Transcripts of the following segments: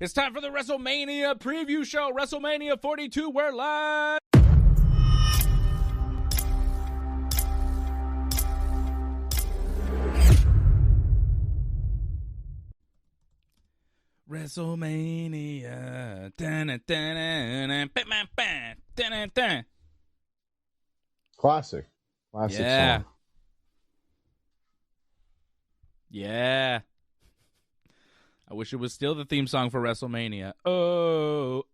It's time for the WrestleMania preview show. WrestleMania 42, we're live. WrestleMania. Classic Yeah. song. Yeah. I wish it was still the theme song for WrestleMania. Oh,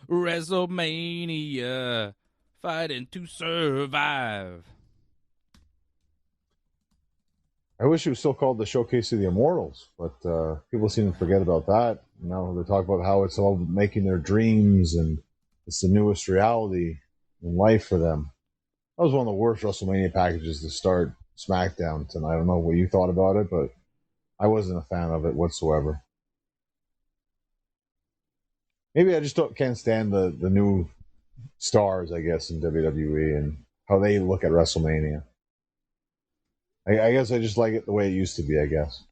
WrestleMania, fighting to survive. I wish it was still called the Showcase of the Immortals, but people seem to forget about that. Now they talk about how it's all making their dreams and it's the newest reality in life for them. That was one of the worst WrestleMania packages to start SmackDown tonight. I don't know what you thought about it, but I wasn't a fan of it whatsoever. Maybe I just can't stand the new stars, I guess, in WWE and how they look at WrestleMania. I guess I just like it the way it used to be, I guess.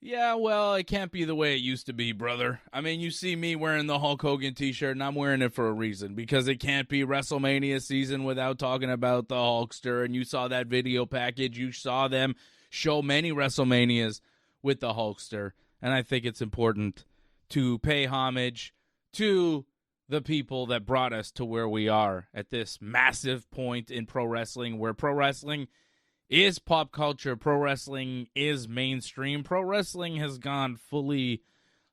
Yeah, well, it can't be the way it used to be, brother. I mean, you see me wearing the Hulk Hogan t-shirt, and I'm wearing it for a reason, because it can't be WrestleMania season without talking about the Hulkster, and you saw that video package. You saw them show many WrestleManias with the Hulkster, and I think it's important to pay homage to the people that brought us to where we are at this massive point in pro wrestling, where pro wrestling is pop culture, pro wrestling is mainstream, pro wrestling has gone fully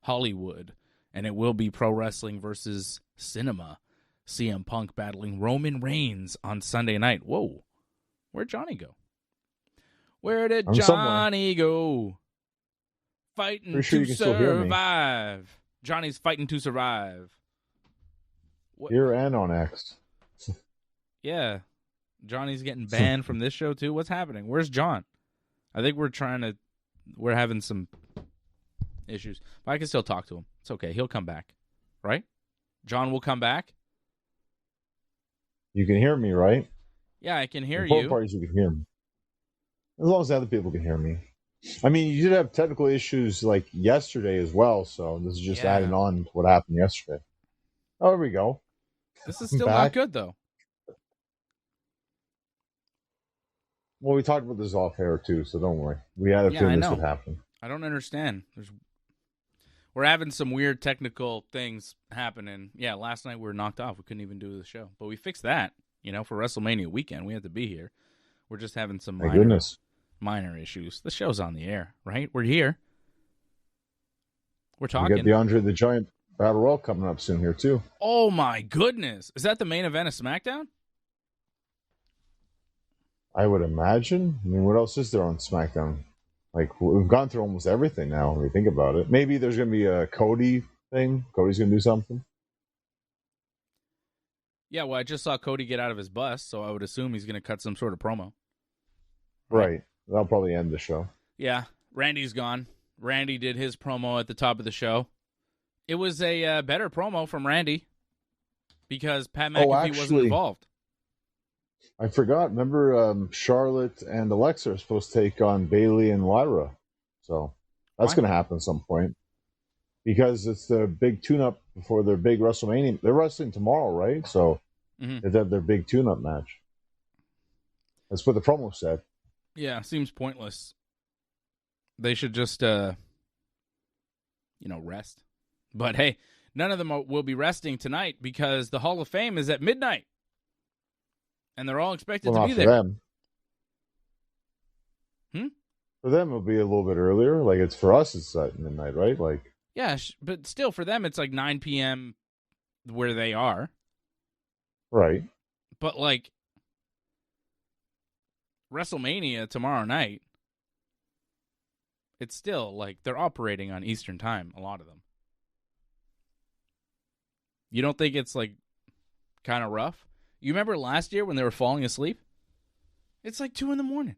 Hollywood, and it will be pro wrestling versus cinema. CM Punk battling Roman Reigns on Sunday night. Whoa, where'd Johnny go? Where did Johnny go? Fighting to survive. Johnny's fighting to survive. What? Here and on X. Yeah. Johnny's getting banned from this show, too? What's happening? Where's John? I think we're having some issues. But I can still talk to him. It's okay. He'll come back. Right? John will come back? You can hear me, right? Yeah, I can hear you. You. Parties you can hear me. As long as other people can hear me. I mean, you did have technical issues like yesterday as well, so this is just adding on to what happened yesterday. Oh, there we go. This is still not good, though. Well, we talked about this off air, too, so don't worry. We had a feeling this would happen. I don't understand. We're having some weird technical things happening. Yeah, last night we were knocked off. We couldn't even do the show. But we fixed that, for WrestleMania weekend. We had to be here. We're just having some minor issues. The show's on the air, right? We're here. We're talking. We got the Andre the Giant Battle Royal coming up soon here, too. Oh, my goodness. Is that the main event of SmackDown? I would imagine. I mean, what else is there on SmackDown? Like, we've gone through almost everything now when we think about it. Maybe there's going to be a Cody thing. Cody's going to do something. Yeah, well, I just saw Cody get out of his bus, so I would assume he's going to cut some sort of promo. Right. That'll probably end the show. Yeah, Randy's gone. Randy did his promo at the top of the show. It was a better promo from Randy because Pat McAfee wasn't involved. I forgot. Remember, Charlotte and Alexa are supposed to take on Bayley and Lyra. So that's going to happen at some point. Because it's the big tune-up before their big WrestleMania. They're wrestling tomorrow, right? So they have their big tune-up match. That's what the promo said. Yeah, seems pointless. They should just, rest. But hey, none of them will be resting tonight because the Hall of Fame is at midnight. And they're all expected to be there. Them. For them, it'll be a little bit earlier. Like, it's for us, it's at midnight, right? Like, yeah, but still, for them, it's like 9 p.m. where they are. Right. But, like, WrestleMania tomorrow night, it's still, like, they're operating on Eastern time, a lot of them. You don't think it's, like, kind of rough? You remember last year when they were falling asleep? It's like 2 a.m.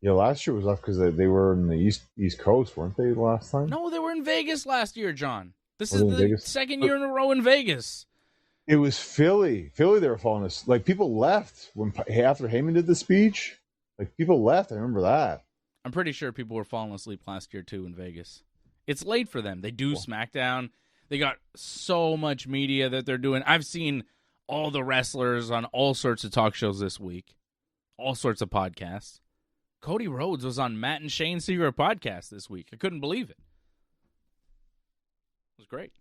Yeah, last year was rough because they were in the East Coast, weren't they, last time? No, they were in Vegas last year, John. This is the second year in a row in Vegas. It was Philly. Philly, they were falling asleep. Like, people left after Heyman did the speech. Like, people left. I remember that. I'm pretty sure people were falling asleep last year, too, in Vegas. It's late for them. They do SmackDown. They got so much media that they're doing. I've seen all the wrestlers on all sorts of talk shows this week, all sorts of podcasts. Cody Rhodes was on Matt and Shane's Secret podcast this week. I couldn't believe it. It was great.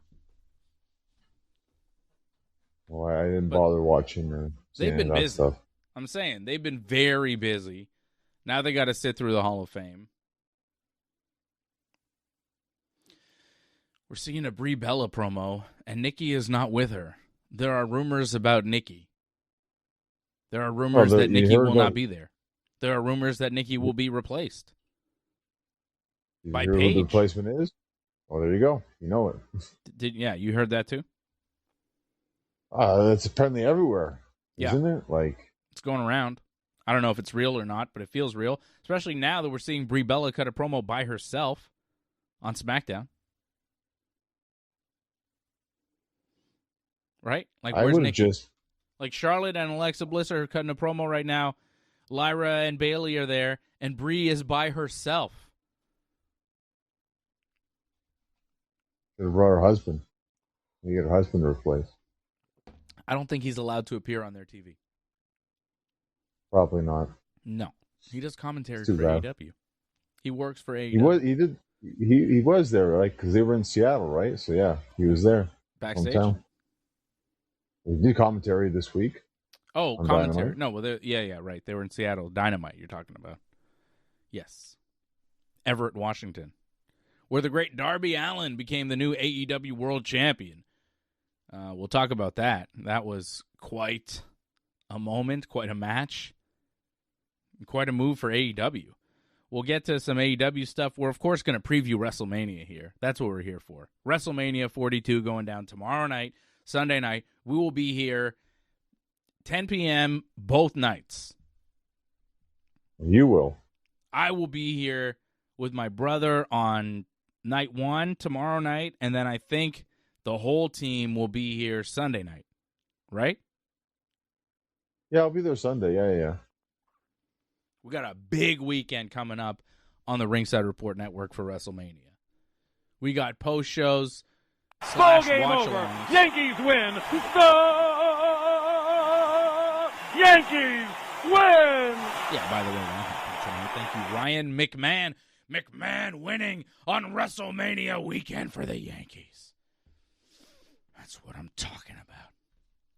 Well, I didn't bother watching or seeing they've been that busy. stuff. I'm saying they've been very busy. Now they got to sit through the Hall of Fame. We're seeing a Brie Bella promo, and Nikki is not with her. There are rumors about Nikki. There are rumors that Nikki will not be there. There are rumors that Nikki will be replaced by Paige. Paige. Who the replacement is? Oh, there you go. You know it. Yeah, you heard that too? That's apparently everywhere, isn't it? It's going around. I don't know if it's real or not, but it feels real, especially now that we're seeing Brie Bella cut a promo by herself on SmackDown. Right? Like, where's Nikki? Like, Charlotte and Alexa Bliss are cutting a promo right now. Lyra and Bayley are there, and Brie is by herself. Should have brought her husband. You get her husband to replace. I don't think he's allowed to appear on their TV. Probably not. No, he does commentary for AEW. He works for AEW. He was there, right? Because they were in Seattle, right? So yeah, he was there backstage. Hometown. We did commentary this week. Oh, commentary. Dynamite. No, well, yeah, right. They were in Seattle. Dynamite, you're talking about. Yes. Everett, Washington, where the great Darby Allin became the new AEW World Champion. We'll talk about that. That was quite a moment, quite a match, quite a move for AEW. We'll get to some AEW stuff. We're, of course, going to preview WrestleMania here. That's what we're here for. WrestleMania 42 going down tomorrow night, Sunday night. We will be here 10 p.m. both nights. You will. I will be here with my brother on night one tomorrow night, and then I think the whole team will be here Sunday night, right? Yeah, I'll be there Sunday. Yeah. We got a big weekend coming up on the Ringside Report Network for WrestleMania. We got post shows. Ball game over. Yankees win. The Yankees win. Yeah, by the way, thank you, Ryan McMahon. McMahon winning on WrestleMania weekend for the Yankees. That's what I'm talking about.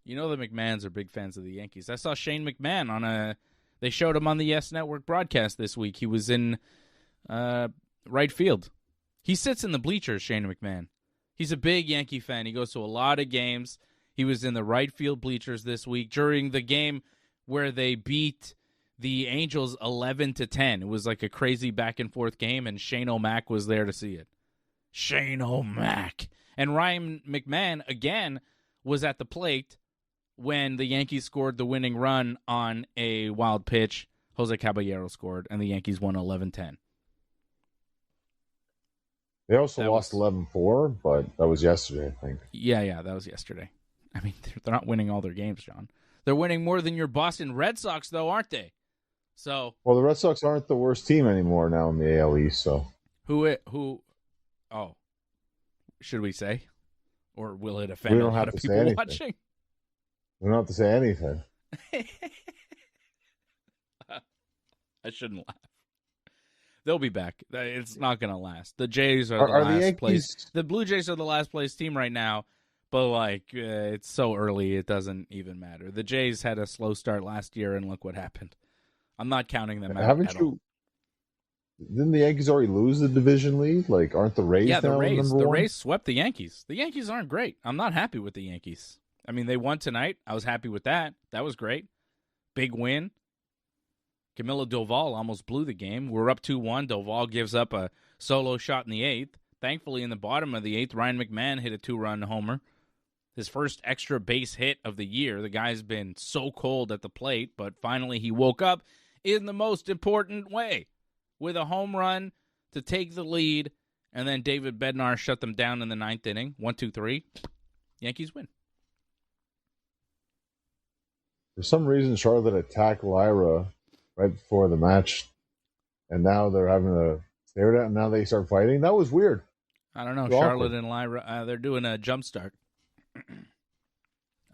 You know the McMahons are big fans of the Yankees. I saw Shane McMahon they showed him on the Yes Network broadcast this week. He was in right field. He sits in the bleachers, Shane McMahon. He's a big Yankee fan. He goes to a lot of games. He was in the right field bleachers this week during the game where they beat the Angels 11-10. It was like a crazy back-and-forth game, and Shane O'Mac was there to see it. Shane O'Mac. And Ryan McMahon, again, was at the plate when the Yankees scored the winning run on a wild pitch. Jose Caballero scored, and the Yankees won 11-10. They also lost 11-4, but that was yesterday, I think. Yeah, that was yesterday. I mean, they're not winning all their games, John. They're winning more than your Boston Red Sox, though, aren't they? So, well, the Red Sox aren't the worst team anymore now in the AL East, so. Who, should we say? Or will it offend a lot of people watching? We don't have to say anything. I shouldn't laugh. They'll be back. It's not going to last. The Jays are the last place. The Blue Jays are the last place team right now, but it's so early it doesn't even matter. The Jays had a slow start last year, and look what happened. I'm not counting them out. Haven't you? Didn't the Yankees already lose the division lead? Aren't the Rays now number one? The Rays swept the Yankees. The Yankees aren't great. I'm not happy with the Yankees. I mean, they won tonight. I was happy with that. That was great. Big win. Camilo Doval almost blew the game. We're up 2-1. Doval gives up a solo shot in the 8th. Thankfully, in the bottom of the 8th, Ryan McMahon hit a 2-run homer. His first extra base hit of the year. The guy's been so cold at the plate, but finally he woke up in the most important way with a home run to take the lead, and then David Bednar shut them down in the 9th inning. 1-2-3. Yankees win. For some reason, Charlotte attacked Lyra right before the match and now they're having to stare at it, and now they start fighting. That was weird. I don't know. It's Charlotte awkward. and Lyra, they're doing a jump start.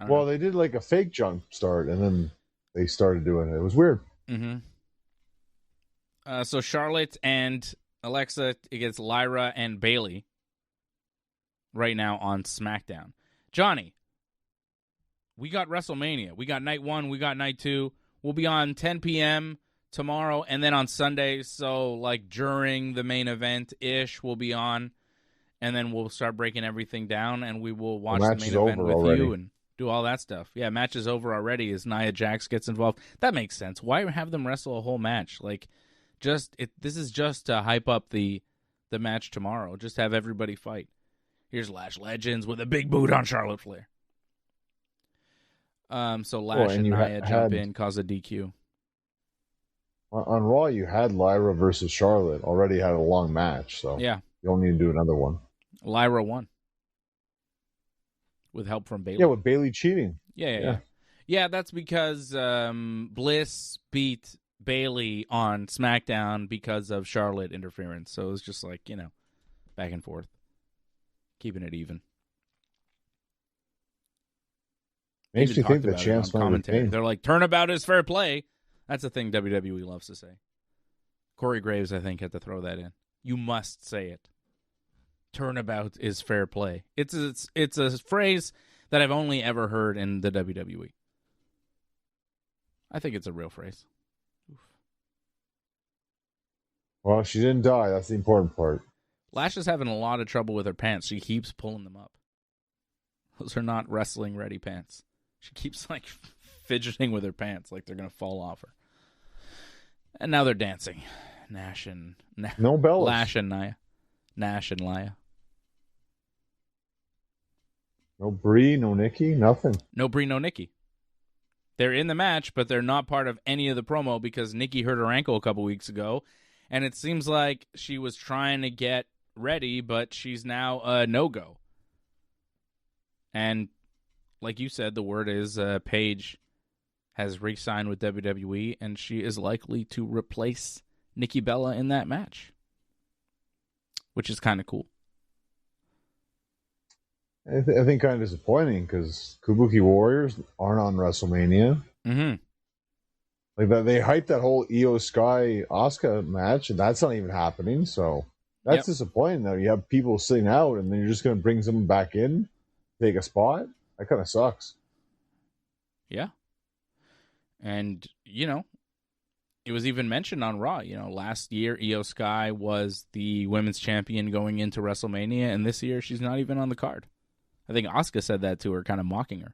Well, they did like a fake jump start, and then they started doing it. It was weird. Mm-hmm. So Charlotte and Alexa against Lyra and Bayley right now on SmackDown. Johnny, we got WrestleMania. We got night 1. We got night 2. We'll be on 10 p.m. tomorrow, and then on Sunday, so like during the main event-ish, we'll be on, and then we'll start breaking everything down, and we will watch the main event with you and do all that stuff. Yeah, match is over already as Nia Jax gets involved. That makes sense. Why have them wrestle a whole match? Like, this is just to hype up the match tomorrow. Just have everybody fight. Here's Lash Legends with a big boot on Charlotte Flair. So Lash and Nia jump in, cause a DQ. On Raw, you had Lyra versus Charlotte. Already had a long match, so yeah, you don't need to do another one. Lyra won with help from Bayley. Yeah, with Bayley cheating. Yeah, that's because Bliss beat Bayley on SmackDown because of Charlotte interference. So it was just like, back and forth, keeping it even. Makes you think the champs might retain. They're like, turnabout is fair play. That's a thing WWE loves to say. Corey Graves, I think, had to throw that in. You must say it. Turnabout is fair play. It's a phrase that I've only ever heard in the WWE. I think it's a real phrase. Oof. Well, she didn't die. That's the important part. Lash is having a lot of trouble with her pants. She keeps pulling them up. Those are not wrestling-ready pants. She keeps, like, fidgeting with her pants like they're going to fall off her. And now they're dancing. Nash and... No bells. Lash and Nia. Nash and Lia. No Brie, no Nikki, nothing. No Brie, no Nikki. They're in the match, but they're not part of any of the promo because Nikki hurt her ankle a couple weeks ago, and it seems like she was trying to get ready, but she's now a no-go. And like you said, the word is Paige has re-signed with WWE, and she is likely to replace Nikki Bella in that match, which is kind of cool. I think kind of disappointing because Kabuki Warriors aren't on WrestleMania. Mm-hmm. Like that, they hyped that whole Io Sky Asuka match, and that's not even happening. So that's disappointing. Though you have people sitting out, and then you're just going to bring someone back in, take a spot. That kind of sucks. Yeah, and it was even mentioned on Raw. Last year Io Sky was the women's champion going into WrestleMania, and this year she's not even on the card. I think Asuka said that to her, kind of mocking her.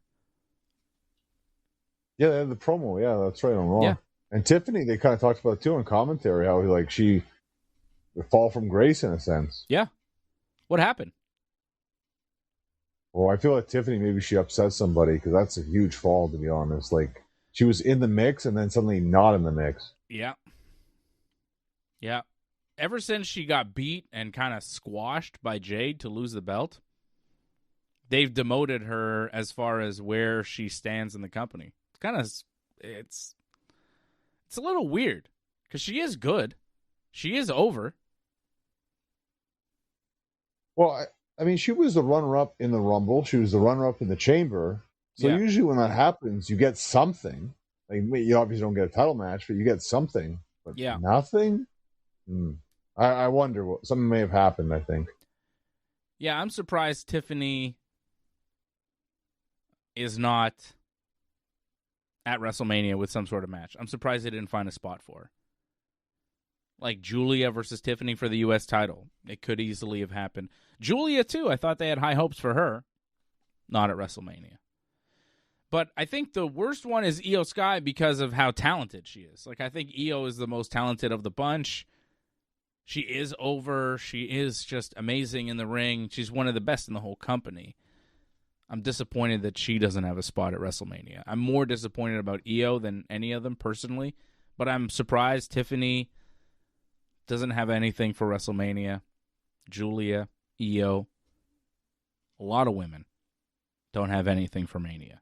Yeah, they had the promo. Yeah, that's right on Raw. Yeah. And Tiffany, they kind of talked about it too in commentary, how like she would fall from grace in a sense. Yeah. What happened? Well, I feel like Tiffany, maybe she upset somebody because that's a huge fall, to be honest. Like she was in the mix and then suddenly not in the mix. Yeah. Yeah. Ever since she got beat and kind of squashed by Jade to lose the belt, they've demoted her as far as where she stands in the company. It's a little weird because she is good. She is over. Well, I mean, she was the runner-up in the Rumble. She was the runner-up in the Chamber. So usually when that happens, you get something. Like you obviously don't get a title match, but you get something. But nothing? I wonder what something may have happened, I think. Yeah, I'm surprised Tiffany is not at WrestleMania with some sort of match. I'm surprised they didn't find a spot for her. Like Julia versus Tiffany for the U.S. title. It could easily have happened. Julia, too. I thought they had high hopes for her. Not at WrestleMania. But I think the worst one is Io Sky because of how talented she is. Like, I think Io is the most talented of the bunch. She is over. She is just amazing in the ring. She's one of the best in the whole company. I'm disappointed that she doesn't have a spot at WrestleMania. I'm more disappointed about Io than any of them personally, but I'm surprised Tiffany doesn't have anything for WrestleMania. Julia, Io, a lot of women don't have anything for Mania.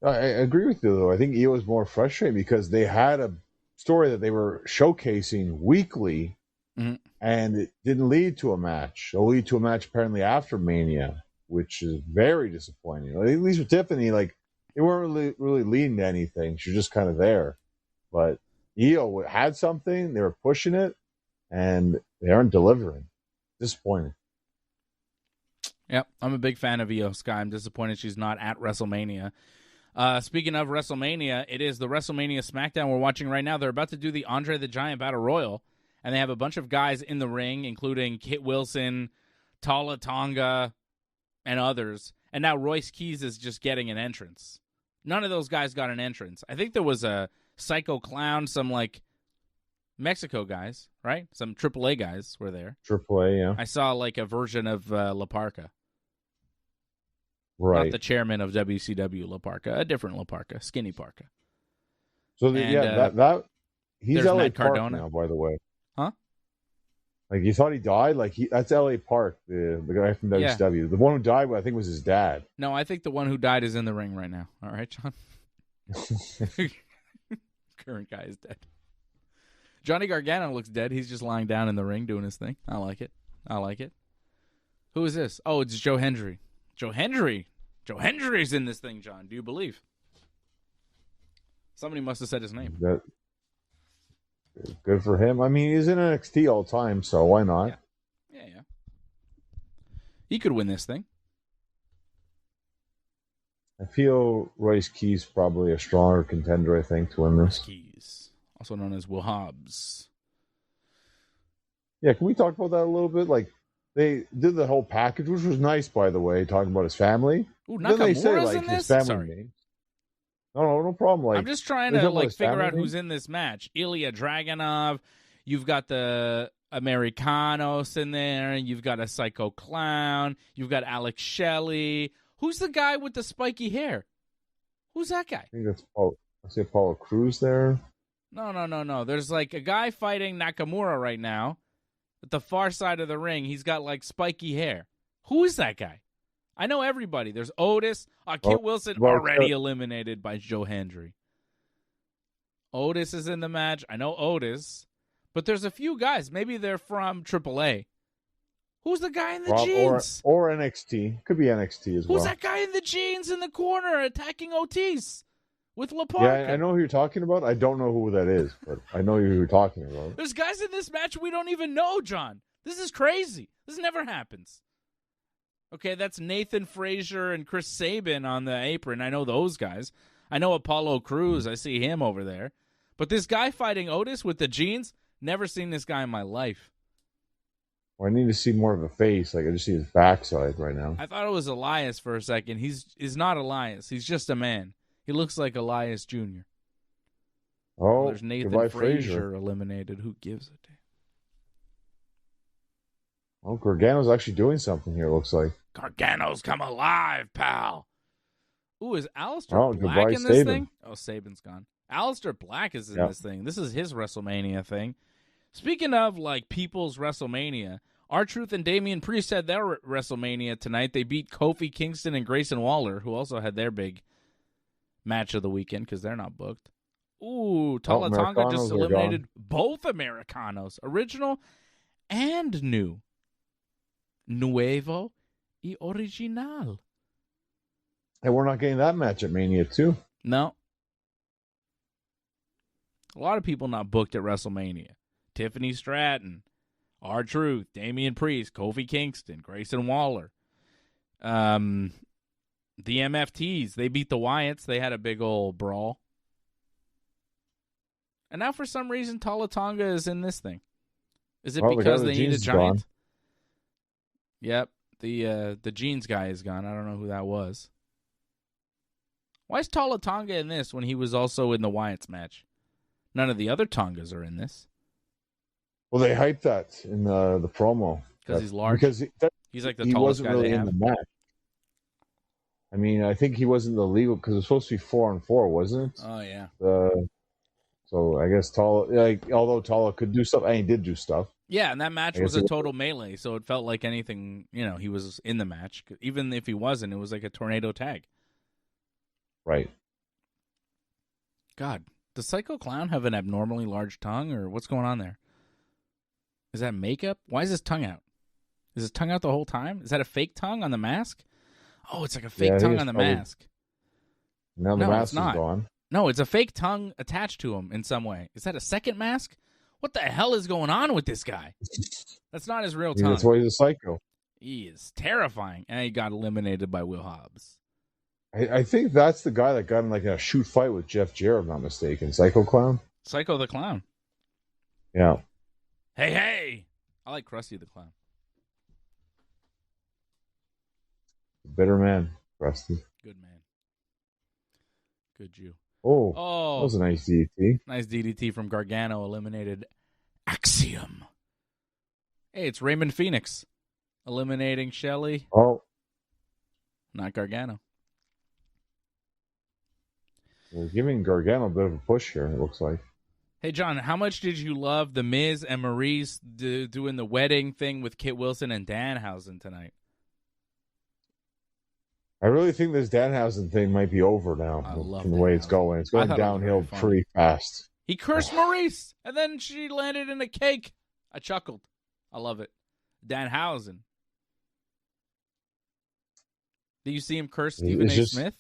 I agree with you, though. I think Io was more frustrating because they had a story that they were showcasing weekly, Mhm. and it didn't lead to a match. It'll lead to a match apparently after Mania, which is very disappointing. At least with Tiffany, like they weren't really leading to anything. She was just kind of there. But Io had something. They were pushing it, and they aren't delivering. Disappointing. Yep, I'm a big fan of Io Sky. I'm disappointed she's not at WrestleMania. Speaking of WrestleMania, it is the WrestleMania SmackDown we're watching right now. They're about to do the Andre the Giant Battle Royal, and they have a bunch of guys in the ring, including Kit Wilson, Tala Tonga, and others. And now Royce Keys is just getting an entrance. None of those guys got an entrance. I think there was a Psycho Clown, some like Mexico guys, right? Some AAA guys were there. AAA, yeah. I saw like a version of La Parka. Right. Not the chairman of WCW, La Parka, a different La Parka, Skinny Parka. So that he's LA Matt Park Cardona now, by the way. Huh? Like you thought he died? Like that's LA Park, the guy from WCW. Yeah. The one who died, I think, was his dad. No, I think the one who died is in the ring right now. All right, John. Current guy is dead. Johnny Gargano looks dead. He's just lying down in the ring doing his thing. I like it. Who is this? Oh, it's Joe Hendry. Joe Hendry's in this thing, John. Do you believe? Somebody must have said his name. Good for him. I mean, he's in NXT all the time, so why not? Yeah. He could win this thing. I feel Royce Keys probably a stronger contender, I think, to win this. Royce Keys, also known as Will Hobbs. Yeah, can we talk about that a little bit? Like, they did the whole package, which was nice, by the way, talking about his family. Ooh, Nakamura's in this? His family Sorry. name. No problem. Like, I'm just trying to figure out who's in this match. Ilya Dragunov. You've got the Americanos in there. You've got a Psycho Clown. You've got Alex Shelley. Who's the guy with the spiky hair? Who's that guy? I think that's Paul. I see Apollo Crews there. No. There's like a guy fighting Nakamura right now at the far side of the ring. He's got like spiky hair. Who is that guy? I know everybody. There's Otis. Kit Wilson already eliminated by Joe Hendry. Otis is in the match. I know Otis. But there's a few guys. Maybe they're from AAA. Who's the guy in the jeans? Or NXT. Could be NXT as well. Who's that guy in the jeans in the corner attacking Otis with La Parka? Yeah, I know who you're talking about. I don't know who that is, but I know who you're talking about. There's guys in this match we don't even know, John. This is crazy. This never happens. Okay, that's Nathan Frazier and Chris Sabin on the apron. I know those guys. I know Apollo Crews. I see him over there. But this guy fighting Otis with the jeans, never seen this guy in my life. Well, I need to see more of a face. Like, I just see his backside right now. I thought it was Elias for a second. He's not Elias. He's just a man. He looks like Elias Jr. Oh, there's Nathan Frazier eliminated. Who gives a damn? Oh, Gargano's actually doing something here, it looks like. Gargano's come alive, pal. Ooh, is Aleister Black in this Sabin. thing? Oh, Sabin's gone. Aleister Black is in this thing. This is his WrestleMania thing. Speaking of, like, people's WrestleMania, R-Truth and Damian Priest had their WrestleMania tonight. They beat Kofi Kingston and Grayson Waller, who also had their big match of the weekend because they're not booked. Ooh, Tala Tonga just eliminated both Americanos, original and new. Nuevo y original. Hey, we're not getting that match at Mania 2. No. A lot of people not booked at WrestleMania. Tiffany Stratton, R-Truth, Damian Priest, Kofi Kingston, Grayson Waller. The MFTs, they beat the Wyatts. They had a big old brawl. And now for some reason, Tala Tonga is in this thing. Is it because they need a giant? Gone. Yep. The jeans guy is gone. I don't know who that was. Why is Tala Tonga in this when he was also in the Wyatts match? None of the other Tongas are in this. Well, they hyped that in the promo. Because he's large? Because he's like the tallest guy they have. In the match. I mean, I think he wasn't the legal because it was supposed to be 4-on-4, wasn't it? Oh, yeah. So I guess Tala, although Tala could do stuff, and he did do stuff. Yeah, and that match was a total melee, so it felt like anything, he was in the match. Even if he wasn't, it was like a tornado tag. Right. God, Does Psycho Clown have an abnormally large tongue, or what's going on there? Is that makeup? Why is his tongue out? Is his tongue out the whole time? Is that a fake tongue on the mask? Oh, it's like a fake tongue on the mask. Now the mask is gone. No, it's a fake tongue attached to him in some way. Is that a second mask? What the hell is going on with this guy? That's not his real tongue. That's why he's a psycho. He is terrifying. And he got eliminated by Will Hobbs. I think that's the guy that got in like a shoot fight with Jeff Jarrett, if I'm not mistaken. Psycho Clown? Psycho the Clown. Yeah. Hey! I like Krusty the Clown. Bitter man, Krusty. Good man. Good Jew. Oh, that was a nice DDT. Nice DDT from Gargano, eliminated Axiom. Hey, it's Raymond Phoenix eliminating Shelley. Oh. Not Gargano. We're giving Gargano a bit of a push here, it looks like. Hey, John, how much did you love The Miz and Maurice doing the wedding thing with Kit Wilson and Danhausen tonight? I really think this Danhausen thing might be over now from the way it's going. It's going downhill pretty fast. He cursed Maurice, and then she landed in a cake. I chuckled. I love it. Danhausen. Did you see him curse Stephen A. Smith?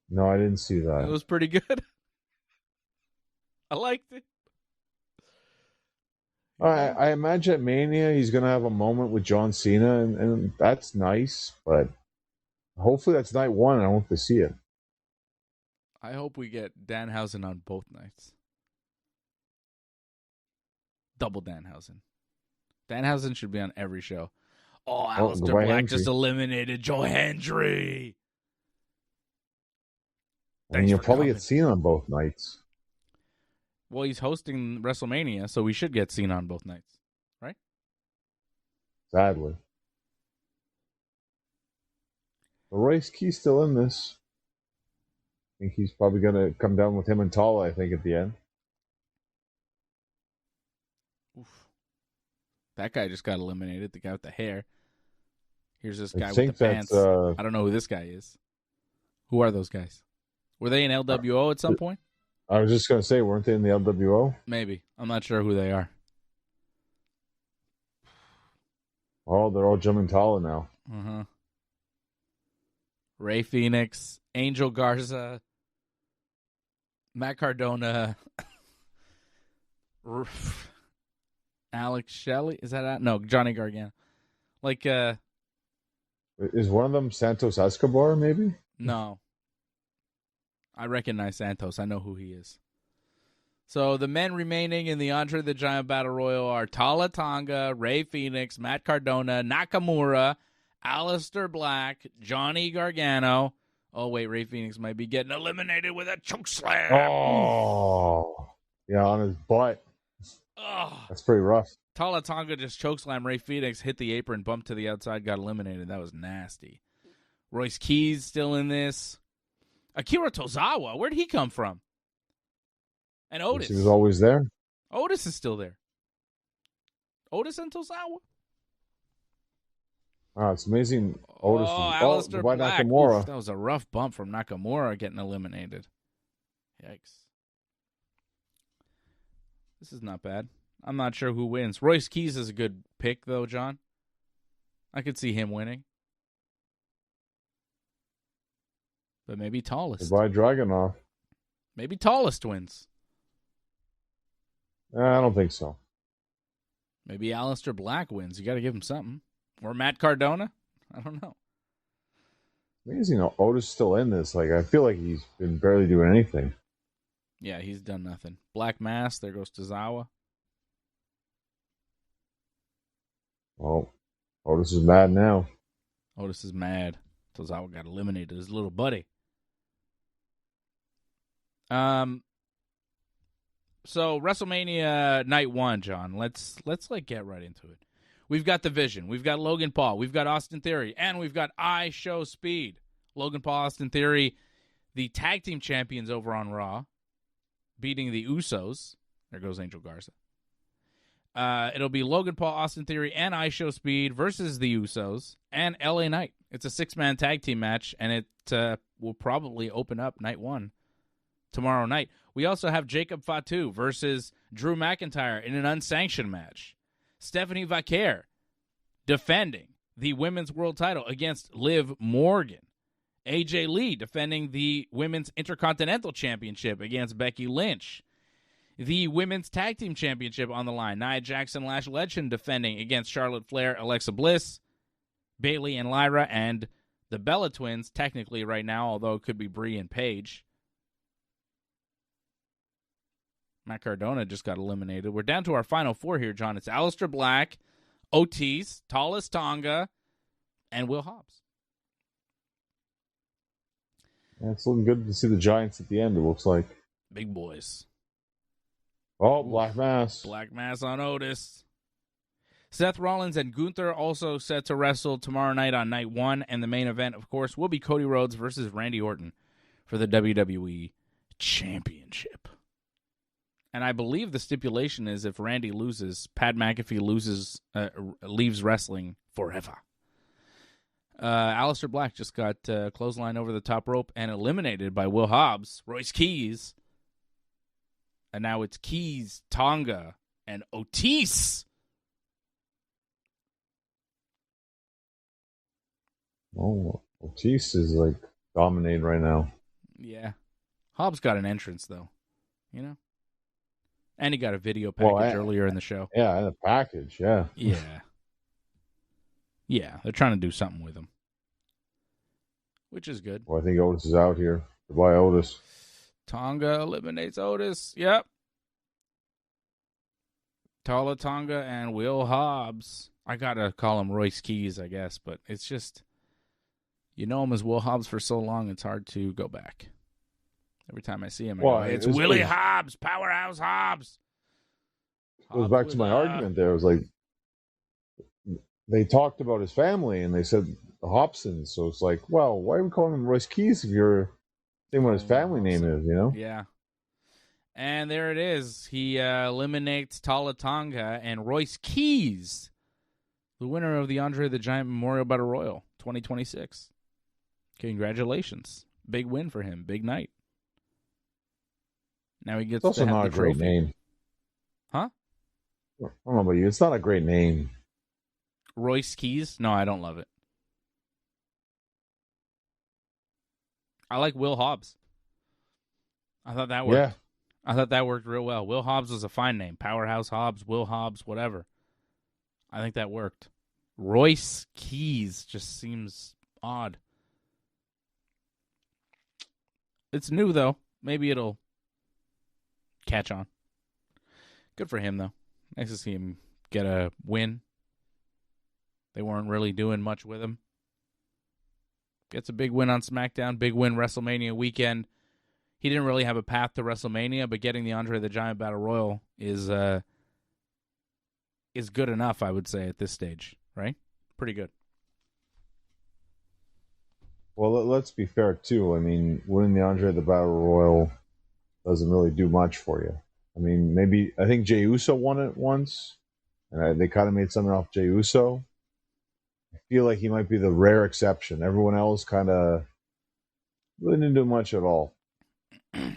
No, I didn't see that. It was pretty good. I liked it. I imagine at Mania he's going to have a moment with John Cena, and that's nice, but hopefully that's night one, and I hope to see it. I hope we get Danhausen on both nights. Double Danhausen. Danhausen should be on every show. Oh, Aleister Black just eliminated Joe Hendry. And you'll probably get seen on both nights. Well, he's hosting WrestleMania, so we should get seen on both nights, right? Sadly. But Royce Key's still in this. I think he's probably going to come down with him and Tala, I think, at the end. Oof. That guy just got eliminated, the guy with the hair. Here's this guy with the pants. I don't know who this guy is. Who are those guys? Were they in LWO at some point? I was just going to say, weren't they in the LWO? Maybe. I'm not sure who they are. Oh, they're all jumping Tala now. Uh-huh. Ray Phoenix, Angel Garza, Matt Cardona, Alex Shelley. Is that no Johnny Gargano? Like, is one of them Santos Escobar? Maybe. No. I recognize Santos. I know who he is. So the men remaining in the Andre the Giant Battle Royal are Tala Tonga, Ray Phoenix, Matt Cardona, Nakamura, Aleister Black, Johnny Gargano. Oh, wait, Ray Phoenix might be getting eliminated with a chokeslam. Oh, yeah, on his butt. Oh. That's pretty rough. Tala Tonga just chokeslam Ray Phoenix, hit the apron, bumped to the outside, got eliminated. That was nasty. Royce Keys still in this. Akira Tozawa, where'd he come from? And Otis. He was always there. Otis is still there. Otis and Tozawa. Wow, it's amazing. Otis Aleister Black. Nakamura. Oof, that was a rough bump from Nakamura getting eliminated. Yikes. This is not bad. I'm not sure who wins. Royce Keys is a good pick, though, John. I could see him winning. But maybe Tallest. Goodbye, Dragunov. Maybe Tallest wins. I don't think so. Maybe Aleister Black wins. You got to give him something. Or Matt Cardona? I don't know. Amazing, Otis is still in this. Like, I feel like he's been barely doing anything. Yeah, he's done nothing. Black Mass, there goes Tozawa. Oh, Otis is mad now. Otis is mad. Tozawa got eliminated, his little buddy. So WrestleMania night one, John. Let's like get right into it. We've got the Vision. We've got Logan Paul. We've got Austin Theory. And we've got I Show Speed. Logan Paul, Austin Theory, the tag team champions over on Raw, beating the Usos. There goes Angel Garza. It'll be Logan Paul, Austin Theory, and I Show Speed versus the Usos and LA Knight. It's a 6-man tag team match, and it will probably open up night one. tomorrow night. We also have Jacob Fatu versus Drew McIntyre in an unsanctioned match. Stephanie Vaquer defending the women's world title against Liv Morgan. AJ Lee defending the women's intercontinental championship against Becky Lynch. The women's tag team championship on the line. Nia Jackson, Lash Legend defending against Charlotte Flair, Alexa Bliss, Bayley and Lyra, and the Bella Twins, technically right now, although it could be Brie and Paige. Matt Cardona just got eliminated. We're down to our final four here, John. It's Aleister Black, Otis, Tallest Tonga, and Will Hobbs. Yeah, it's looking good to see the Giants at the end, it looks like. Big boys. Oh, Black Mass. Black Mass on Otis. Seth Rollins and Gunther also set to wrestle tomorrow night on night one. And the main event, of course, will be Cody Rhodes versus Randy Orton for the WWE Championship. And I believe the stipulation is if Randy loses, Pat McAfee leaves wrestling forever. Aleister Black just got clothesline over the top rope and eliminated by Will Hobbs, Royce Keys. And now it's Keys, Tonga, and Otis. Oh, Otis is like dominating right now. Yeah. Hobbs got an entrance, though. You know? And he got a video package earlier in the show. Yeah, and a package, yeah. Yeah. Yeah, they're trying to do something with him. Which is good. Well, I think Otis is out here. Goodbye, Otis. Tonga eliminates Otis. Yep. Tala Tonga and Will Hobbs. I got to call him Royce Keys, I guess, but it's just, you know him as Will Hobbs for so long, it's hard to go back. Every time I see him, I go, it's Willie Hobbs, Powerhouse Hobbs. It goes back to my argument there. It was like, they talked about his family, and they said the Hobsons, so it's like, well, why are we calling him Royce Keys if you're saying what his family name is, you know? Yeah. And there it is. He eliminates Tala Tonga and Royce Keys, the winner of the Andre the Giant Memorial Battle Royal 2026. Congratulations. Big win for him. Big night. Now he gets it's also to have not the a great trophy. name. Huh? I don't know about you. It's not a great name. Royce Keys? No, I don't love it. I like Will Hobbs. I thought that worked. Yeah. I thought that worked real well. Will Hobbs was a fine name. Powerhouse Hobbs, Will Hobbs, whatever. I think that worked. Royce Keys just seems odd. It's new, though. Maybe it'll catch on. Good for him, though. Nice to see him get a win. They weren't really doing much with him. Gets a big win on SmackDown. Big win WrestleMania weekend. He didn't really have a path to WrestleMania, but getting the Andre the Giant Battle Royal is good enough, I would say, at this stage, right? Pretty good. Well, let's be fair, too. I mean, winning the Andre the Battle Royal doesn't really do much for you. I mean, I think Jey Uso won it once, and they kind of made something off Jey Uso. I feel like he might be the rare exception. Everyone else kind of really didn't do much at all.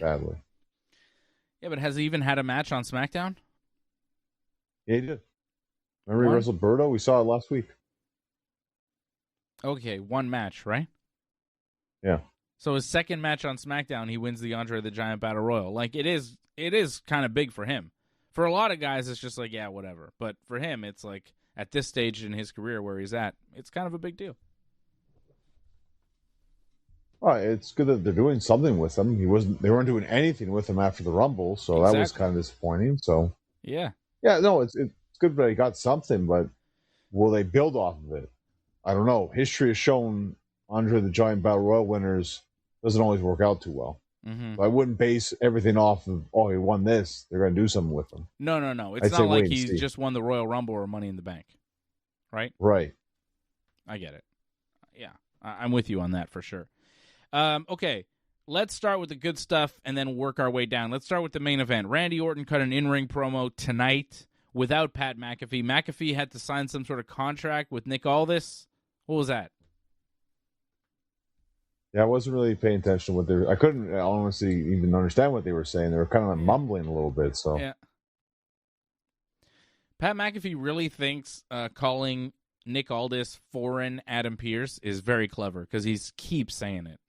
Badly. Yeah, but has he even had a match on SmackDown? Yeah, he did. Remember he wrestled Berto? We saw it last week. Okay, one match, right? Yeah. So his second match on SmackDown, he wins the Andre the Giant Battle Royal. Like, it is kind of big for him. For a lot of guys, it's just like, yeah, whatever. But for him, it's like, at this stage in his career where he's at, it's kind of a big deal. Well, it's good that they're doing something with him. They weren't doing anything with him after the Rumble, so That was kind of disappointing. So yeah, no, it's good that he got something, but will they build off of it? I don't know. History has shown Andre the Giant Battle Royal winners doesn't always work out too well. Mm-hmm. So I wouldn't base everything off of, oh, he won this, they're going to do something with him. No. It's not like he's just won the Royal Rumble or Money in the Bank, right? Right. I get it. Yeah, I'm with you on that for sure. Okay, let's start with the good stuff and then work our way down. Let's start with the main event. Randy Orton cut an in-ring promo tonight without Pat McAfee. McAfee had to sign some sort of contract with Nick Aldis. What was that? Yeah, I wasn't really paying attention to what they were. I couldn't honestly even understand what they were saying. They were kind of like mumbling a little bit. So Yeah. Pat McAfee really thinks calling Nick Aldis foreign Adam Pearce is very clever because he keeps saying it.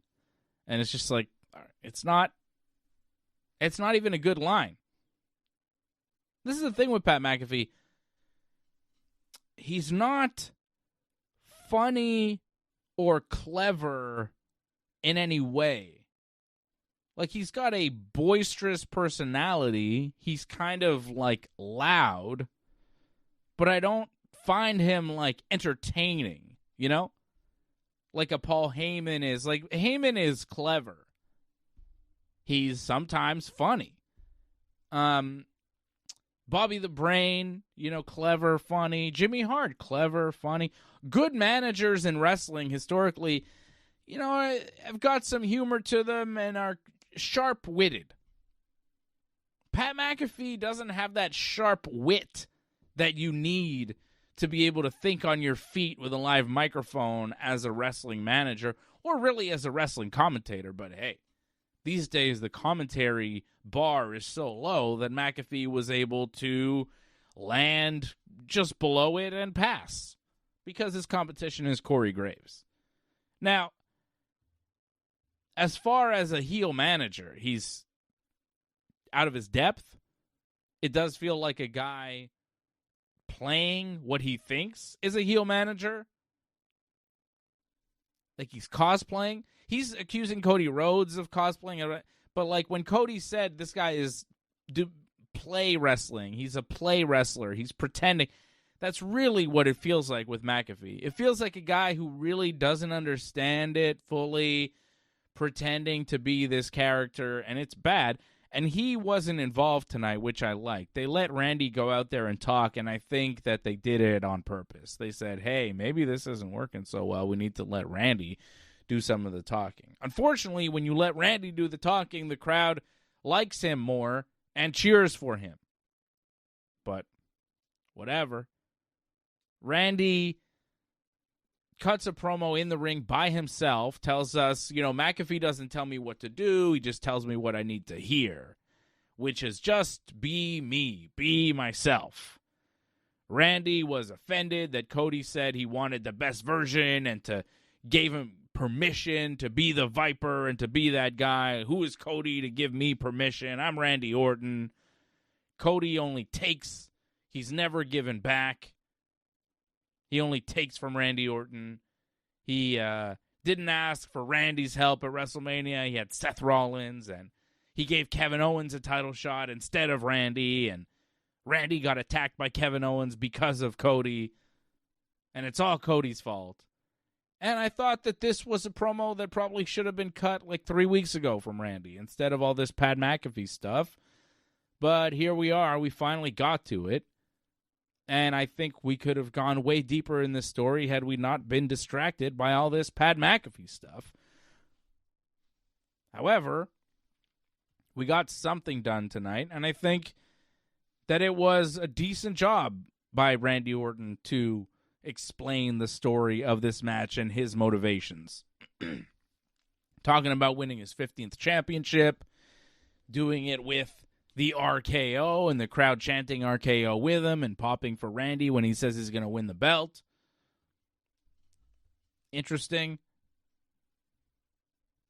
And it's just like, it's not even a good line. This is the thing with Pat McAfee. He's not funny or clever in any way. Like, he's got a boisterous personality. He's kind of, like, loud. But I don't find him, like, entertaining, you know? Like a Paul Heyman is. Like, Heyman is clever. He's sometimes funny. Bobby the Brain, clever, funny. Jimmy Hart, clever, funny. Good managers in wrestling historically, have got some humor to them and are sharp-witted. Pat McAfee doesn't have that sharp wit that you need to be able to think on your feet with a live microphone as a wrestling manager or really as a wrestling commentator. But hey, these days the commentary bar is so low that McAfee was able to land just below it and pass because his competition is Corey Graves. Now, as far as a heel manager, he's out of his depth. It does feel like a guy playing what he thinks is a heel manager. Like he's cosplaying. He's accusing Cody Rhodes of cosplaying. But like when Cody said this guy is play wrestling, he's a play wrestler, he's pretending. That's really what it feels like with McAfee. It feels like a guy who really doesn't understand it fully, pretending to be this character, and it's bad. And he wasn't involved tonight, which I liked. They let Randy go out there and talk, and I think that they did it on purpose. They said, hey, maybe this isn't working so well. We need to let Randy do some of the talking. Unfortunately, when you let Randy do the talking, the crowd likes him more and cheers for him. But whatever. Randy cuts a promo in the ring by himself, tells us, McAfee doesn't tell me what to do. He just tells me what I need to hear, which is just be me, be myself. Randy was offended that Cody said he wanted the best version and gave him permission to be the Viper and to be that guy. Who is Cody to give me permission? I'm Randy Orton. Cody only takes. He's never given back. He only takes from Randy Orton. He didn't ask for Randy's help at WrestleMania. He had Seth Rollins, and he gave Kevin Owens a title shot instead of Randy, and Randy got attacked by Kevin Owens because of Cody, and it's all Cody's fault. And I thought that this was a promo that probably should have been cut like 3 weeks ago from Randy instead of all this Pat McAfee stuff. But here we are. We finally got to it. And I think we could have gone way deeper in this story had we not been distracted by all this Pat McAfee stuff. However, we got something done tonight, and I think that it was a decent job by Randy Orton to explain the story of this match and his motivations. Talking about winning his 15th championship, doing it with the RKO and the crowd chanting RKO with him and popping for Randy when he says he's going to win the belt. Interesting.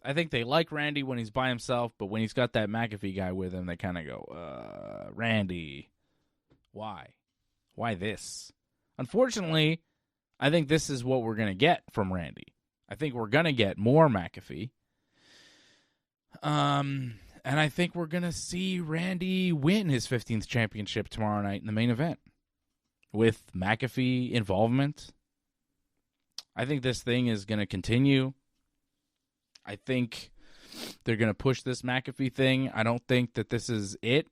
I think they like Randy when he's by himself, but when he's got that McAfee guy with him, they kind of go, Randy, why? Why this? Unfortunately, I think this is what we're going to get from Randy. I think we're going to get more McAfee. And I think we're going to see Randy win his 15th championship tomorrow night in the main event with McAfee involvement. I think this thing is going to continue. I think they're going to push this McAfee thing. I don't think that this is it.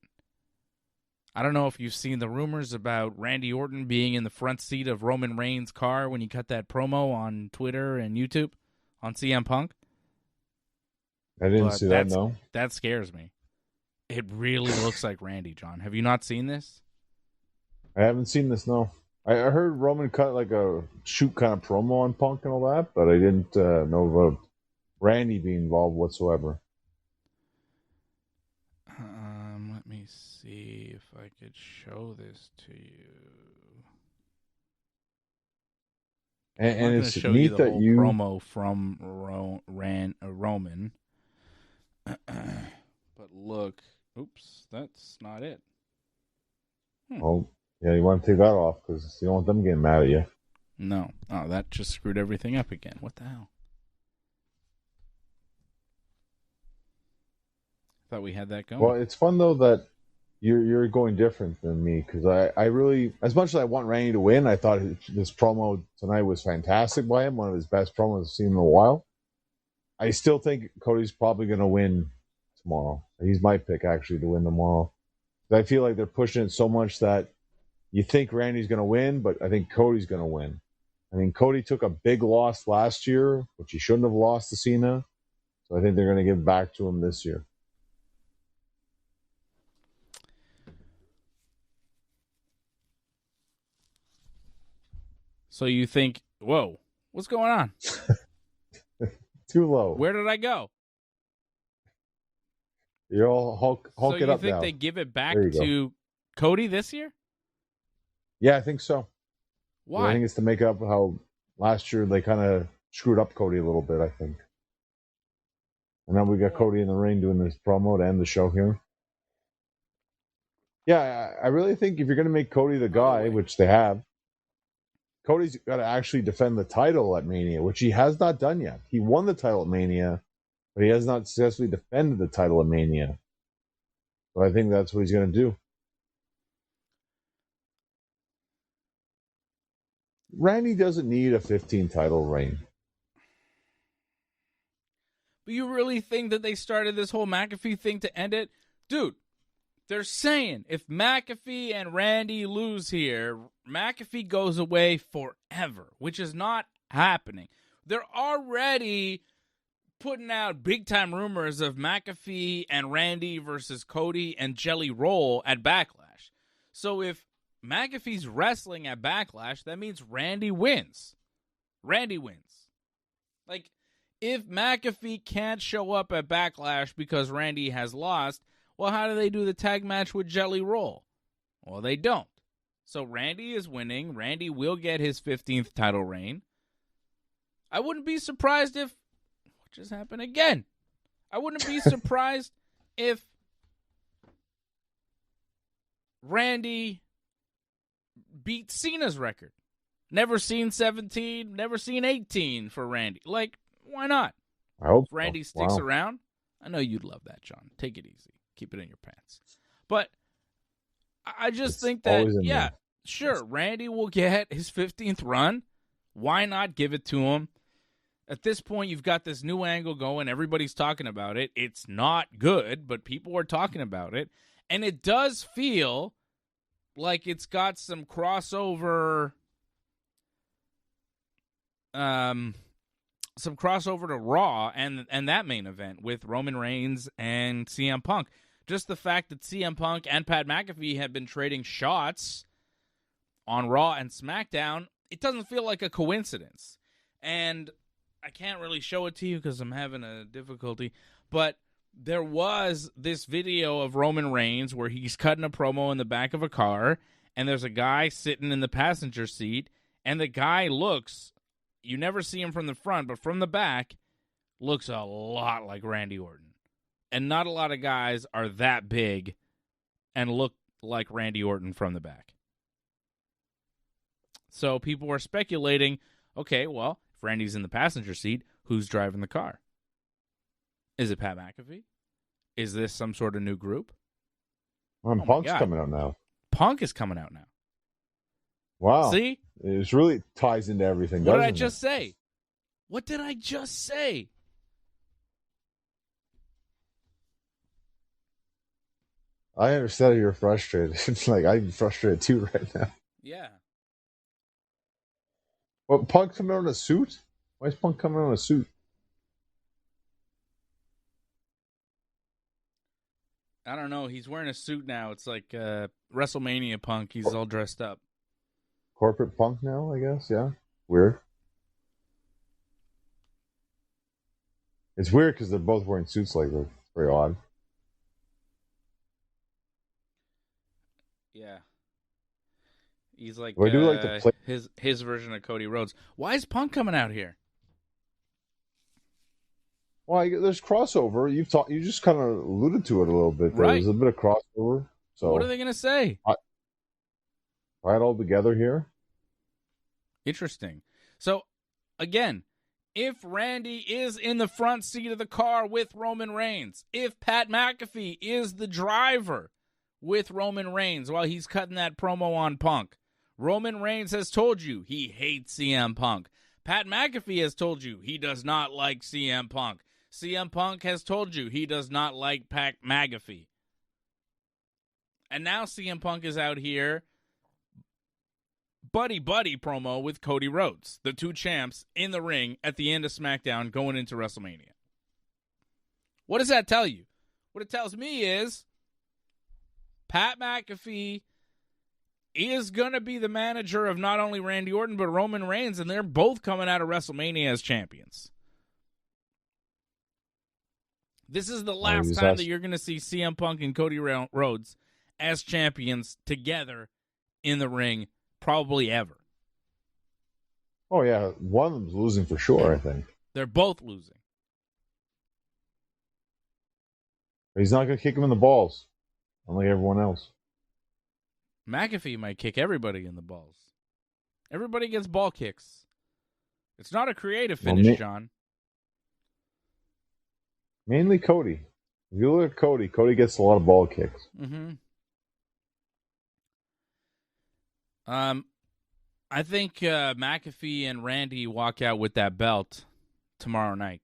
I don't know if you've seen the rumors about Randy Orton being in the front seat of Roman Reigns' car when he cut that promo on Twitter and YouTube on CM Punk. I didn't see that, no. That scares me. It really looks like Randy, John. Have you not seen this? I haven't seen this, no. I heard Roman cut like a shoot kind of promo on Punk and all that, but I didn't know about Randy be involved whatsoever. Let me see if I could show this to you. And I'm going to it's show you neat the that whole you promo from Roman. But look, oops, that's not it. Oh, yeah, you want to take that off because you don't want them getting mad at you. No. Oh, that just screwed everything up again. What the hell? Thought we had that going. Well, it's fun though that you're going different than me because I really, as much as I want Randy to win, I thought this promo tonight was fantastic by him, one of his best promos I've seen in a while. I still think Cody's probably going to win tomorrow. He's my pick actually to win tomorrow. I feel like they're pushing it so much that you think Randy's going to win, but I think Cody's going to win. I mean, Cody took a big loss last year, which he shouldn't have lost to Cena. So I think they're going to give back to him this year. So you think, whoa, what's going on? Too low. Where did I go? You're all Hulk so it up now. So you think they give it back to Cody this year? Yeah, I think so. Why? I think it's to make up how last year they kind of screwed up Cody a little bit, I think. And now we got Cody in the ring doing this promo to end the show here. Yeah, I really think if you're going to make Cody the guy, which they have, Cody's got to actually defend the title at Mania, which he has not done yet. He won the title at Mania, but he has not successfully defended the title at Mania. So I think that's what he's going to do. Randy doesn't need a 15 title reign. But you really think that they started this whole McAfee thing to end it? Dude, they're saying if McAfee and Randy lose here, McAfee goes away forever, which is not happening. They're already putting out big-time rumors of McAfee and Randy versus Cody and Jelly Roll at Backlash. So if McAfee's wrestling at Backlash, that means Randy wins. Randy wins. Like, if McAfee can't show up at Backlash because Randy has lost, well, how do they do the tag match with Jelly Roll? Well, they don't. So Randy is winning. Randy will get his 15th title reign. I wouldn't be surprised if... What just happened again? I wouldn't be surprised if Randy beat Cena's record. Never seen 17, never seen 18 for Randy. Like, why not? I hope if Randy sticks around, I know you'd love that, John. Take it easy. Keep it in your pants. But I just think that, yeah, sure, Randy will get his 15th run. Why not give it to him? At this point, you've got this new angle going. Everybody's talking about it. It's not good, but people are talking about it. And it does feel like it's got some crossover to Raw and that main event with Roman Reigns and CM Punk. Just the fact that CM Punk and Pat McAfee have been trading shots on Raw and SmackDown, it doesn't feel like a coincidence. And I can't really show it to you because I'm having a difficulty, but there was this video of Roman Reigns where he's cutting a promo in the back of a car, and there's a guy sitting in the passenger seat, and the guy looks, you never see him from the front, but from the back, looks a lot like Randy Orton. And not a lot of guys are that big and look like Randy Orton from the back. So people are speculating, okay, well, if Randy's in the passenger seat, who's driving the car? Is it Pat McAfee? Is this some sort of new group? Well, Punk's coming out now. Punk is coming out now. Wow. See? It really ties into everything, What doesn't did I it? just say? What did I just say? I understand you're frustrated. It's like I'm frustrated too right now. Yeah. What, Punk coming out in a suit? Why is Punk coming out in a suit? I don't know. He's wearing a suit now. It's like WrestleMania Punk. He's all dressed up. Corporate Punk now, I guess. Yeah. Weird. It's weird because they're both wearing suits like that. Very odd. Yeah. He's like But I do like the play. his version of Cody Rhodes. Why is Punk coming out here? Well, there's crossover. You just kind of alluded to it a little bit. Right. There's a bit of crossover. So What are they going to say? Tie it all together here. Interesting. So, again, if Randy is in the front seat of the car with Roman Reigns, if Pat McAfee is the driver with Roman Reigns while he's cutting that promo on Punk, Roman Reigns has told you he hates CM Punk. Pat McAfee has told you he does not like CM Punk. CM Punk has told you he does not like Pat McAfee. And now CM Punk is out here buddy promo with Cody Rhodes, the two champs in the ring at the end of SmackDown going into WrestleMania. What does that tell you? What it tells me is Pat McAfee is going to be the manager of not only Randy Orton but Roman Reigns, and they're both coming out of WrestleMania as champions. This is the last time that you're going to see CM Punk and Cody Rhodes as champions together in the ring, probably ever. Oh, yeah. One of them's losing for sure, I think. They're both losing. He's not going to kick him in the balls, unlike everyone else. McAfee might kick everybody in the balls. Everybody gets ball kicks. It's not a creative finish, John. Mainly Cody. If you look at Cody gets a lot of ball kicks. Mm-hmm. I think McAfee and Randy walk out with that belt tomorrow night.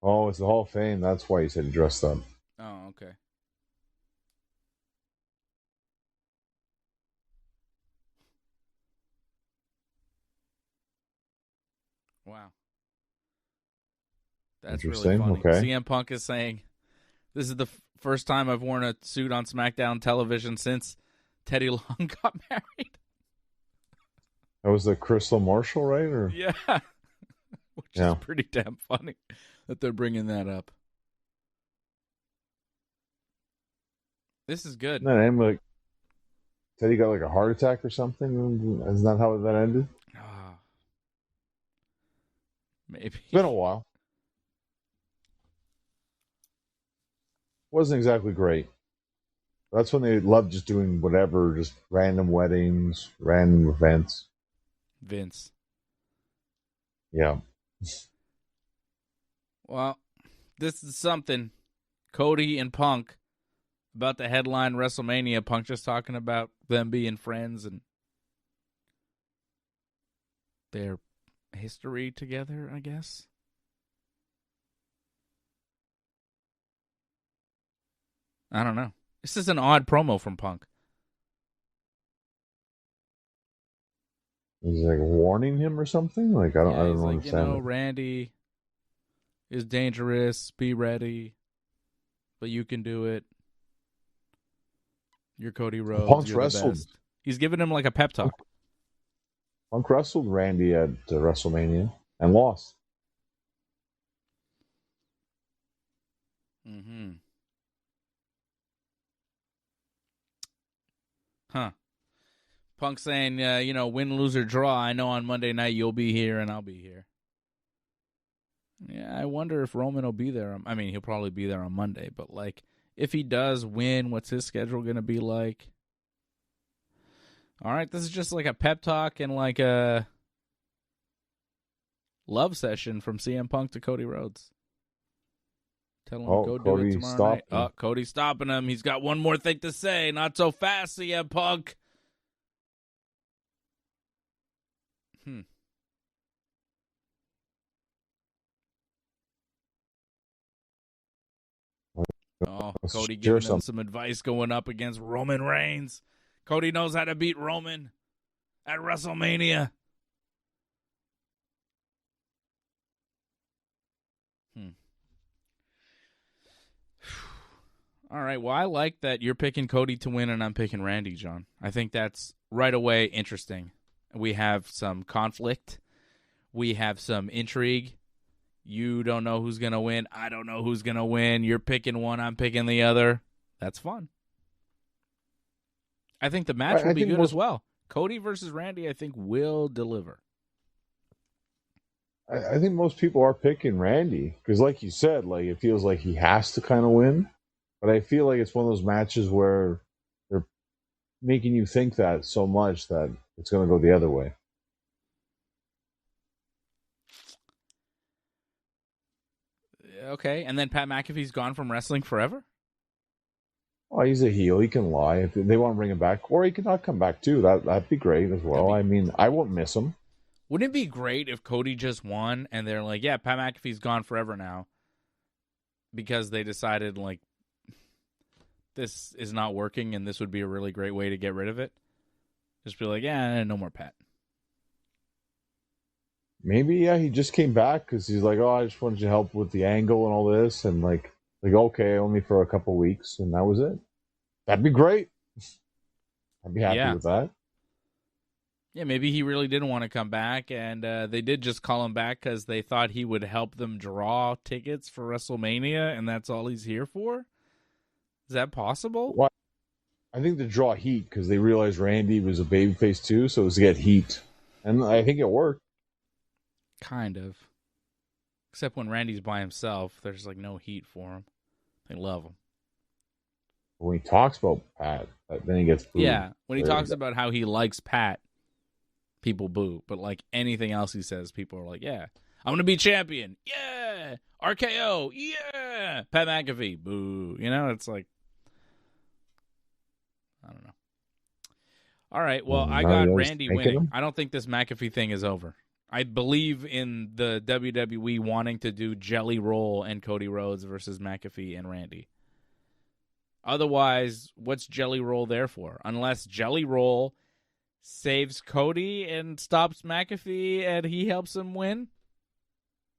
Oh, it's the Hall of Fame. That's why you said he dressed up. Oh, okay. Wow. That's really funny. Okay. CM Punk is saying, this is the first time I've worn a suit on SmackDown television since Teddy Long got married. That was the Crystal Marshall, right? Or yeah. Which is pretty damn funny that they're bringing that up. This is good. No, and like Teddy got like a heart attack or something. Isn't that how that ended? Maybe. It's been a while. Wasn't exactly great. That's when they loved just doing whatever, just random weddings, random events. Vince. Yeah. Well, this is something. Cody and Punk about the headline WrestleMania. Punk just talking about them being friends and their history together, I guess. I don't know. This is an odd promo from Punk. He's like warning him or something. Like I don't understand. You know, Randy is dangerous. Be ready, but you can do it. You're Cody Rhodes. Punk's You're wrestled. The best. He's giving him like a pep talk. Punk wrestled Randy at WrestleMania and lost. Mm-hmm. Huh. Punk saying, win, lose, or draw. I know on Monday night you'll be here and I'll be here. Yeah, I wonder if Roman will be there. I mean, he'll probably be there on Monday, but like, if he does win, what's his schedule going to be like? All right, this is just like a pep talk and like a love session from CM Punk to Cody Rhodes. Tell him go do it tomorrow night. Oh, Cody's stopping him. He's got one more thing to say. Not so fast, CM Punk. Oh, Cody giving him some advice going up against Roman Reigns. Cody knows how to beat Roman at WrestleMania. All right, well, I like that you're picking Cody to win and I'm picking Randy, John. I think that's right away interesting. We have some conflict. We have some intrigue. You don't know who's going to win. I don't know who's going to win. You're picking one. I'm picking the other. That's fun. I think the match will be good as well. Cody versus Randy, I think, will deliver. I think most people are picking Randy because, like you said, like it feels like he has to kind of win. But I feel like it's one of those matches where they're making you think that so much that it's going to go the other way. Okay, and then Pat McAfee's gone from wrestling forever? Oh, he's a heel. He can lie. If they want to bring him back, or he can not come back too. That'd be great as well. I mean, I won't miss him. Wouldn't it be great if Cody just won and they're like, yeah, Pat McAfee's gone forever now because they decided, like, this is not working and this would be a really great way to get rid of it? Just be like, yeah, no more Pat. Maybe, yeah, he just came back because he's like, oh, I just wanted to help with the angle and all this. And, like okay, only for a couple weeks. And that was it. That'd be great. I'd be happy with that. Yeah, maybe he really didn't want to come back, and they did just call him back because they thought he would help them draw tickets for WrestleMania, and that's all he's here for? Is that possible? Well, I think to draw heat because they realized Randy was a babyface too, so it was to get heat. And I think it worked. Kind of. Except when Randy's by himself, there's like no heat for him. They love him. When he talks about Pat, then he gets booed. Yeah, when he talks about how he likes Pat, people boo. But like anything else he says, people are like, yeah, I'm going to be champion. Yeah. RKO. Yeah. Pat McAfee. Boo. You know, it's like, I don't know. All right. Well, I got Randy winning. I don't think this McAfee thing is over. I believe in the WWE wanting to do Jelly Roll and Cody Rhodes versus McAfee and Randy. Otherwise, what's Jelly Roll there for? Unless Jelly Roll saves Cody and stops McAfee and he helps him win?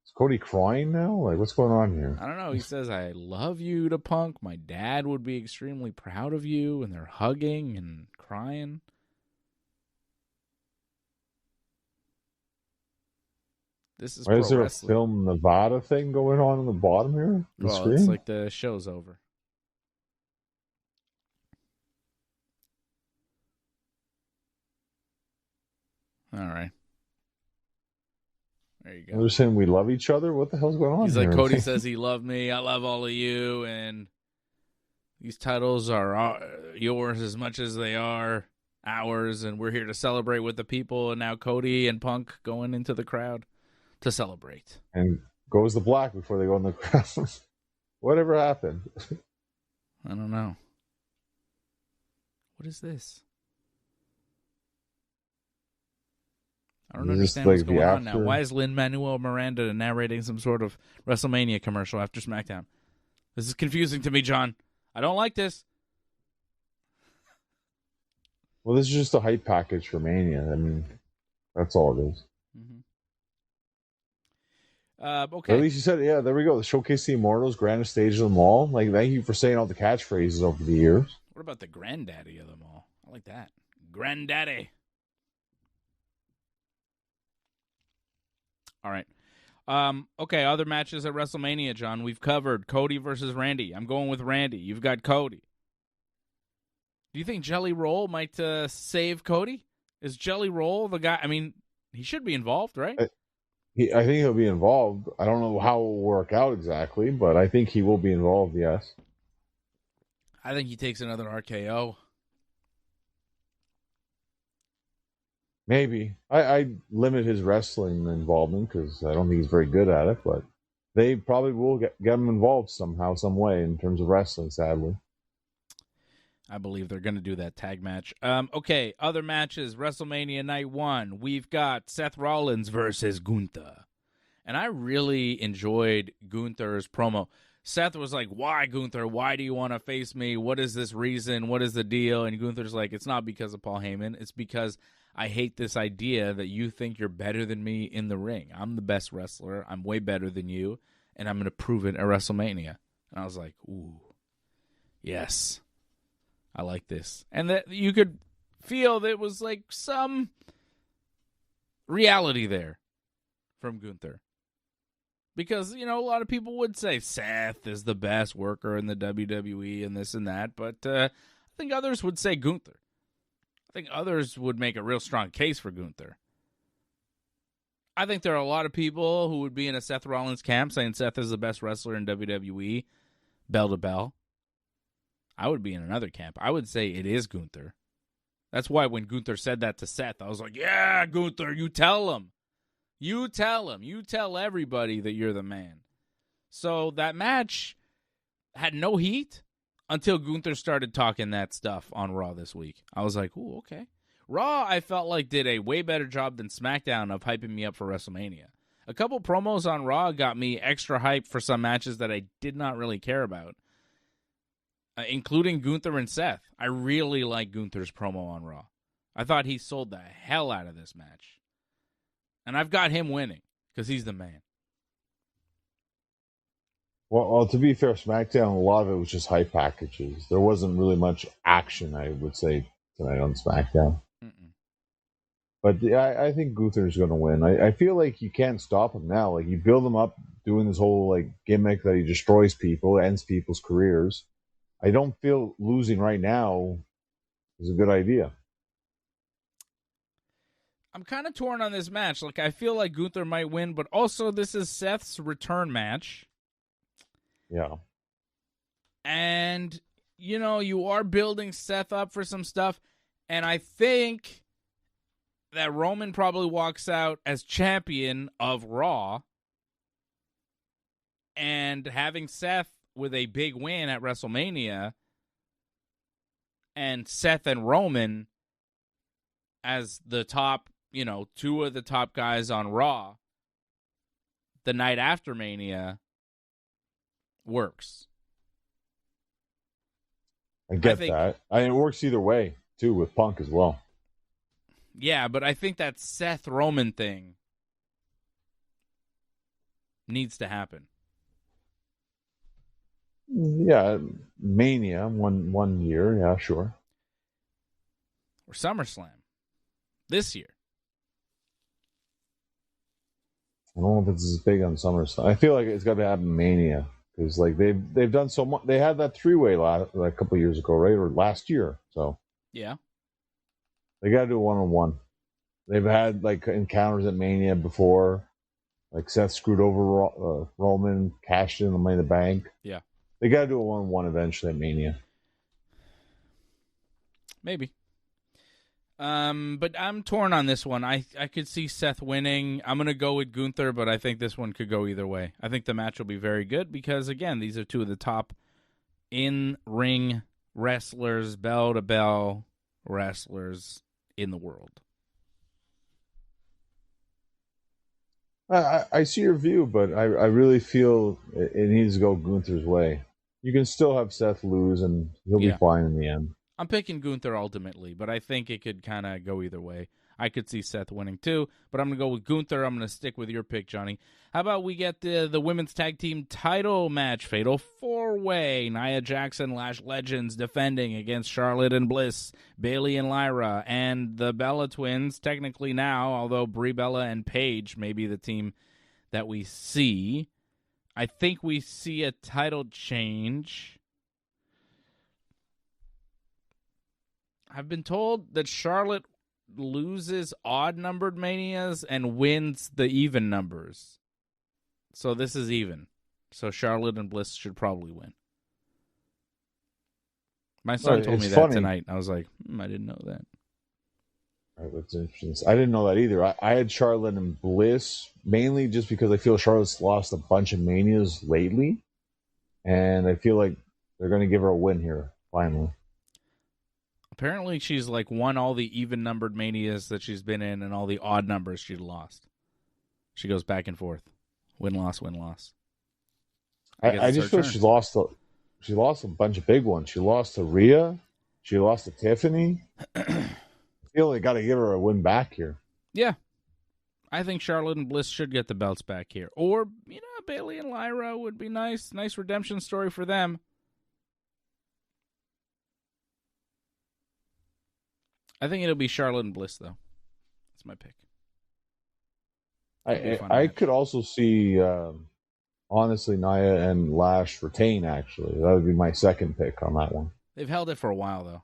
Is Cody crying now? Like, what's going on here? I don't know. He says, I love you to Punk. My dad would be extremely proud of you. And they're hugging and crying. This is Why is there wrestling. A Film Nevada thing going on the bottom here? Well, it's like the show's over. All right. There you go. They're saying we love each other? What the hell's going on He's here? like, Cody says he loved me. I love all of you. And these titles are yours as much as they are ours. And we're here to celebrate with the people. And now Cody and Punk going into the crowd to celebrate. And goes the black before they go in the crowd. Whatever happened? I don't know. What is this? I don't understand what's going on now. Why is Lin-Manuel Miranda narrating some sort of WrestleMania commercial after SmackDown? This is confusing to me, John. I don't like this. Well, this is just a hype package for Mania. I mean, that's all it is. Mm-hmm. Okay. At least you said, yeah, there we go. The Showcase the Immortals, grandest stage of them all. Like, thank you for saying all the catchphrases over the years. What about the granddaddy of them all? I like that. Granddaddy. All right. Okay, other matches at WrestleMania, John. We've covered Cody versus Randy. I'm going with Randy. You've got Cody. Do you think Jelly Roll might save Cody? Is Jelly Roll the guy? I mean, he should be involved, right? I think he'll be involved. I don't know how it will work out exactly, but I think he will be involved, yes. I think he takes another RKO. Maybe. I limit his wrestling involvement because I don't think he's very good at it, but they probably will get him involved somehow, some way in terms of wrestling, sadly. I believe they're going to do that tag match. Okay, other matches. WrestleMania Night 1. We've got Seth Rollins versus Gunther. And I really enjoyed Gunther's promo. Seth was like, why, Gunther? Why do you want to face me? What is this reason? What is the deal? And Gunther's like, it's not because of Paul Heyman. It's because I hate this idea that you think you're better than me in the ring. I'm the best wrestler. I'm way better than you. And I'm going to prove it at WrestleMania. And I was like, ooh, yes. I like this. And that you could feel there was like some reality there from Gunther. Because, a lot of people would say Seth is the best worker in the WWE and this and that, but I think others would say Gunther. I think others would make a real strong case for Gunther. I think there are a lot of people who would be in a Seth Rollins camp saying Seth is the best wrestler in WWE, bell to bell. I would be in another camp. I would say it is Gunther. That's why when Gunther said that to Seth, I was like, yeah, Gunther, you tell him. You tell him. You tell everybody that you're the man. So that match had no heat until Gunther started talking that stuff on Raw this week. I was like, ooh, okay. Raw, I felt like, did a way better job than SmackDown of hyping me up for WrestleMania. A couple promos on Raw got me extra hype for some matches that I did not really care about, including Gunther and Seth. I really like Gunther's promo on Raw. I thought he sold the hell out of this match. And I've got him winning because he's the man. Well, to be fair, SmackDown, a lot of it was just hype packages. There wasn't really much action, I would say, tonight on SmackDown. Mm-mm. But yeah, I think Gunther's going to win. I feel like you can't stop him now. Like, you build him up doing this whole gimmick that he destroys people, ends people's careers. I don't feel losing right now is a good idea. I'm kind of torn on this match. I feel like Gunther might win, but also this is Seth's return match. Yeah. And, you are building Seth up for some stuff. And I think that Roman probably walks out as champion of Raw. And having Seth with a big win at WrestleMania and Seth and Roman as the top, two of the top guys on Raw the night after Mania works. I get that. It works either way, too, with Punk as well. Yeah, but I think that Seth Roman thing needs to happen. Yeah, Mania, one year, yeah, sure. Or SummerSlam. This year. I don't know if it's as big on SummerSlam. I feel like it's got to happen Mania. Because they've done so much. They had that 3-way a couple of years ago, right? Or last year. So yeah, they got to do a 1-on-1. They've had encounters at Mania before. Seth screwed over Roman, cashed in the Money in the Bank. Yeah, they got to do a 1-on-1 eventually at Mania. Maybe. But I'm torn on this one. I could see Seth winning. I'm going to go with Gunther, but I think this one could go either way. I think the match will be very good because, again, these are two of the top in-ring wrestlers, bell-to-bell wrestlers in the world. I see your view, but I really feel it needs to go Gunther's way. You can still have Seth lose, and he'll be fine in the end. I'm picking Gunther ultimately, but I think it could kind of go either way. I could see Seth winning too, but I'm going to go with Gunther. I'm going to stick with your pick, Johnny. How about we get the women's tag team title match, Fatal 4-Way. Nia Jackson, Lash Legends defending against Charlotte and Bliss, Bayley and Lyra, and the Bella Twins, technically now, although Brie Bella and Paige may be the team that we see. I think we see a title change. I've been told that Charlotte loses odd-numbered Manias and wins the even numbers. So this is even. So Charlotte and Bliss should probably win. My son told me that tonight. I was like, I didn't know that. All right, that's interesting. I didn't know that either. I had Charlotte and Bliss mainly just because I feel Charlotte's lost a bunch of Manias lately. And I feel like they're going to give her a win here, finally. Apparently, she's won all the even-numbered Manias that she's been in and all the odd numbers she'd lost. She goes back and forth. Win-loss, win-loss. I just feel she lost a bunch of big ones. She lost to Rhea. She lost to Tiffany. I feel they got to give her a win back here. Yeah. I think Charlotte and Bliss should get the belts back here. Or, Bayley and Lyra would be nice. Nice redemption story for them. I think it'll be Charlotte and Bliss, though. That's my pick. I could also see honestly, Nia and Lash retain, actually. That would be my second pick on that one. They've held it for a while, though.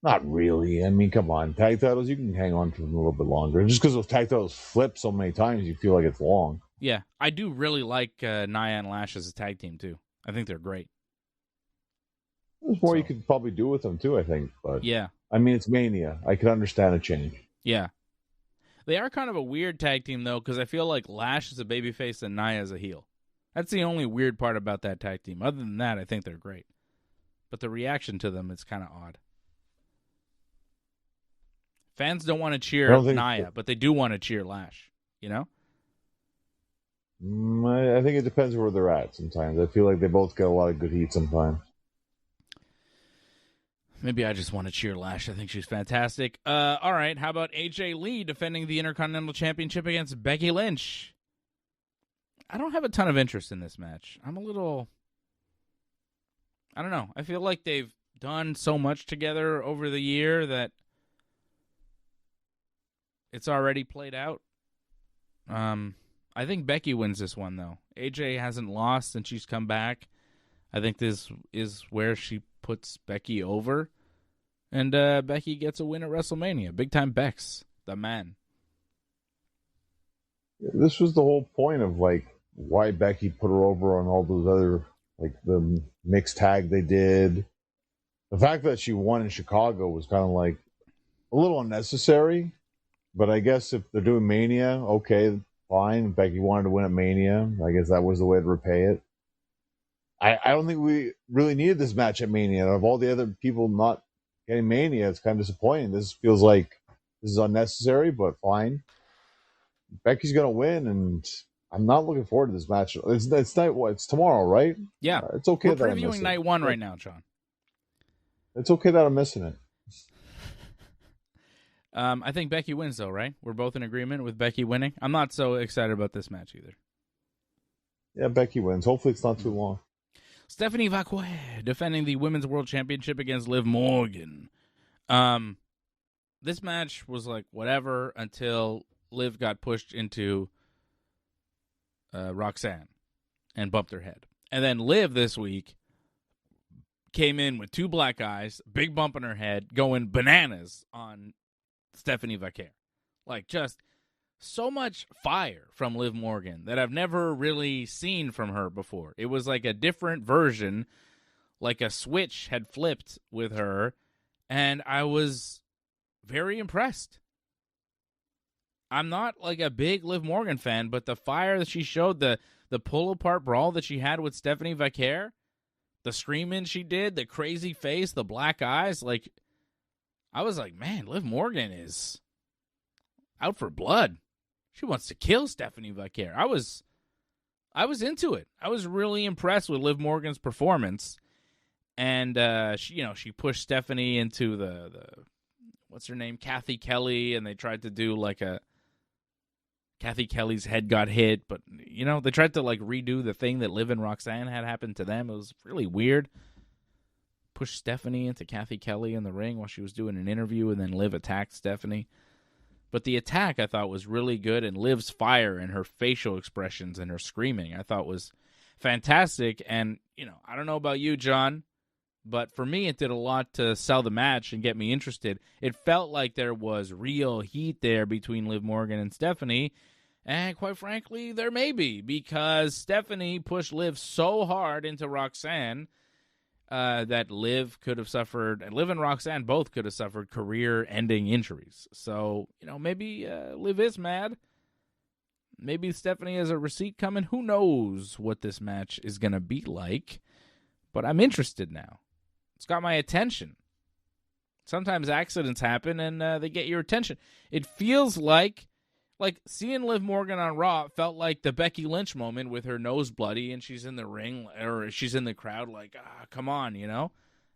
Not really. I mean, come on. Tag titles, you can hang on to them a little bit longer. Just because those tag titles flip so many times, you feel like it's long. Yeah, I do really like Nia and Lash as a tag team, too. I think they're great. There's more you could probably do with them, too, I think. But yeah. I mean, it's Mania. I could understand a change. Yeah. They are kind of a weird tag team, though, because I feel like Lash is a babyface and Nia is a heel. That's the only weird part about that tag team. Other than that, I think they're great. But the reaction to them is kind of odd. Fans don't want to cheer Nia, but they do want to cheer Lash, you know? I think it depends where they're at sometimes. I feel like they both get a lot of good heat sometimes. Maybe I just want to cheer Lash. I think she's fantastic. All right, how about AJ Lee defending the Intercontinental Championship against Becky Lynch? I don't have a ton of interest in this match. I'm a little... I don't know. I feel like they've done so much together over the year that it's already played out. I think Becky wins this one, though. AJ hasn't lost since she's come back. I think this is where she puts Becky over. And Becky gets a win at WrestleMania. Big time Bex, the man. This was the whole point of, like, why Becky put her over on all those other, like, the mixed tag they did. The fact that she won in Chicago was kind of, like, a little unnecessary. But I guess if they're doing Mania, okay, fine. Becky wanted to win at Mania. I guess that was the way to repay it. I don't think we really needed this match at Mania. Of all the other people not getting Mania, it's kind of disappointing. This feels like this is unnecessary, but fine. Becky's going to win, and I'm not looking forward to this match. It's night. What? It's tomorrow, right? Yeah. It's okay. We're previewing night one right now, John. It's okay that I'm missing it. I think Becky wins, though, right? We're both in agreement with Becky winning. I'm not so excited about this match either. Yeah, Becky wins. Hopefully it's not too long. Stephanie Vacquet defending the Women's World Championship against Liv Morgan. This match was like whatever until Liv got pushed into Roxanne and bumped her head. And then Liv this week came in with two black eyes, big bump in her head, going bananas on Stephanie Vacquet. Like, just so much fire from Liv Morgan that I've never really seen from her before. It was like a different version, like a switch had flipped with her, and I was very impressed. I'm not like a big Liv Morgan fan, but the fire that she showed, the pull-apart brawl that she had with Stephanie Vacquet, the screaming she did, the crazy face, the black eyes, like, I was like, man, Liv Morgan is out for blood. She wants to kill Stephanie Vacquet. I was into it. I was really impressed with Liv Morgan's performance, and she pushed Stephanie into the what's her name, Kathy Kelly, and they tried to do like a Kathy Kelly's head got hit, but they tried to like redo the thing that Liv and Roxanne had happened to them. It was really weird. Pushed Stephanie into Kathy Kelly in the ring while she was doing an interview, and then Liv attacked Stephanie. But the attack I thought was really good, and Liv's fire and her facial expressions and her screaming I thought was fantastic. And, I don't know about you, John, but for me it did a lot to sell the match and get me interested. It felt like there was real heat there between Liv Morgan and Stephanie, and quite frankly, there may be, because Stephanie pushed Liv so hard into Roxanne that Liv and Roxanne both could have suffered career-ending injuries. So, maybe Liv is mad. Maybe Stephanie has a receipt coming. Who knows what this match is going to be like? But I'm interested now. It's got my attention. Sometimes accidents happen and they get your attention. It feels like seeing Liv Morgan on Raw felt like the Becky Lynch moment with her nose bloody and she's in the ring or she's in the crowd like, come on,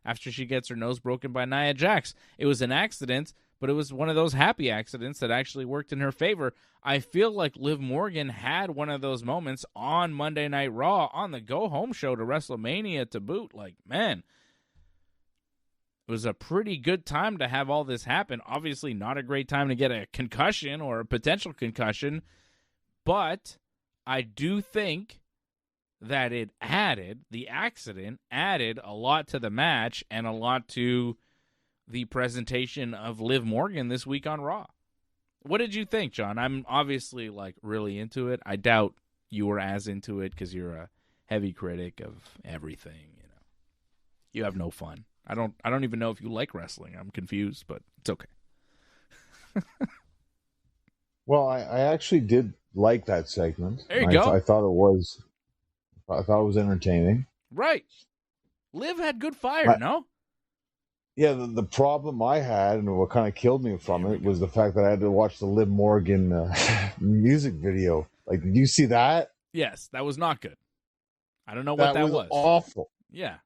after she gets her nose broken by Nia Jax. It was an accident, but it was one of those happy accidents that actually worked in her favor. I feel like Liv Morgan had one of those moments on Monday Night Raw on the go-home show to WrestleMania to boot. Like, man, it was a pretty good time to have all this happen. Obviously not a great time to get a concussion or a potential concussion, but I do think that the accident added a lot to the match and a lot to the presentation of Liv Morgan this week on Raw. What did you think, John? I'm obviously really into it. I doubt you were as into it because you're a heavy critic of everything. You have no fun. I don't even know if you like wrestling. I'm confused, but it's okay. Well, I actually did like that segment. There you go. I thought it was entertaining. Right. Liv had good fire, no? Yeah, the problem I had, and what kind of killed me from it, was the fact that I had to watch the Liv Morgan music video. Did you see that? Yes, that was not good. I don't know what that was. Awful. Yeah.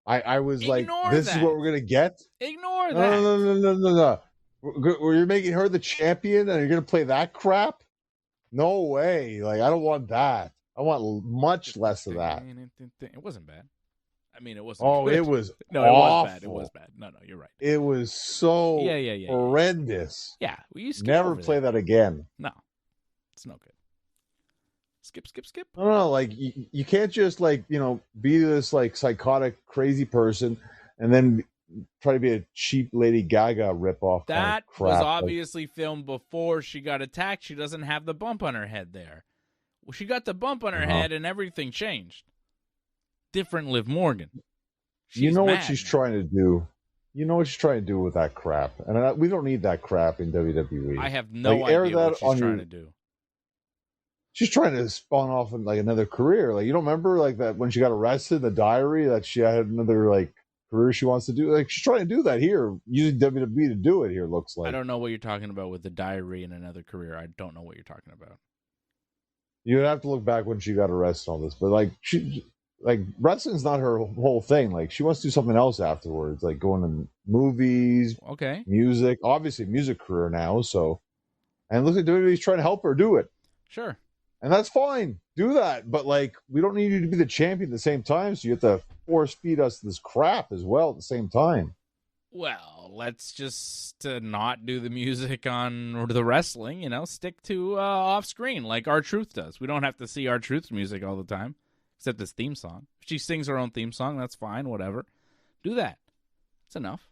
I was Ignore this that. is what we're going to get? Ignore that. No. You're making her the champion, and you're going to play that crap? No way. I don't want that. I want much less of that. It wasn't bad. I mean, it wasn't. Oh, good. it was no, awful. It was bad. No, you're right. It was so horrendous. Yeah, we never play that again. No, it's no good. Skip. No. You can't just be this psychotic crazy person and then try to be a cheap Lady Gaga ripoff. That crap. was obviously filmed before she got attacked. She doesn't have the bump on her head there. Well, she got the bump on her head and everything changed. Different Liv Morgan. What she's trying to do. You know what she's trying to do with that crap. And we don't need that crap in WWE. I have no idea what she's trying to do. She's trying to spawn off in another career. You don't remember that when she got arrested, the diary that she had another career she wants to do. She's trying to do that here, using WWE to do it here. Looks like. I don't know what you're talking about with the diary and another career. I don't know what you're talking about. You'd have to look back when she got arrested and all this, but she wrestling's not her whole thing. She wants to do something else afterwards, going to movies, music. Obviously, music career now. So, and it looks like WWE's trying to help her do it. Sure. And that's fine. Do that. But, we don't need you to be the champion at the same time, so you have to force feed us this crap as well at the same time. Well, let's just not do the music on the wrestling, stick to off-screen like R-Truth does. We don't have to see R-Truth's music all the time, except this theme song. If she sings her own theme song, that's fine, whatever. Do that. It's enough.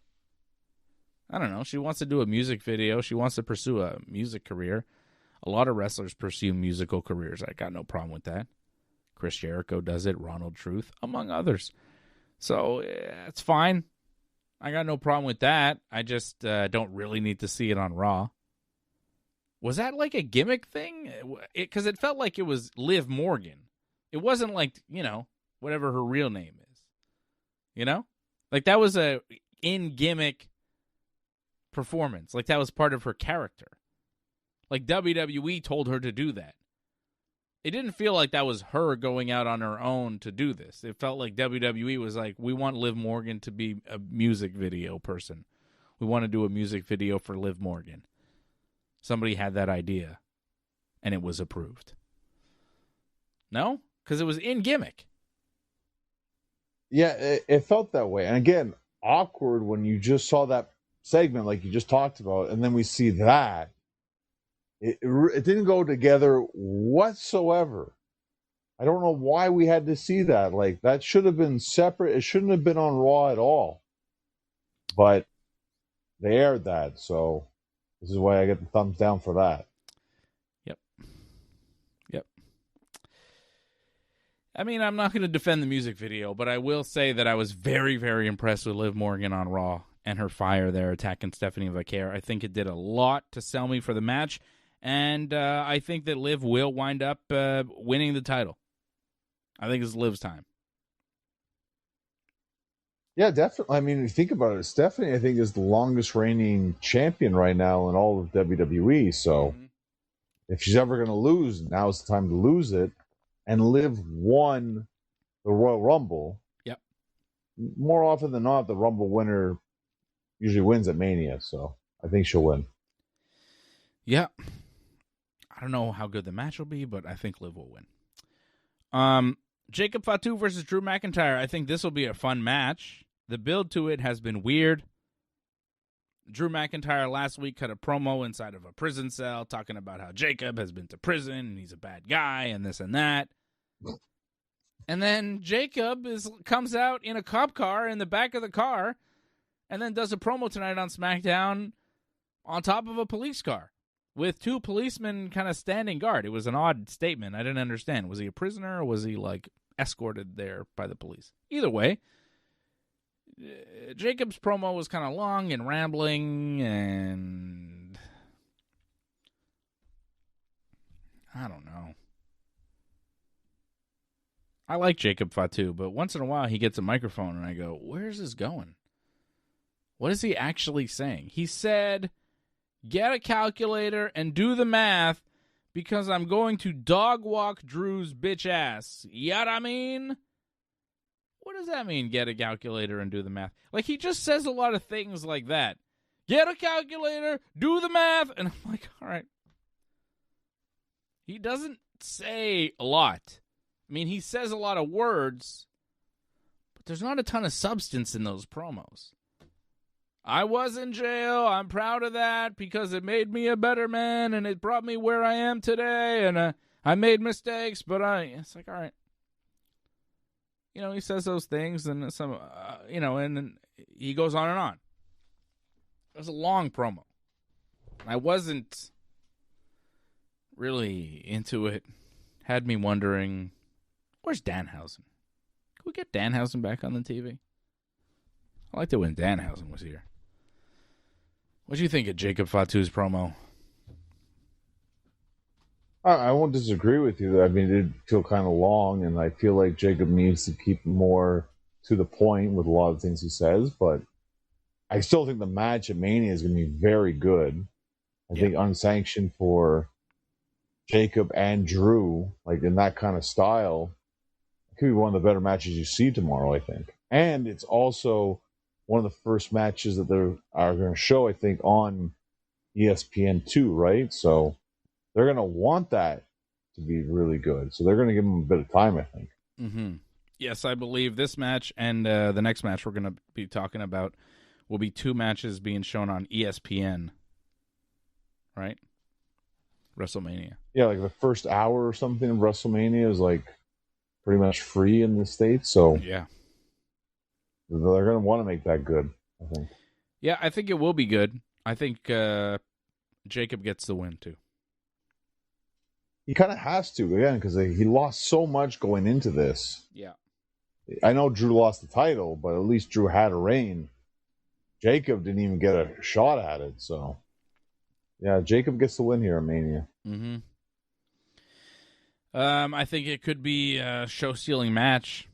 I don't know. She wants to do a music video. She wants to pursue a music career. A lot of wrestlers pursue musical careers. I got no problem with that. Chris Jericho does it, Ronald Truth, among others. So it's fine. I got no problem with that. I just don't really need to see it on Raw. Was that a gimmick thing? Because it felt like it was Liv Morgan. It wasn't whatever her real name is. That was a in-gimmick performance. That was part of her character. WWE told her to do that. It didn't feel like that was her going out on her own to do this. It felt like WWE was we want Liv Morgan to be a music video person. We want to do a music video for Liv Morgan. Somebody had that idea, and it was approved. No? Because it was in gimmick. Yeah, it felt that way. And again, awkward when you just saw that segment like you just talked about, and then we see that. It didn't go together whatsoever. I don't know why we had to see that. That should have been separate. It shouldn't have been on Raw at all. But they aired that, so this is why I get the thumbs down for that. Yep. I mean, I'm not going to defend the music video, but I will say that I was very, very impressed with Liv Morgan on Raw and her fire there attacking Stephanie Vaquer. I think it did a lot to sell me for the match. And I think that Liv will wind up winning the title. I think it's Liv's time. Yeah, definitely. I mean, if you think about it, Stephanie, I think, is the longest reigning champion right now in all of WWE. So if she's ever going to lose, now's the time to lose it. And Liv won the Royal Rumble. Yep. More often than not, the Rumble winner usually wins at Mania. So I think she'll win. Yeah. I don't know how good the match will be, but I think Liv will win. Jacob Fatu versus Drew McIntyre. I think this will be a fun match. The build to it has been weird. Drew McIntyre last week cut a promo inside of a prison cell talking about how Jacob has been to prison and he's a bad guy and this and that. And then Jacob comes out in a cop car in the back of the car and then does a promo tonight on SmackDown on top of a police car with two policemen kind of standing guard. It was an odd statement. I didn't understand. Was he a prisoner or was he escorted there by the police? Either way, Jacob's promo was kind of long and rambling, and I don't know. I like Jacob Fatu, but once in a while he gets a microphone and I go, where's this going? What is he actually saying? He said, get a calculator and do the math because I'm going to dog walk Drew's bitch ass. You know what I mean? What does that mean, get a calculator and do the math? He just says a lot of things like that. Get a calculator, do the math. And I'm like, all right. He doesn't say a lot. I mean, he says a lot of words, but there's not a ton of substance in those promos. I was in jail. I'm proud of that because it made me a better man and it brought me where I am today. And I made mistakes, but it's like, all right. He says those things and and then he goes on and on. It was a long promo. I wasn't really into it. Had me wondering, where's Danhausen? Can we get Danhausen back on the TV? I liked it when Danhausen was here. What do you think of Jacob Fatu's promo? I won't disagree with you. I mean, it did feel kind of long, and I feel like Jacob needs to keep more to the point with a lot of things he says, but I still think the match at Mania is going to be very good. I think unsanctioned for Jacob and Drew, in that kind of style, it could be one of the better matches you see tomorrow, I think. And it's also one of the first matches that they are going to show, I think, on ESPN2, right? So they're going to want that to be really good. So they're going to give them a bit of time, I think. Mm-hmm. Yes, I believe this match and the next match we're going to be talking about will be two matches being shown on ESPN, right? WrestleMania. Yeah, the first hour or something of WrestleMania is pretty much free in the States. So yeah, they're going to want to make that good, I think. Yeah, I think it will be good. I think Jacob gets the win, too. He kind of has to, again, because he lost so much going into this. Yeah. I know Drew lost the title, but at least Drew had a reign. Jacob didn't even get a shot at it, so... Yeah, Jacob gets the win here at Mania. Mm-hmm. I think it could be a show-stealing match.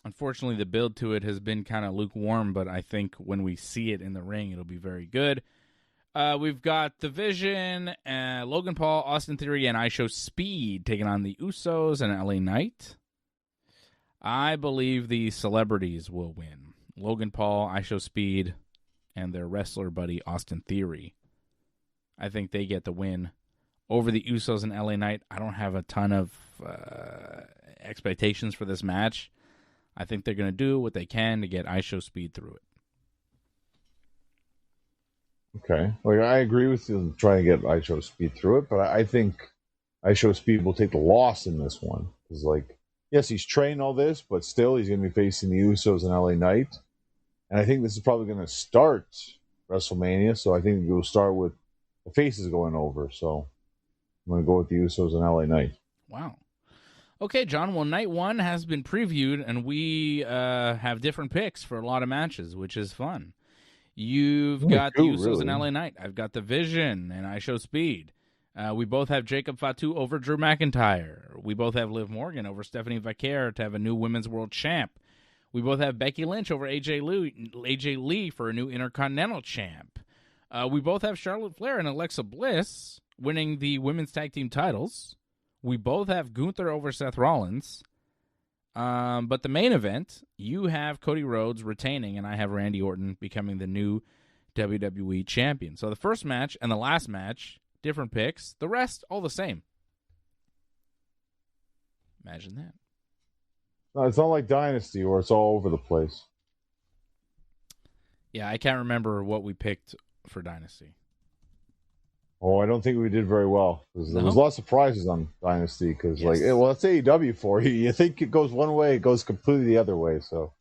Unfortunately, the build to it has been kind of lukewarm, but I think when we see it in the ring, it'll be very good. We've got The Vision, Logan Paul, Austin Theory, and I Show Speed taking on the Usos and LA Knight. I believe the celebrities will win. Logan Paul, I Show Speed, and their wrestler buddy, Austin Theory. I think they get the win over the Usos and LA Knight. I don't have a ton of expectations for this match. I think they're going to do what they can to get I Show Speed through it. Okay. I agree with you trying to get I Show Speed through it, but I think I Show Speed will take the loss in this one. Because, yes, he's trained all this, but still he's going to be facing the Usos and LA Knight. And I think this is probably going to start WrestleMania, so I think we'll start with the faces going over. So I'm going to go with the Usos and LA Knight. Wow. Okay, John. Well, night one has been previewed, and we have different picks for a lot of matches, which is fun. You've got the Usos and LA Knight. I've got The Vision, and I Show Speed. We both have Jacob Fatu over Drew McIntyre. We both have Liv Morgan over Stephanie Vaquer to have a new Women's World Champ. We both have Becky Lynch over AJ Lee for a new Intercontinental Champ. We both have Charlotte Flair and Alexa Bliss winning the Women's Tag Team titles. We both have Gunther over Seth Rollins. But the main event, you have Cody Rhodes retaining, and I have Randy Orton becoming the new WWE champion. So the first match and the last match, different picks. The rest, all the same. Imagine that. No, it's not like Dynasty where it's all over the place. Yeah, I can't remember what we picked for Dynasty. Oh, I don't think we did very well because there was No? lots of surprises on Dynasty. Because Yes. it's AEW for you. You think it goes one way, it goes completely the other way. So,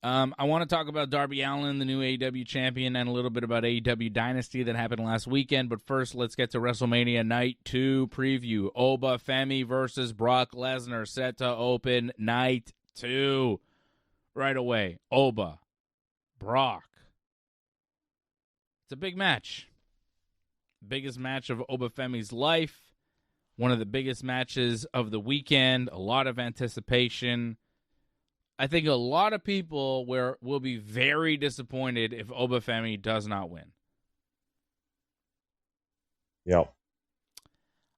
I want to talk about Darby Allin, the new AEW champion, and a little bit about AEW Dynasty that happened last weekend. But first, let's get to WrestleMania Night 2 preview. Oba Femi versus Brock Lesnar set to open Night 2. Right away, Oba, Brock. It's a big match. Biggest match of Oba Femi's life. One of the biggest matches of the weekend. A lot of anticipation. I think a lot of people will be very disappointed if Oba Femi does not win. yep.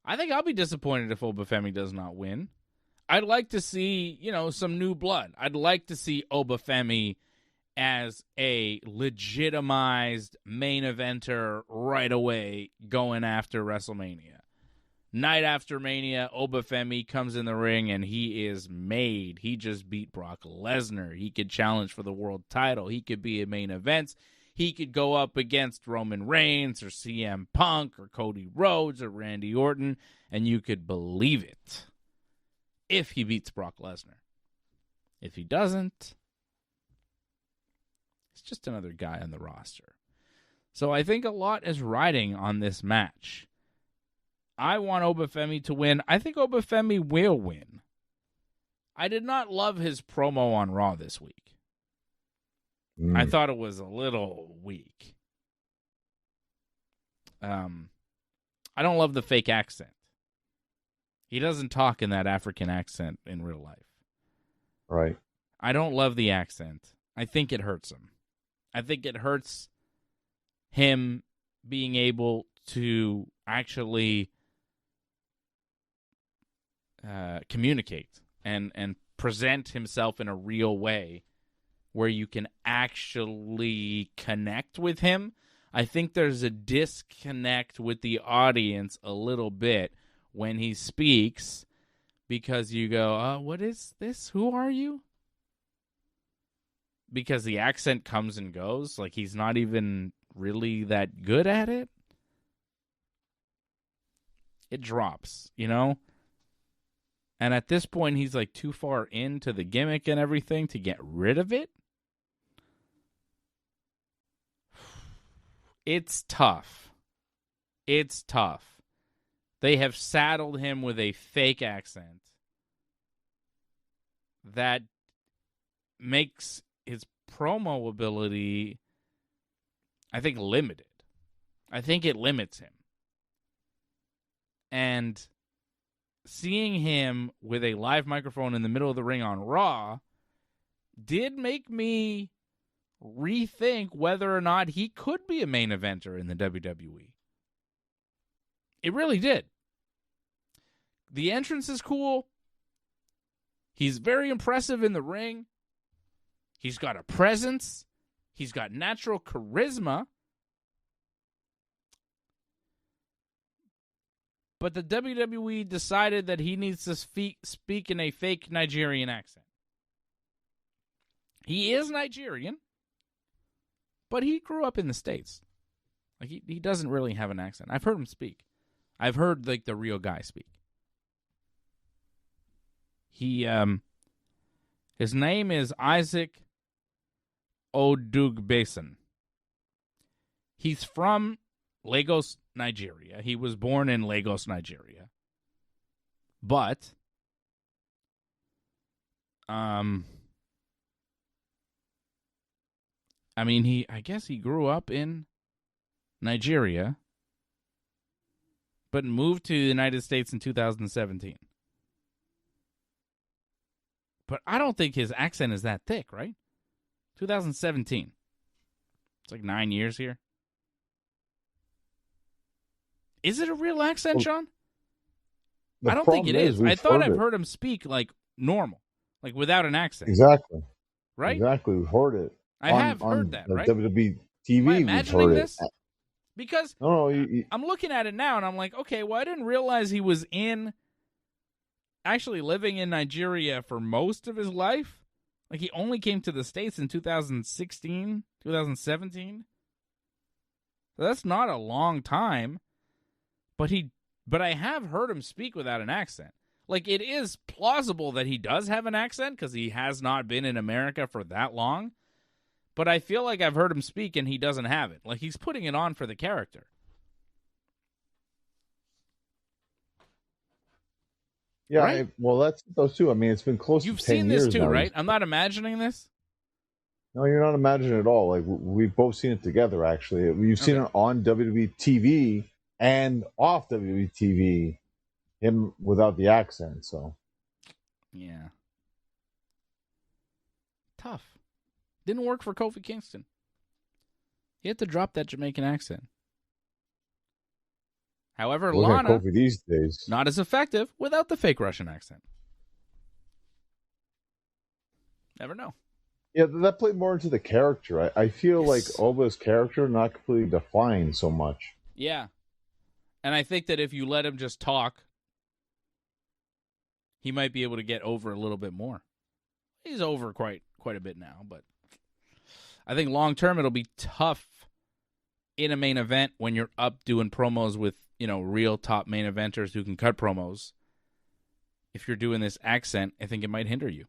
I think I'll be disappointed if Oba Femi does not win. I'd like to see, some new blood. I'd like to see Oba Femi as a legitimized main eventer right away going after WrestleMania. Night after Mania, Oba Femi comes in the ring and he is made. He just beat Brock Lesnar. He could challenge for the world title. He could be a main event. He could go up against Roman Reigns or CM Punk or Cody Rhodes or Randy Orton, and you could believe it if he beats Brock Lesnar. If he doesn't, it's just another guy on the roster. So I think a lot is riding on this match. I want Oba Femi to win. I think Oba Femi will win. I did not love his promo on Raw this week. I thought it was a little weak. I don't love the fake accent. He doesn't talk in that African accent in real life. Right. I don't love the accent. I think it hurts him. I think it hurts him being able to actually communicate and present himself in a real way where you can actually connect with him. I think there's a disconnect with the audience a little bit when he speaks because you go, what is this? Who are you? Because the accent comes and goes. Like he's not even really that good at it. It drops, And at this point, he's like too far into the gimmick and everything to get rid of it. It's tough. It's tough. They have saddled him with a fake accent that makes his promo ability, I think, limited. I think it limits him. And seeing him with a live microphone in the middle of the ring on Raw did make me rethink whether or not he could be a main eventer in the WWE. It really did. The entrance is cool. He's very impressive in the ring. He's got a presence. He's got natural charisma. But the WWE decided that he needs to speak in a fake Nigerian accent. He is Nigerian, but he grew up in the States. Like he doesn't really have an accent. I've heard him speak. I've heard like the real guy speak. His name is Isaac Odugbeson. He's from Lagos, Nigeria. He was born in Lagos, Nigeria. But I guess he grew up in Nigeria, but moved to the United States in 2017. But I don't think his accent is that thick, right? 2017. It's like 9 years here. Is it a real accent, Sean? I don't think it is. I thought I've heard him speak like normal, like without an accent. Exactly. Right? Exactly. We've heard it. I have heard that, right? WWE TV, Am I imagining we've heard this? it. Because I'm looking at it now, and I'm like, okay, well, I didn't realize he was actually living in Nigeria for most of his life. Like, he only came to the States in 2016, 2017. So that's not a long time. But I have heard him speak without an accent. Like, it is plausible that he does have an accent because he has not been in America for that long. But I feel like I've heard him speak and he doesn't have it. Like, he's putting it on for the character. Yeah, right? well, that's those two. I mean, it's been close You've to 10 seen years this too, now. right? I'm not imagining this. No, you're not imagining it at all. Like, we've both seen it together, actually. You've seen it on WWE TV and off WWE TV, him without the accent, so. Yeah. Tough. Didn't work for Kofi Kingston. He had to drop that Jamaican accent. However, Look at Lana, Kofi these days. not as effective without the fake Russian accent. Never know. Yeah, that played more into the character. I feel like Yes. Oba's character not completely defined so much. Yeah. And I think that if you let him just talk, he might be able to get over a little bit more. He's over quite a bit now, but I think long term it'll be tough in a main event when you're up doing promos with, real top main eventers who can cut promos. If you're doing this accent, I think it might hinder you.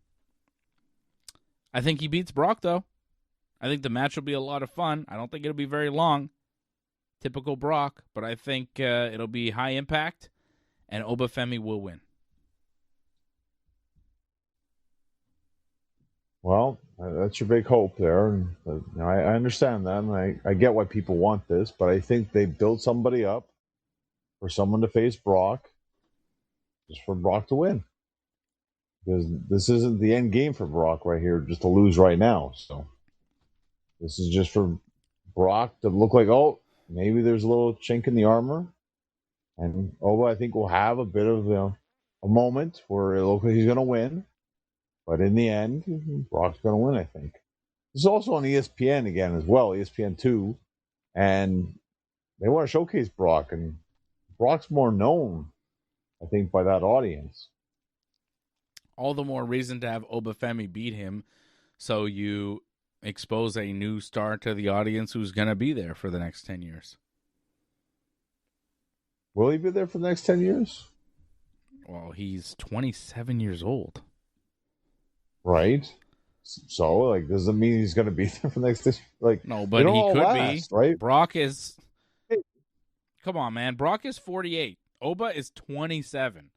I think he beats Brock, though. I think the match will be a lot of fun. I don't think it'll be very long. Typical Brock, but I think it'll be high impact, and Obafemi will win. Well, that's your big hope there. And, I understand that, and I get why people want this, but I think they built somebody up for someone to face Brock, just for Brock to win. Because this isn't the end game for Brock right here, just to lose right now. So this is just for Brock to look like, maybe there's a little chink in the armor. And Oba, I think, will have a bit of a moment where it looks like he's going to win. But in the end, Brock's going to win, I think. This is also on ESPN again as well, ESPN 2. And they want to showcase Brock. And Brock's more known, I think, by that audience. All the more reason to have Obafemi beat him, so you expose a new star to the audience who's going to be there for the next 10 years. Will he be there for the next 10 years? Well, he's 27 years old. Right. So, does it mean he's going to be there for the next? No, but he could last, be. Right. Brock is. Come on, man. Brock is 48. Oba is 27.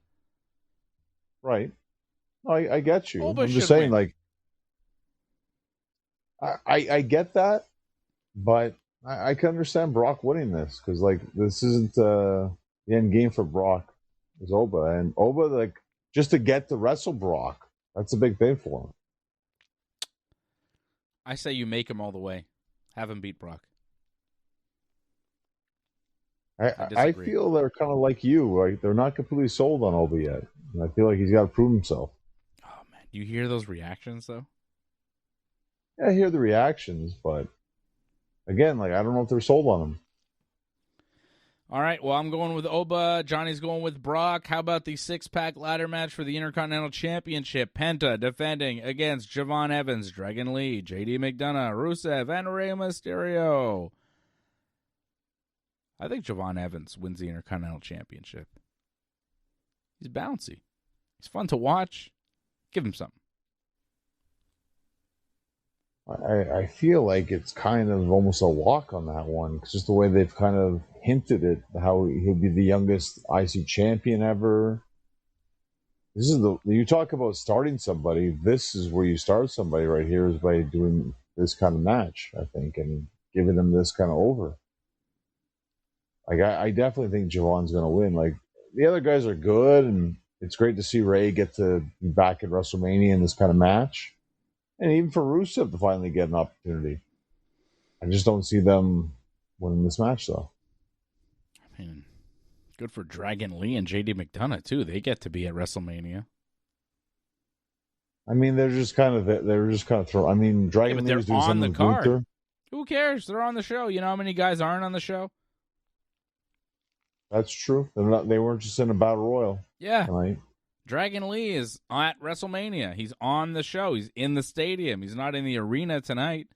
Right. No, I get you. Oba I'm just should saying, win. I get that, but I can understand Brock winning this because, this isn't the end game for Brock. It's Oba, and Oba, just to get to wrestle Brock, that's a big thing for him. I say you make him all the way. Have him beat Brock. I feel they're kind of like you. Right? They're not completely sold on Oba yet. And I feel like he's got to prove himself. Oh, man. Do you hear those reactions, though? Yeah, I hear the reactions, but again, I don't know if they're sold on him. All right, well, I'm going with Oba. Johnny's going with Brock. How about the six-pack ladder match for the Intercontinental Championship? Penta defending against Javon Evans, Dragon Lee, JD McDonough, Rusev, and Rey Mysterio. I think Javon Evans wins the Intercontinental Championship. He's bouncy. He's fun to watch. Give him something. I feel like it's kind of almost a walk on that one. It's just the way they've kind of hinted it, how he'll be the youngest IC champion ever. This is you talk about starting somebody. This is where you start somebody right here, is by doing this kind of match, I think, and giving them this kind of over. I definitely think Javon's going to win. The other guys are good, and it's great to see Ray get to be back at WrestleMania in this kind of match. And even for Rusev to finally get an opportunity. I just don't see them winning this match, though. I mean, good for Dragon Lee and JD McDonough, too. They get to be at WrestleMania. I mean, they're just kind of thrown. I mean, Dragon Lee was doing something with Gunther. Who cares? They're on the show. You know how many guys aren't on the show? That's true. They weren't just in a battle royal. Yeah. Right. Dragon Lee is at WrestleMania. He's on the show. He's in the stadium. He's not in the arena tonight.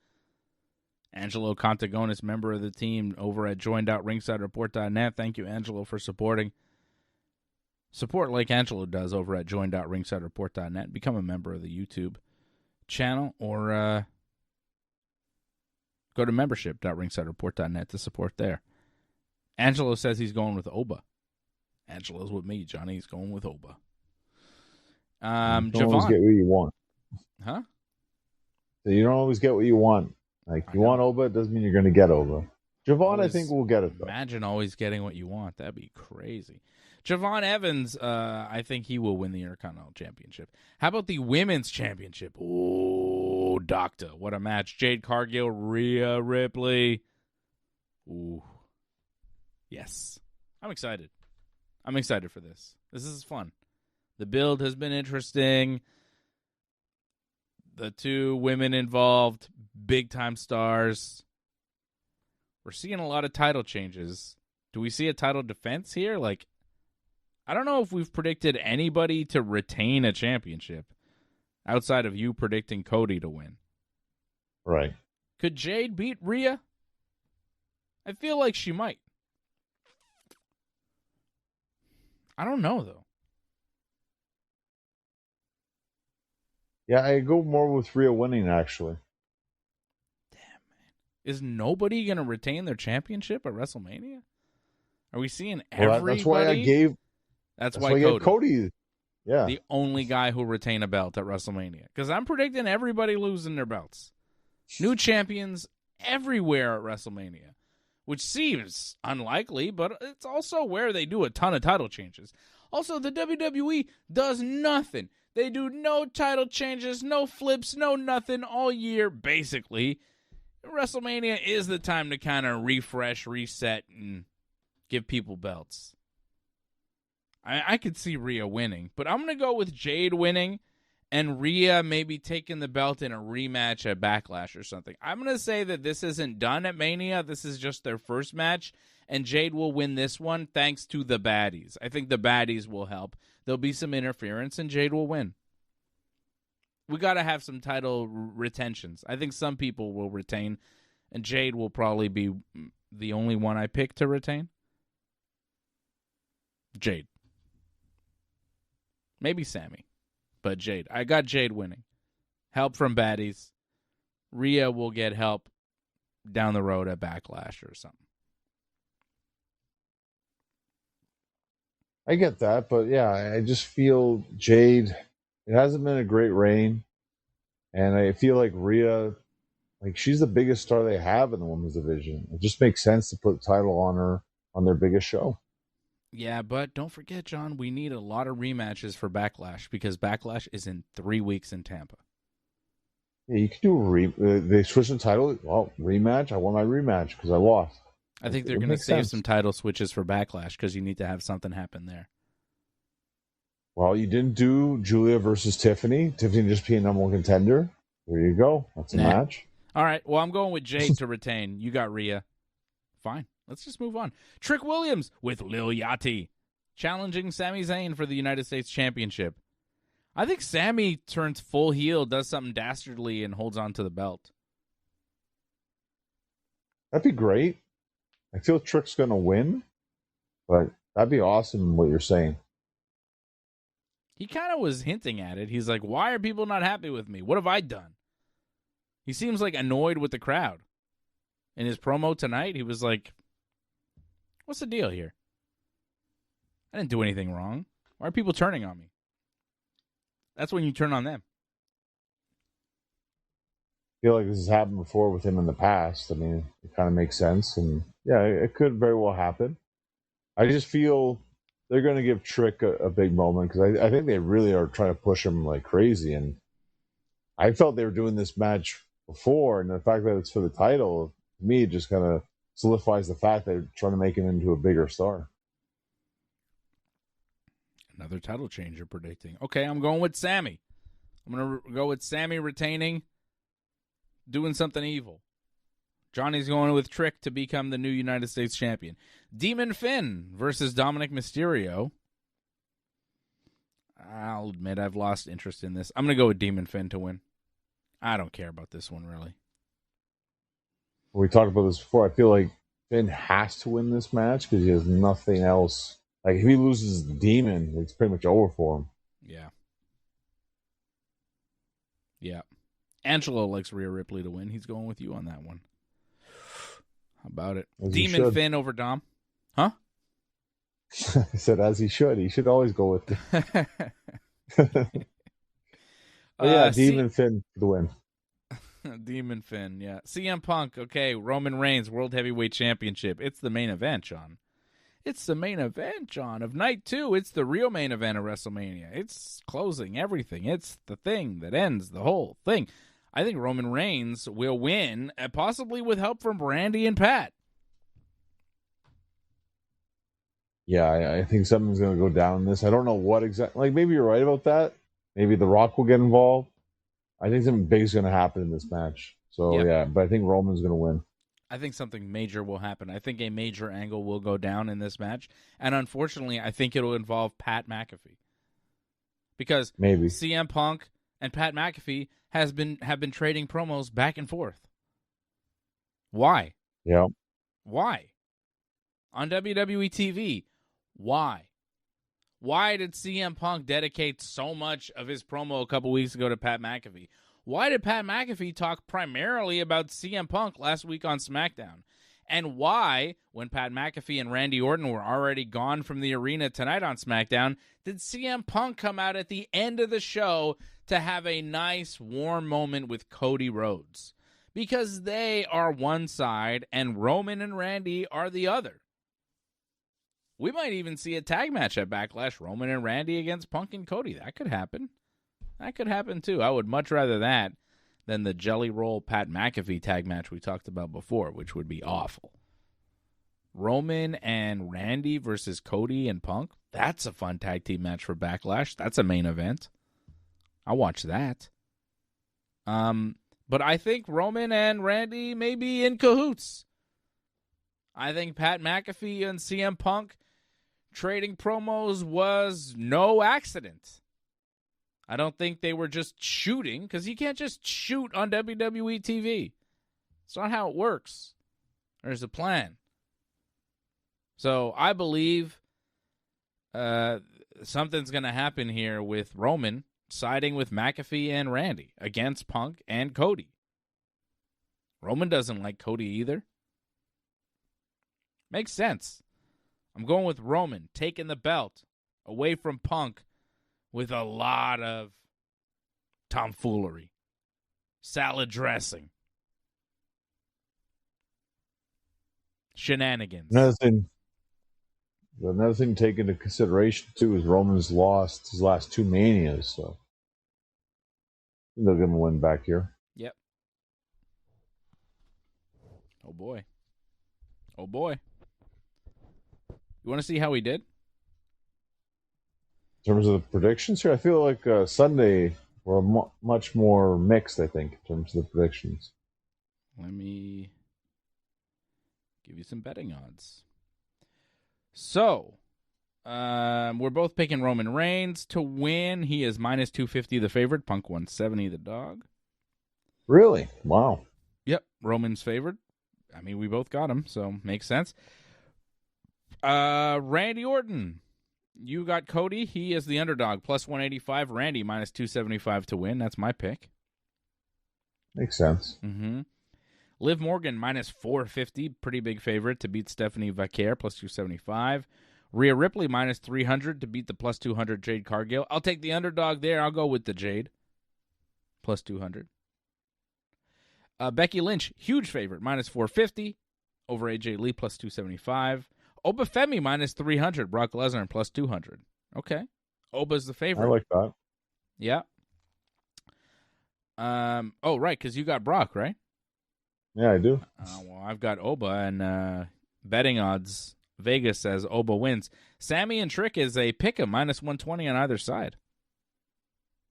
Angelo Contagonis, member of the team over at join.ringsidereport.net. Thank you, Angelo, for supporting. Support like Angelo does over at join.ringsidereport.net. Become a member of the YouTube channel or go to membership.ringsidereport.net to support there. Angelo says he's going with Oba. Angelo's with me, Johnny. He's going with Oba. You don't always get what you want. Huh? So you don't always get what you want. Like, you want Oba, it doesn't mean you're going to get Oba. Javon, I think, will get it, though. Imagine always getting what you want. That'd be crazy. Javon Evans, I think he will win the Intercontinental Championship. How about the Women's Championship? Oh, doctor. What a match. Jade Cargill, Rhea Ripley. Ooh. Yes. I'm excited. I'm excited for this. This is fun. The build has been interesting. The two women involved, big-time stars. We're seeing a lot of title changes. Do we see a title defense here? Like, I don't know if we've predicted anybody to retain a championship outside of you predicting Cody to win. Right. Could Jade beat Rhea? I feel like she might. I don't know, though. Yeah, I go more with Rhea winning, actually. Damn, man. Is nobody going to retain their championship at WrestleMania? Are we seeing everybody? That's why I gave... That's why I gave Cody. Yeah. The only guy who'll retain a belt at WrestleMania. Because I'm predicting everybody losing their belts. New champions everywhere at WrestleMania. Which seems unlikely, but it's also where they do a ton of title changes. Also, the WWE does nothing. They do no title changes, no flips, no nothing all year, basically. WrestleMania is the time to kind of refresh, reset, and give people belts. I could see Rhea winning, but I'm going to go with Jade winning and Rhea maybe taking the belt in a rematch at Backlash or something. I'm going to say that this isn't done at Mania. This is just their first match, and Jade will win this one thanks to the baddies. I think the baddies will help. There'll be some interference, and Jade will win. We got to have some title retentions. I think some people will retain, and Jade will probably be the only one I pick to retain. Jade. Maybe Sammy, but Jade. I got Jade winning. Help from baddies. Rhea will get help down the road at Backlash or something. I get that, but yeah, I just feel Jade, it hasn't been a great reign, and I feel like Rhea, like, she's the biggest star they have in the women's division. It just makes sense to put the title on her on their biggest show. Yeah, but don't forget, John, we need a lot of rematches for Backlash because Backlash is in 3 weeks in Tampa. Yeah, you can do they switch the title. Well, rematch. I want my rematch because I lost. I think they're going to save some title switches for Backlash because you need to have something happen there. Well, you didn't do Julia versus Tiffany. Tiffany just being number one contender. There you go. That's a match. All right. Well, I'm going with Jade to retain. You got Rhea. Fine. Let's just move on. Trick Williams with Lil Yachty challenging Sami Zayn for the United States Championship. I think Sami turns full heel, does something dastardly, and holds on to the belt. That'd be great. I feel Trick's going to win, but that'd be awesome what you're saying. He kind of was hinting at it. He's like, why are people not happy with me? What have I done? He seems like annoyed with the crowd. In his promo tonight, he was like, what's the deal here? I didn't do anything wrong. Why are people turning on me? That's when you turn on them. I feel like this has happened before with him in the past. I mean, it kind of makes sense. And yeah, it could very well happen. I just feel they're going to give Trick a big moment because I think they really are trying to push him like crazy. And I felt they were doing this match before. And the fact that it's for the title, to me, it just kind of solidifies the fact that they're trying to make him into a bigger star. Another title change you're predicting. Okay, I'm going with Sammy. I'm going to go with Sammy retaining, doing something evil. Johnny's going with Trick to become the new United States champion. Demon Finn versus Dominic Mysterio. I'll admit I've lost interest in this. I'm going to go with Demon Finn to win. I don't care about this one, really. We talked about this before. I feel like Finn has to win this match because he has nothing else. Like, if he loses the Demon, it's pretty much over for him. Yeah. Yeah. Angelo likes Rhea Ripley to win. He's going with you on that one. How about it? As he Demon should. Finn over Dom. Huh? I said, as he should. He should always go with it. Demon Finn for the win. Demon Finn, yeah. CM Punk, okay. Roman Reigns, World Heavyweight Championship. It's the main event, John. It's the main event, John, of night 2. It's the real main event of WrestleMania. It's closing everything. It's the thing that ends the whole thing. I think Roman Reigns will win, possibly with help from Randy and Pat. Yeah, I think something's going to go down in this. I don't know what exactly. Like, maybe you're right about that. Maybe The Rock will get involved. I think something big is going to happen in this match. So, yeah, but I think Roman's going to win. I think something major will happen. I think a major angle will go down in this match. And unfortunately, I think it'll involve Pat McAfee. Because maybe CM Punk and Pat McAfee have been trading promos back and forth. Why? Yeah. Why? On WWE TV, why? Why did CM Punk dedicate so much of his promo a couple weeks ago to Pat McAfee? Why did Pat McAfee talk primarily about CM Punk last week on SmackDown? And why, when Pat McAfee and Randy Orton were already gone from the arena tonight on SmackDown, did CM Punk come out at the end of the show to have a nice, warm moment with Cody Rhodes? Because they are one side and Roman and Randy are the other. We might even see a tag match at Backlash, Roman and Randy against Punk and Cody. That could happen. That could happen, too. I would much rather that than the Jelly Roll Pat McAfee tag match we talked about before, which would be awful. Roman and Randy versus Cody and Punk. That's a fun tag team match for Backlash. That's a main event. I'll watch that. But I think Roman and Randy may be in cahoots. I think Pat McAfee and CM Punk trading promos was no accident. I don't think they were just shooting, because you can't just shoot on WWE TV. It's not how it works. There's a plan. So I believe something's going to happen here with Roman siding with McAfee and Randy against Punk and Cody. Roman doesn't like Cody either. Makes sense. I'm going with Roman taking the belt away from Punk with a lot of tomfoolery, salad dressing, shenanigans. Another thing to take into consideration, too, is Roman's lost his last 2 Manias, so they'll give him a win back here. Yep. Oh, boy. Oh, boy. You want to see how he did? In terms of the predictions here, I feel like Sunday were much more mixed, I think, in terms of the predictions. Let me give you some betting odds. So, we're both picking Roman Reigns to win. He is minus 250 the favorite. Punk 170 the dog. Really? Wow. Yep, Roman's favored. I mean, we both got him, so makes sense. Randy Orton. You got Cody. He is the underdog. Plus 185. Randy minus 275 to win. That's my pick. Makes sense. Mm-hmm. Liv Morgan minus 450. Pretty big favorite to beat Stephanie Vaquer. Plus 275. Rhea Ripley minus 300 to beat the plus 200 Jade Cargill. I'll take the underdog there. I'll go with the Jade. Plus 200. Becky Lynch, huge favorite. Minus 450 over AJ Lee. Plus 275. Oba Femi minus 300. Brock Lesnar plus 200. Okay. Oba's the favorite. I like that. Yeah. Oh, right, because you got Brock, right? Yeah, I do. Well, I've got Oba, and betting odds, Vegas says Oba wins. Sammy and Trick is a pick 'em, minus 120 on either side.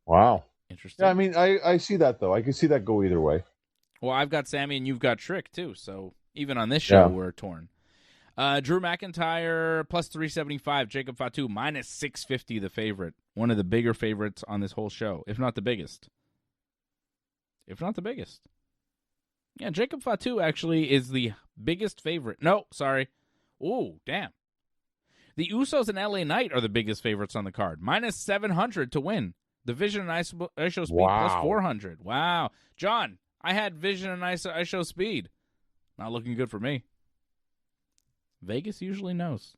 Wow. Interesting. Yeah, I mean, I see that, though. I can see that go either way. Well, I've got Sammy, and you've got Trick, too, so even on this show, we're torn. Drew McIntyre, plus 375. Jacob Fatu, minus 650, the favorite. One of the bigger favorites on this whole show, if not the biggest. Yeah, Jacob Fatu actually is the biggest favorite. No, sorry. Ooh, damn. The Usos and LA Knight are the biggest favorites on the card. Minus 700 to win. The Vision and ISO Speed plus 400. Wow. John, I had Vision and ISO Speed. Not looking good for me. Vegas usually knows.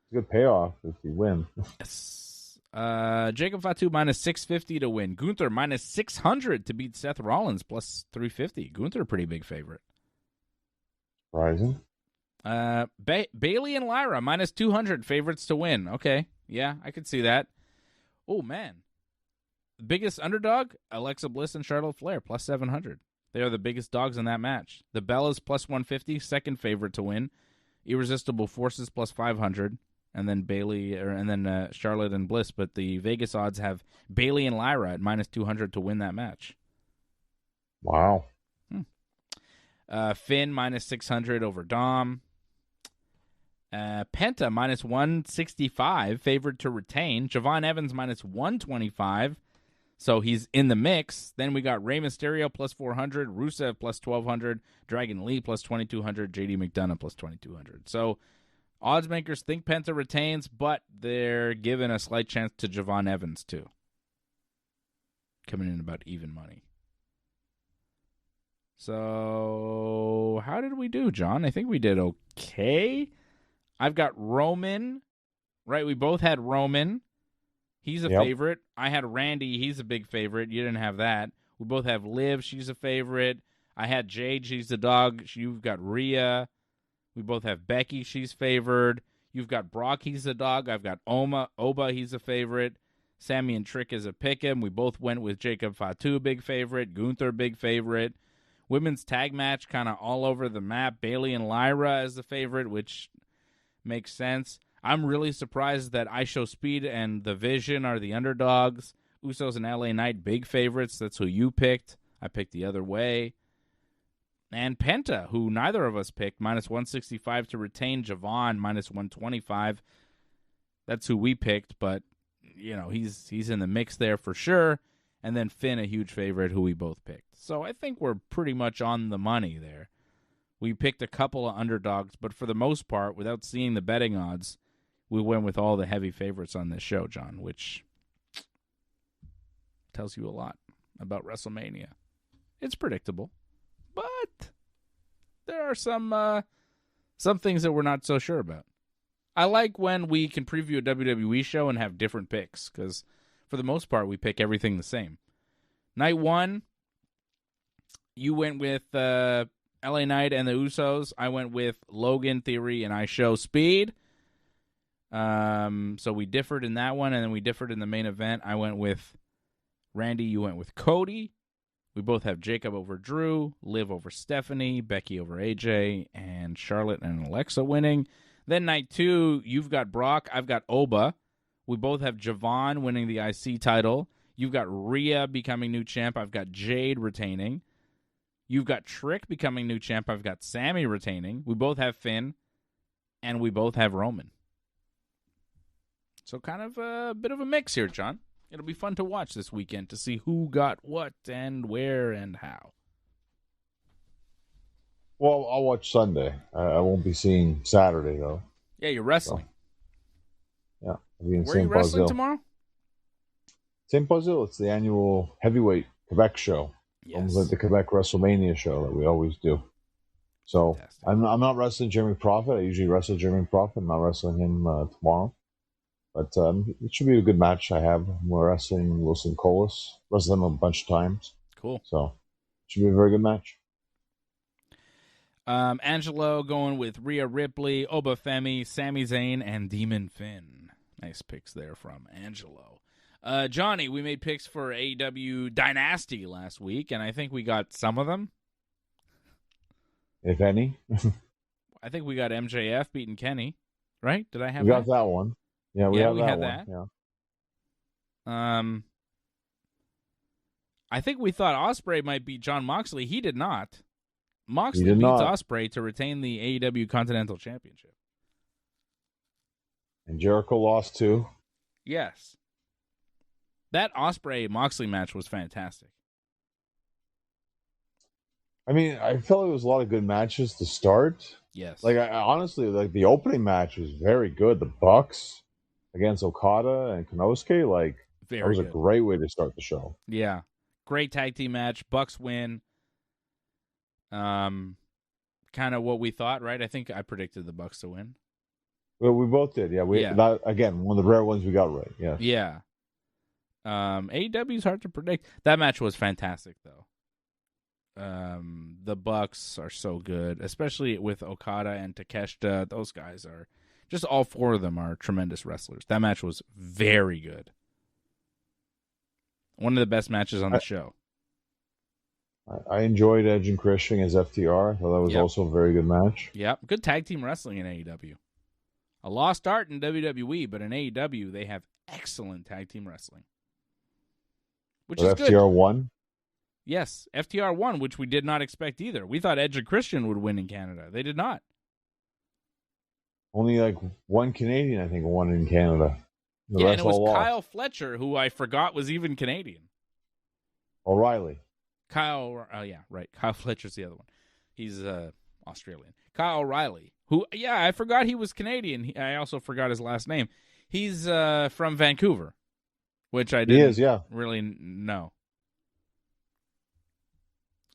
It's a good payoff if you win. Yes. Jacob Fatu minus 650 to win. Gunther minus 600 to beat Seth Rollins plus 350. Gunther, pretty big favorite. Surprising. Bailey and Lyra minus 200 favorites to win. Okay, yeah, I could see that. Oh man, biggest underdog: Alexa Bliss and Charlotte Flair plus 700. They are the biggest dogs in that match. The Bellas plus 150, second favorite to win. Irresistible Forces plus 500, and then Charlotte and Bliss. But the Vegas odds have Bailey and Lyra at minus 200 to win that match. Wow. Finn minus 600 over Dom. Penta minus 165, favored to retain. Javon Evans minus 125, so he's in the mix. Then we got Rey Mysterio plus 400, Rusev plus 1,200, Dragon Lee plus 2,200, JD McDonough plus 2,200. So odds makers think Penta retains, but they're giving a slight chance to Javon Evans too. Coming in about even money. So how did we do, John? I think we did okay. I've got Roman, right? We both had Roman. He's a favorite. I had Randy. He's a big favorite. You didn't have that. We both have Liv. She's a favorite. I had Jade. She's the dog. You've got Rhea. We both have Becky. She's favored. You've got Brock. He's the dog. I've got Oba. He's a favorite. Sammy and Trick is a pick'em. We both went with Jacob Fatu, big favorite. Gunther, big favorite. Women's tag match, kind of all over the map. Bailey and Lyra as the favorite, which makes sense. I'm really surprised that ISO Speed and The Vision are the underdogs. Usos and LA Knight, big favorites. That's who you picked. I picked the other way. And Penta, who neither of us picked, minus 165 to retain. Javon, minus 125. That's who we picked, but, you know, he's in the mix there for sure. And then Finn, a huge favorite, who we both picked. So I think we're pretty much on the money there. We picked a couple of underdogs, but for the most part, without seeing the betting odds, we went with all the heavy favorites on this show, John, which tells you a lot about WrestleMania. It's predictable, but there are some things that we're not so sure about. I like when we can preview a WWE show and have different picks, because for the most part, we pick everything the same. Night one, you went with LA Knight and the Usos. I went with Logan, Theory, and ISO Speed. So we differed in that one, and then we differed in the main event. I went with Randy. You went with Cody. We both have Jacob over Drew, Liv over Stephanie, Becky over AJ, and Charlotte and Alexa winning. Then night two, you've got Brock. I've got Oba. We both have Javon winning the IC title. You've got Rhea becoming new champ. I've got Jade retaining. You've got Trick becoming new champ. I've got Sammy retaining. We both have Finn, and we both have Roman. So kind of a bit of a mix here, John. It'll be fun to watch this weekend to see who got what and where and how. Well, I'll watch Sunday. I won't be seeing Saturday, though. Yeah, you're wrestling. So, yeah. I'll be in Where are you wrestling tomorrow? St. Basil. It's the annual heavyweight Quebec show. Yes. Almost like the Quebec WrestleMania show that we always do. So I'm not wrestling Jeremy Prophet. I usually wrestle Jeremy Prophet. I'm not wrestling him tomorrow. But it should be a good match. We're wrestling Wilson Colas. Wrestled him a bunch of times. Cool. So it should be a very good match. Angelo going with Rhea Ripley, Oba Femi, Sami Zayn, and Demon Finn. Nice picks there from Angelo. Johnny, we made picks for AEW Dynasty last week, and I think we got some of them. If any. I think we got MJF beating Kenny, right? Did I have that? We got that one. Yeah, we had that. Yeah. I think we thought Ospreay might beat Jon Moxley. He did not. Moxley beats Ospreay to retain the AEW Continental Championship. And Jericho lost too. Yes. That Ospreay-Moxley match was fantastic. I mean, I felt it was a lot of good matches to start. Yes. Like, I honestly, like the opening match was very good. The Bucks against Okada and Konosuke, like that Very was a good. great way to start the show. Yeah. Great tag team match. Bucks win. Kind of what we thought, right? I think I predicted the Bucks to win. Well, we both did. Yeah, Yeah. that again, one of the rare ones we got right. Yeah. Yeah. AEW is hard to predict. That match was fantastic, though. The Bucks are so good, especially with Okada and Takeshita. Those guys are just all four of them are tremendous wrestlers. That match was very good. One of the best matches on the show. I enjoyed Edge and Christian as FTR. I thought that was also a very good match. Yep. Good tag team wrestling in AEW. A lost art in WWE, but in AEW, they have excellent tag team wrestling. Which is good. FTR won? Yes, FTR won, which we did not expect either. We thought Edge and Christian would win in Canada. They did not. Only like one Canadian, I think, won in Canada. The rest and it was Kyle Fletcher, who I forgot was even Canadian. O'Reilly. Kyle Fletcher's the other one. He's Australian. Kyle O'Reilly, who, I forgot he was Canadian. I also forgot his last name. He's from Vancouver, which I didn't really know.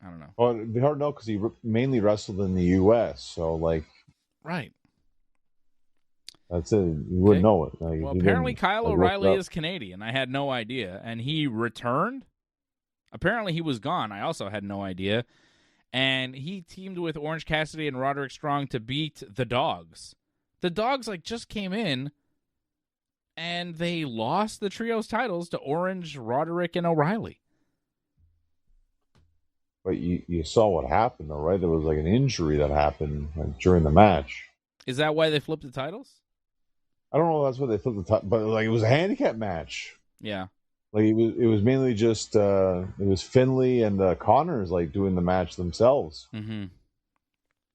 I don't know. Well, it'd be hard to know because he mainly wrestled in the U.S., so, like... Right. That's it. You wouldn't know it. Like, well, apparently Kyle O'Reilly is Canadian. I had no idea. And he returned. Apparently he was gone. I also had no idea. And he teamed with Orange Cassidy and Roderick Strong to beat the Dogs. The Dogs, just came in, and they lost the trios titles to Orange, Roderick, and O'Reilly. But you saw what happened, though, right? There was, an injury that happened during the match. Is that why they flipped the titles? I don't know if that's why they flipped the title, but, it was a handicap match. Yeah. It was mainly just it was Finlay and Connors doing the match themselves. Mm-hmm.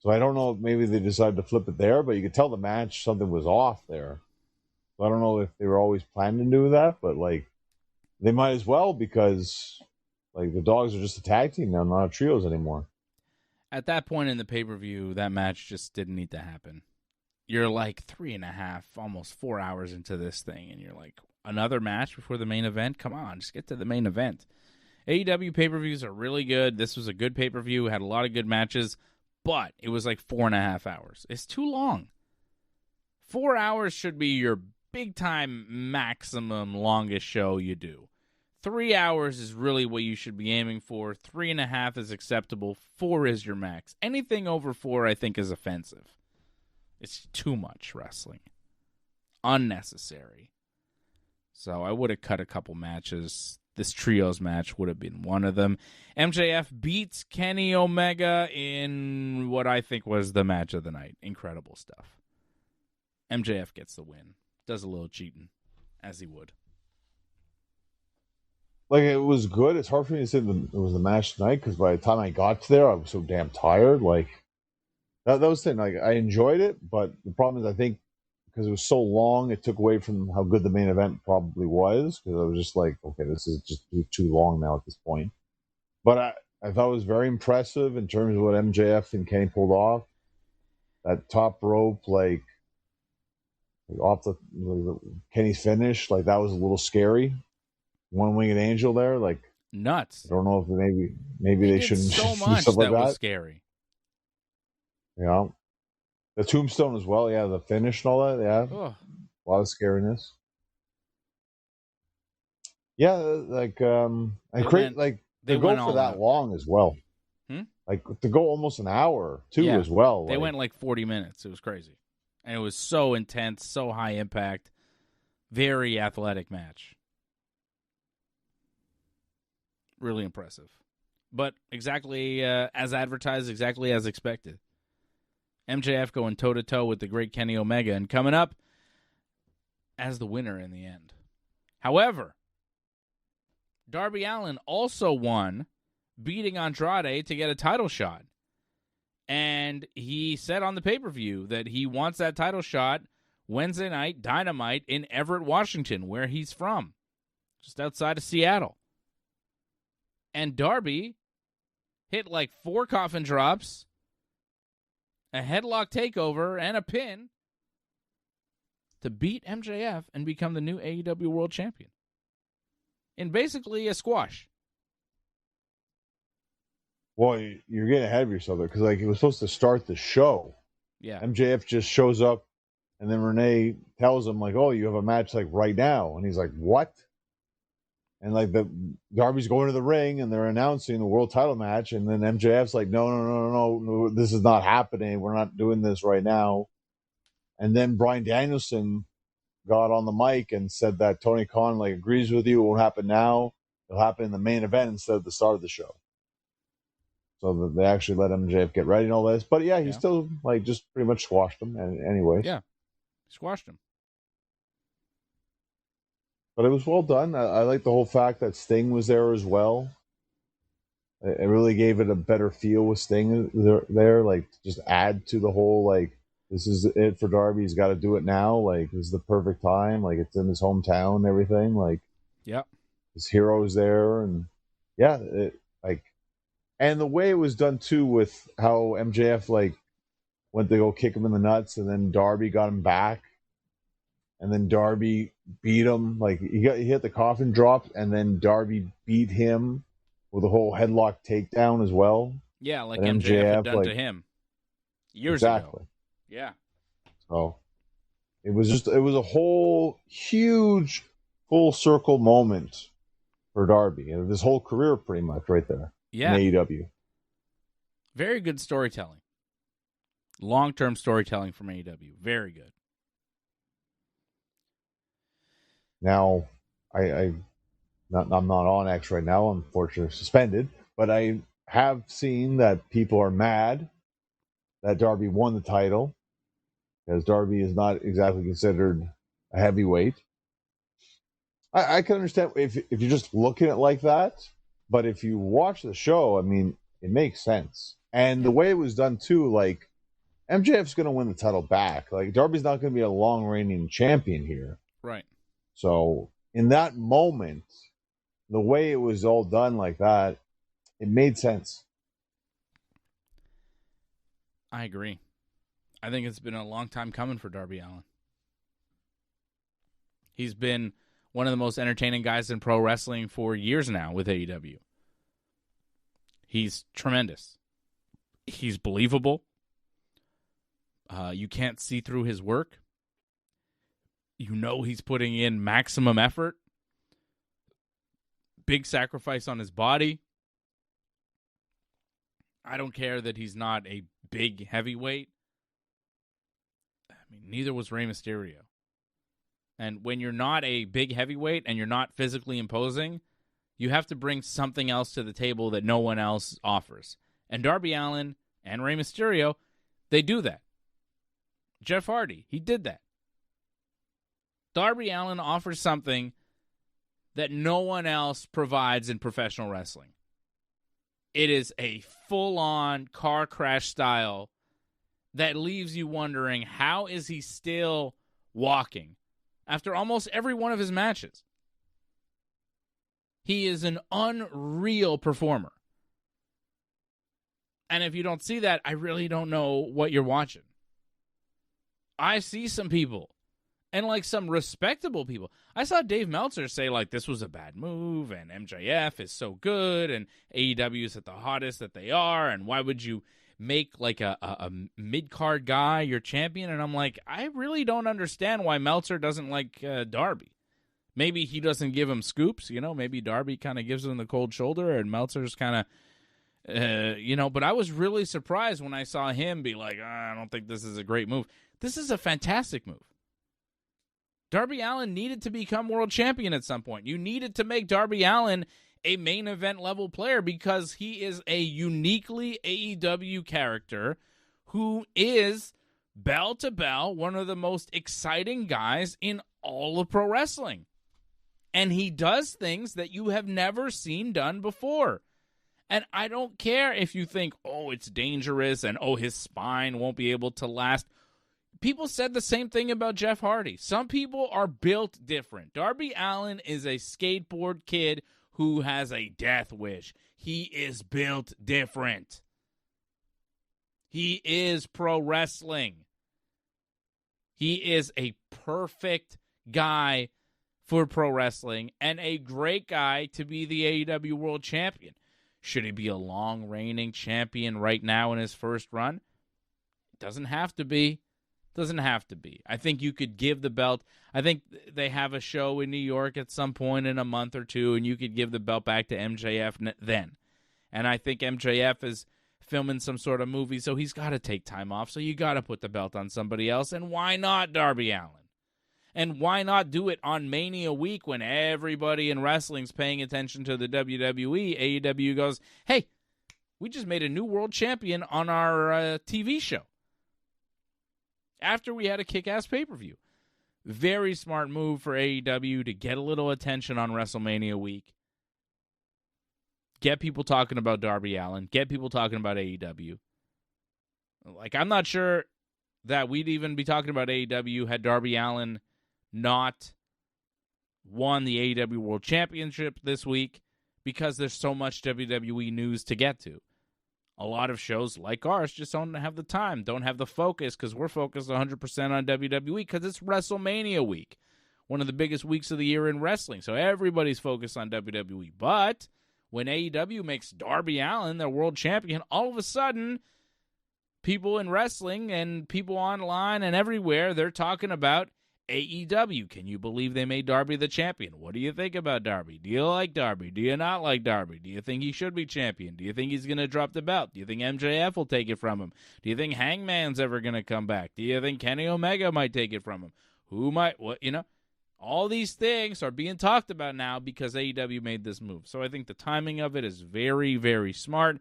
So I don't know if maybe they decided to flip it there, but you could tell the match something was off there. So I don't know if they were always planning to do that, but they might as well because the Dogs are just a tag team now, not a trios anymore. At that point in the pay-per-view, that match just didn't need to happen. You're 3.5, almost 4 hours into this thing, and you're another match before the main event? Come on, just get to the main event. AEW pay-per-views are really good. This was a good pay-per-view, had a lot of good matches, but it was 4.5 hours. It's too long. 4 hours should be your big-time maximum longest show you do. 3 hours is really what you should be aiming for. 3.5 is acceptable. 4 is your max. Anything over 4, I think, is offensive. It's too much wrestling. Unnecessary. So I would have cut a couple matches. This trios match would have been one of them. MJF beats Kenny Omega in what I think was the match of the night. Incredible stuff. MJF gets the win. Does a little cheating, as he would. It was good. It's hard for me to say it was the match tonight because by the time I got there, I was so damn tired. That was the thing. I enjoyed it, but the problem is I think because it was so long, it took away from how good the main event probably was. Because I was just okay, this is just too long now at this point. But I thought it was very impressive in terms of what MJF and Kenny pulled off. That top rope, off the Kenny's finish, that was a little scary. One-winged angel there, nuts. I don't know if maybe they shouldn't so do much stuff like that that. Was scary. Yeah, the tombstone as well. Yeah, the finish and all that. Yeah, Ugh. A lot of scariness. Yeah, they go for that long as well. To go almost an hour too as well. They went 40 minutes. It was crazy, and it was so intense, so high impact, very athletic match. Really impressive. But exactly as advertised, exactly as expected. MJF going toe-to-toe with the great Kenny Omega and coming up as the winner in the end. However, Darby Allin also won, beating Andrade to get a title shot. And he said on the pay-per-view that he wants that title shot Wednesday night, Dynamite, in Everett, Washington, where he's from, just outside of Seattle. And Darby hit like 4 coffin drops, a headlock takeover, and a pin to beat MJF and become the new AEW World Champion. In basically a squash. Well, you're getting ahead of yourself there because like it was supposed to start the show. Yeah. MJF just shows up, and then Renee tells him like, "Oh, you have a match like right now," and he's like, "What?" And like Darby's going to the ring, and they're announcing the world title match, and then MJF's like, "No, this is not happening. We're not doing this right now." And then Bryan Danielson got on the mic and said that Tony Khan like agrees with you. It won't happen now. It'll happen in the main event instead of the start of the show. So that they actually let MJF get ready and all this. But yeah, he still like just pretty much squashed him. And anyway, yeah, squashed him. But it was well done. I like the whole fact that Sting was there as well. It really gave it a better feel with Sting there. Like just add to the whole like this is it for Darby. He's got to do it now. Like this is the perfect time. Like it's in his hometown and everything. Like his hero's there, and and the way it was done too with how MJF like went to go kick him in the nuts, and then Darby got him back, and then Darby beat him. Like he hit the coffin drop, and then Darby beat him with a whole headlock takedown as well. Yeah, like MJF had done to him years ago. Yeah. So it was a whole huge full circle moment for Darby and his whole career pretty much right there. Yeah. In AEW. Very good storytelling. Long-term storytelling from AEW. Very good. Now, I'm not on X right now. I'm unfortunately suspended, but I have seen that people are mad that Darby won the title because Darby is not exactly considered a heavyweight. I can understand if you're just looking at it like that, but if you watch the show, I mean, it makes sense. And the way it was done too, like MJF's going to win the title back. Like Darby's not going to be a long reigning champion here. Right. So in that moment, the way it was all done like that, it made sense. I agree. I think it's been a long time coming for Darby Allin. He's been one of the most entertaining guys in pro wrestling for years now with AEW. He's tremendous. He's believable. You can't see through his work. You know he's putting in maximum effort. Big sacrifice on his body. I don't care that he's not a big heavyweight. I mean, neither was Rey Mysterio. And when you're not a big heavyweight and you're not physically imposing, you have to bring something else to the table that no one else offers. And Darby Allin and Rey Mysterio, they do that. Jeff Hardy, he did that. Darby Allin offers something that no one else provides in professional wrestling. It is a full-on car crash style that leaves you wondering, how is he still walking after almost every one of his matches? He is an unreal performer. And if you don't see that, I really don't know what you're watching. I see some people, and like some respectable people. I saw Dave Meltzer say like this was a bad move, and MJF is so good, and AEW is at the hottest that they are, and why would you make like a mid-card guy your champion? And I'm like, I really don't understand why Meltzer doesn't like Darby. Maybe he doesn't give him scoops, you know, maybe Darby kind of gives him the cold shoulder and Meltzer's kind of, but I was really surprised when I saw him be like, I don't think this is a great move. This is a fantastic move. Darby Allin needed to become world champion at some point. You needed to make Darby Allin a main event level player because he is a uniquely AEW character who is bell to bell one of the most exciting guys in all of pro wrestling. And he does things that you have never seen done before. And I don't care if you think, oh, it's dangerous and, oh, his spine won't be able to last. People said the same thing about Jeff Hardy. Some people are built different. Darby Allin is a skateboard kid who has a death wish. He is built different. He is pro wrestling. He is a perfect guy for pro wrestling and a great guy to be the AEW World Champion. Should he be a long reigning champion right now in his first run? It doesn't have to be. Doesn't have to be. I think you could give the belt. I think they have a show in New York at some point in a month or two, and you could give the belt back to MJF then. And I think MJF is filming some sort of movie, so he's got to take time off. So you got to put the belt on somebody else. And why not Darby Allin? And why not do it on Mania week when everybody in wrestling's paying attention to the WWE? AEW goes, hey, we just made a new world champion on our TV show after we had a kick-ass pay-per-view. Very smart move for AEW to get a little attention on WrestleMania week. Get people talking about Darby Allin. Get people talking about AEW. Like, I'm not sure that we'd even be talking about AEW had Darby Allin not won the AEW World Championship this week, because there's so much WWE news to get to. A lot of shows like ours just don't have the time, don't have the focus, because we're focused 100% on WWE because it's WrestleMania week, one of the biggest weeks of the year in wrestling. So everybody's focused on WWE. But when AEW makes Darby Allin their world champion, all of a sudden, people in wrestling and people online and everywhere, they're talking about AEW. Can you believe they made Darby the champion? What do you think about Darby? Do you like Darby? Do you not like Darby? Do you think he should be champion? Do you think he's going to drop the belt? Do you think MJF will take it from him? Do you think Hangman's ever going to come back? Do you think Kenny Omega might take it from him? Who might? What, you know? All these things are being talked about now because AEW made this move. So I think the timing of it is very, very smart.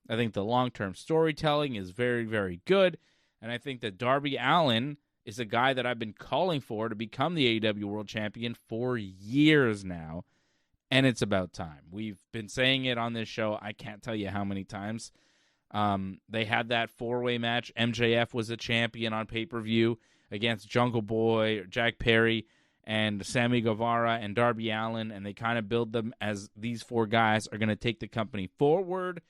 I think the long-term storytelling is very, very good. And I think that Darby Allin is a guy that I've been calling for to become the AEW World Champion for years now, and it's about time. We've been saying it on this show. I can't tell you how many times. They had that four-way match. MJF was a champion on pay-per-view against Jungle Boy, Jack Perry, and Sammy Guevara and Darby Allin, and they kind of build them as these four guys are going to take the company forward,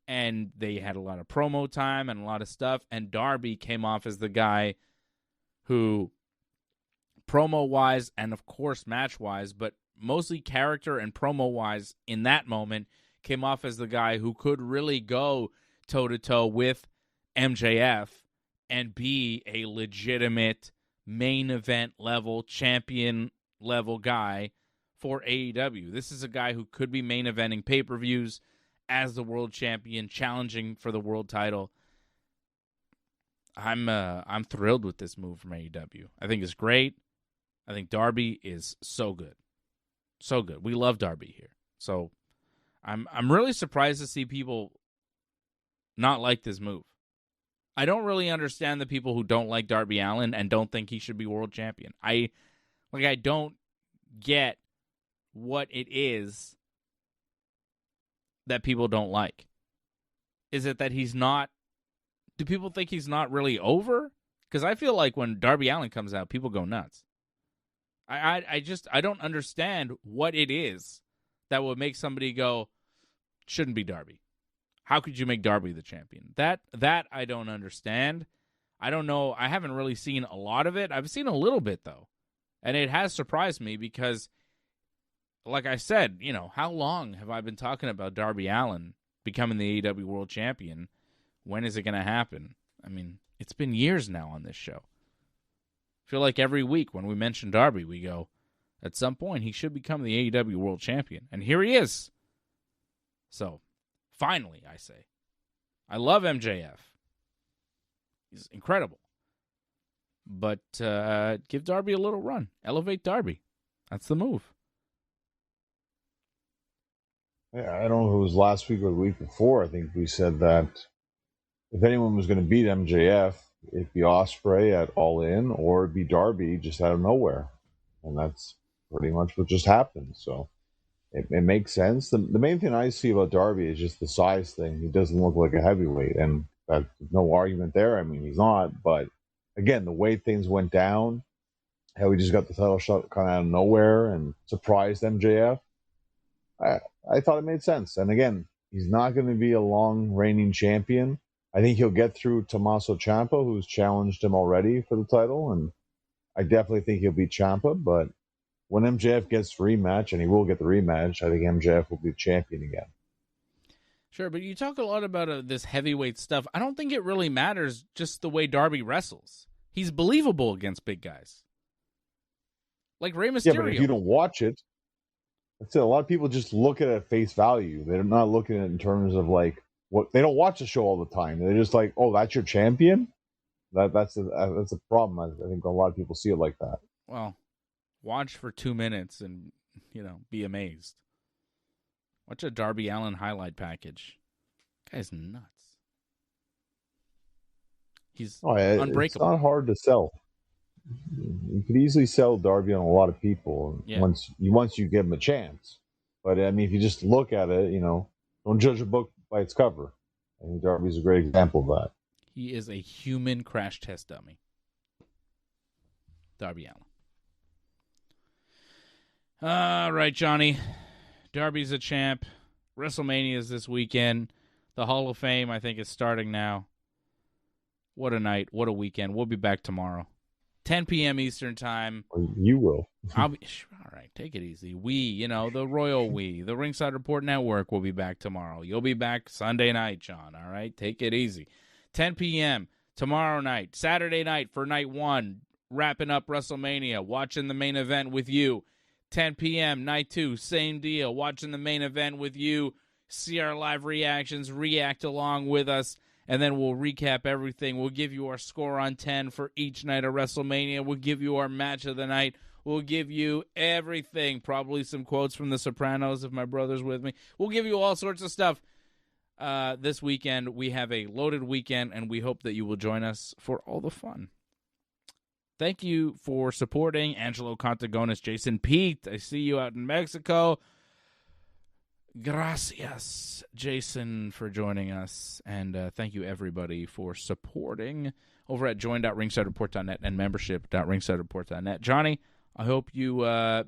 and they had a lot of promo time and a lot of stuff, and Darby came off as the guy who, promo-wise and, of course, match-wise, but mostly character and promo-wise in that moment, came off as the guy who could really go toe-to-toe with MJF and be a legitimate main event level, champion level guy for AEW. This is a guy who could be main eventing pay-per-views as the world champion, challenging for the world title. I'm thrilled with this move from AEW. I think it's great. I think Darby is so good. So good. We love Darby here. So I'm really surprised to see people not like this move. I don't really understand the people who don't like Darby Allin and don't think he should be world champion. I don't get what it is that people don't like. Is it that he's not? Do people think he's not really over? Because I feel like when Darby Allin comes out, people go nuts. I don't understand what it is that would make somebody go, shouldn't be Darby. How could you make Darby the champion? That I don't understand. I don't know. I haven't really seen a lot of it. I've seen a little bit, though. And it has surprised me because, like I said, how long have I been talking about Darby Allin becoming the AEW World Champion? When is it going to happen? I mean, it's been years now on this show. I feel like every week when we mention Darby, we go, at some point, he should become the AEW World Champion. And here he is. So, finally, I say. I love MJF. He's incredible. But give Darby a little run. Elevate Darby. That's the move. Yeah, I don't know if it was last week or the week before. I think we said that if anyone was going to beat MJF, it'd be Ospreay at All In, or it'd be Darby just out of nowhere. And that's pretty much what just happened. So it makes sense. The main thing I see about Darby is just the size thing. He doesn't look like a heavyweight, and that's no argument there. I mean, he's not. But again, the way things went down, how he just got the title shot kind of out of nowhere and surprised MJF, I thought it made sense. And again, He's not going to be a long reigning champion. I think he'll get through Tommaso Ciampa, who's challenged him already for the title, and I definitely think he'll beat Ciampa. But when MJF gets the rematch, and he will get the rematch, I think MJF will be champion again. Sure, but you talk a lot about this heavyweight stuff. I don't think it really matters just the way Darby wrestles. He's believable against big guys. Like Rey Mysterio. Yeah, but if you don't watch it, that's it. A lot of people just look at it at face value. They're not looking at it in terms of like what they don't watch the show all the time. They're just like, oh, that's your champion? That's a problem. I think a lot of people see it like that. Well, watch for 2 minutes and, be amazed. Watch a Darby Allin highlight package. Guy's nuts. He's unbreakable. It's not hard to sell. You could easily sell Darby on a lot of people once you give him a chance. But I mean, if you just look at it, don't judge a book by its cover. I think Darby's a great example of that. He is a human crash test dummy. Darby Allin. All right, Johnny. Darby's a champ. WrestleMania is this weekend. The Hall of Fame, I think, is starting now. What a night. What a weekend. We'll be back tomorrow. 10 p.m. Eastern Time. You will. All right, take it easy. The Royal We, the Ringside Report Network will be back tomorrow. You'll be back Sunday night, John. All right, take it easy. 10 p.m. tomorrow night, Saturday night for night 1, wrapping up WrestleMania, watching the main event with you. 10 p.m. night 2, same deal, watching the main event with you. See our live reactions, react along with us. And then we'll recap everything. We'll give you our score on 10 for each night of WrestleMania. We'll give you our match of the night. We'll give you everything. Probably some quotes from The Sopranos if my brother's with me. We'll give you all sorts of stuff. This weekend, we have a loaded weekend, and we hope that you will join us for all the fun. Thank you for supporting Angelo Contagonis, Jason Pete. I see you out in Mexico. Gracias, Jason, for joining us, and thank you, everybody, for supporting over at join.ringsidereport.net and membership.ringsidereport.net. Johnny, I hope you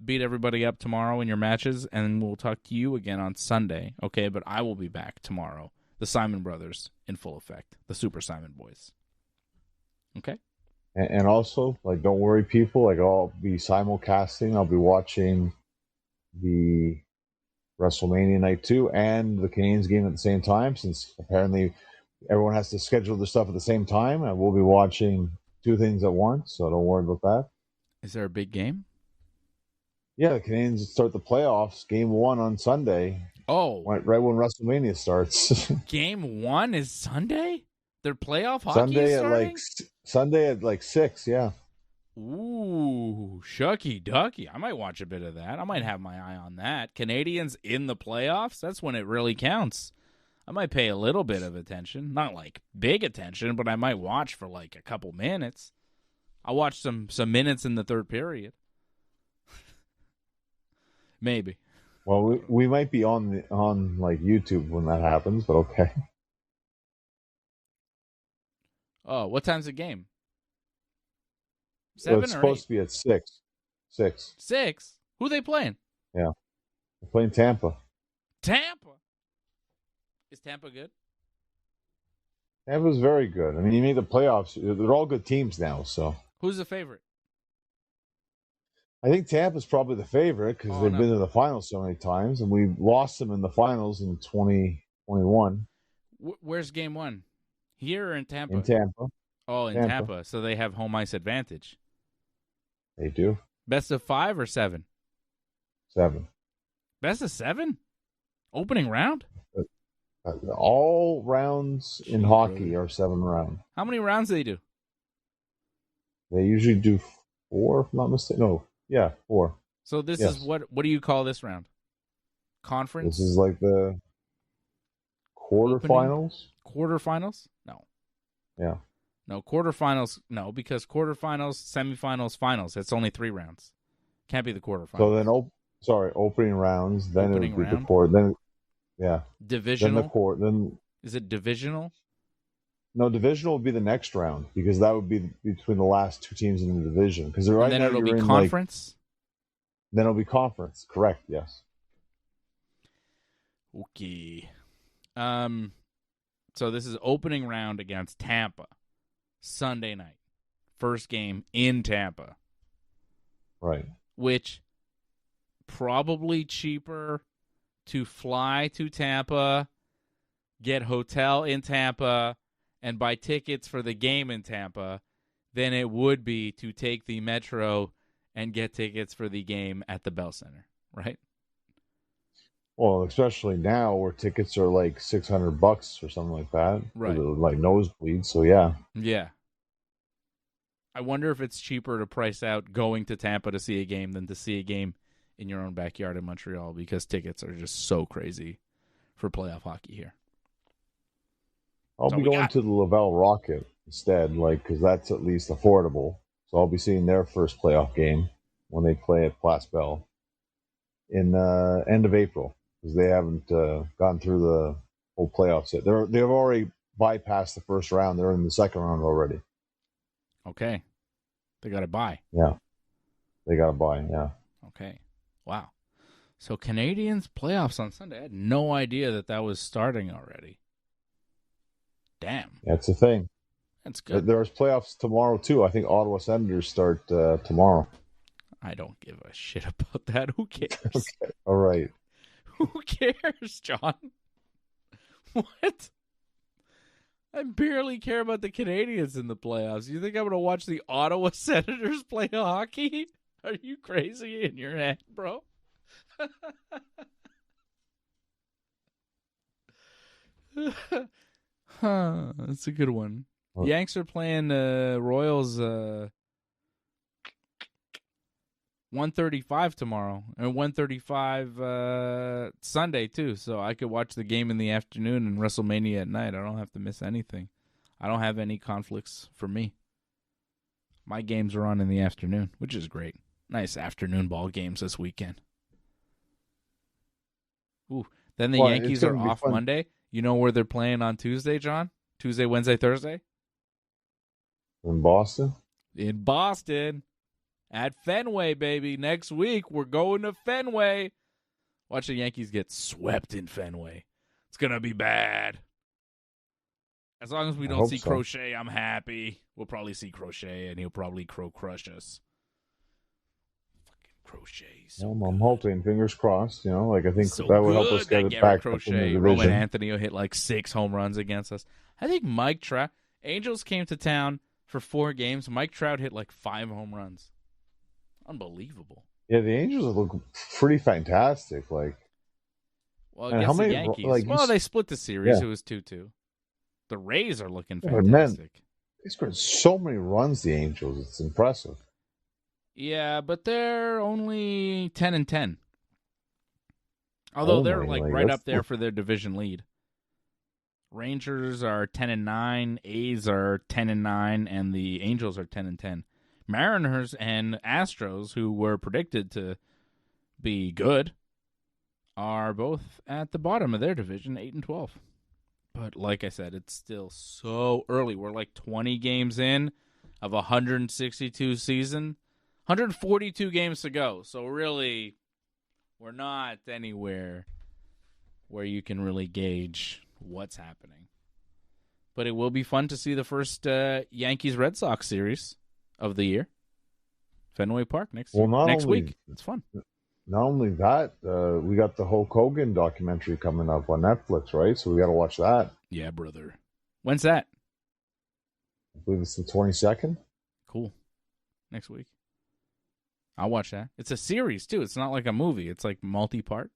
beat everybody up tomorrow in your matches, and we'll talk to you again on Sunday, okay? But I will be back tomorrow. The Simon Brothers in full effect. The Super Simon Boys. Okay? And also, don't worry, people. I'll be simulcasting. I'll be watching the WrestleMania Night 2 and the Canadians game at the same time, since apparently everyone has to schedule their stuff at the same time. I will be watching 2 things at once, so don't worry about that. Is there a big game? Yeah, the Canadians start the playoffs, game 1 on Sunday. Oh. Right when WrestleMania starts. Game 1 is Sunday? Their playoff hockey Sunday is starting? Sunday at 6, yeah. Ooh, shucky ducky. I might watch a bit of that. I might have my eye on that. Canadians in the playoffs? That's when it really counts. I might pay a little bit of attention. Not big attention, but I might watch for a couple minutes. I'll watch some minutes in the third period. Maybe. Well, we might be on YouTube when that happens, but okay. Oh, what time's the game? 7 it's supposed to be at 6. 6. 6? Who are they playing? Yeah. They're playing Tampa. Tampa? Is Tampa good? Tampa's very good. I mean, you made the playoffs. They're all good teams now, so. Who's the favorite? I think Tampa's probably the favorite because they've been to the finals so many times, and we lost them in the finals in 2021. Where's game 1? Here or in Tampa? In Tampa. Oh, in Tampa. So they have home ice advantage. They do. Best of 5 or 7? 7. Best of 7? Opening round? All rounds in hockey are 7 rounds. How many rounds do they do? They usually do 4, if I'm not mistaken. No, yeah, 4. So this is what do you call this round? Conference? This is like the quarterfinals. Quarterfinals? No. Yeah. No, quarterfinals. No, because quarterfinals, semifinals, finals. It's only 3 rounds. Can't be the quarterfinals. So then, opening rounds. Then opening it would be round? the court. Then, yeah. Divisional. Then the court. Then is it divisional? No, divisional would be the next round because that would be between the last 2 teams in the division. Because right then now it'll you're be in conference. Then it'll be conference. Correct. Yes. Okay. So this is opening round against Tampa, Sunday night. First game in Tampa. Right. Which probably cheaper to fly to Tampa, get hotel in Tampa, and buy tickets for the game in Tampa than it would be to take the Metro and get tickets for the game at the Bell Center, right? Well, especially now where tickets are like $600 or something like that. Right. Like nosebleeds. So yeah. Yeah. I wonder if it's cheaper to price out going to Tampa to see a game than to see a game in your own backyard in Montreal, because tickets are just so crazy for playoff hockey here. I'll be going to the Laval Rocket instead, because that's at least affordable. So I'll be seeing their first playoff game when they play at Place Bell in end of April, because they haven't gone through the whole playoffs yet. They've already bypassed the first round. They're in the second round already. Okay. They got to buy. Yeah. They got to buy, yeah. Okay. Wow. So Canadians playoffs on Sunday. I had no idea that was starting already. Damn. That's a thing. That's good. There's playoffs tomorrow, too. I think Ottawa Senators start tomorrow. I don't give a shit about that. Who cares? Okay. All right. Who cares, John? What? I barely care about the Canadians in the playoffs. You think I'm going to watch the Ottawa Senators play hockey? Are you crazy in your head, bro? That's a good one. What? Yanks are playing Royals 1:35 tomorrow, and 1:35 Sunday too. So I could watch the game in the afternoon and WrestleMania at night. I don't have to miss anything. I don't have any conflicts for me. My games are on in the afternoon, which is great. Nice afternoon ball games this weekend. Ooh, then the Yankees are off Monday. You know where they're playing on Tuesday, John? Tuesday, Wednesday, Thursday? In Boston? In Boston. At Fenway, baby. Next week, we're going to Fenway. Watch the Yankees get swept in Fenway. It's going to be bad. As long as we don't see Crochet, I'm happy. We'll probably see Crochet, and he'll probably crush us. Fucking Crochet. So I'm hoping, fingers crossed. I think so that would help us get it back up in the division. Roman Anthony will hit like 6 home runs against us. I think Mike Trout. Angels came to town for 4 games. Mike Trout hit like 5 home runs. Unbelievable. Yeah, the Angels look pretty fantastic. Well, against the Yankees. They split the series. Yeah. It was 2-2. The Rays are looking fantastic. Man, they scored so many runs, the Angels. It's impressive. Yeah, but they're only 10-10. Although they're right up there for their division lead. Rangers are 10-9, A's are 10-9, and the Angels are 10-10. Mariners and Astros, who were predicted to be good, are both at the bottom of their division, 8-12. But like I said, it's still so early. We're like 20 games in of a 162 season. 142 games to go. So really, we're not anywhere where you can really gauge what's happening. But it will be fun to see the first Yankees-Red Sox series of the year. Fenway Park next week. It's fun. Not only that, we got the Hulk Hogan documentary coming up on Netflix, right? So we got to watch that. Yeah, brother. When's that? I believe it's the 22nd. Cool. Next week. I'll watch that. It's a series, too. It's not like a movie. It's like multi-part.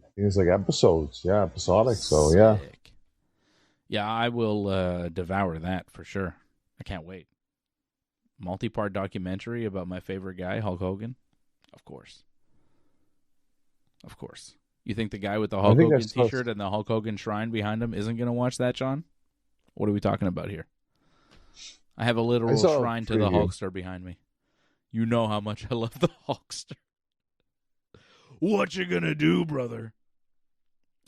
I think it's like episodes. Yeah, episodic. So, yeah. Yeah, I will devour that for sure. I can't wait. Multi-part documentary about my favorite guy, Hulk Hogan? Of course. Of course. You think the guy with the Hulk Hogan t-shirt and the Hulk Hogan shrine behind him isn't going to watch that, John? What are we talking about here? I have a literal shrine to the Hulkster behind me. You know how much I love the Hulkster. What you going to do, brother?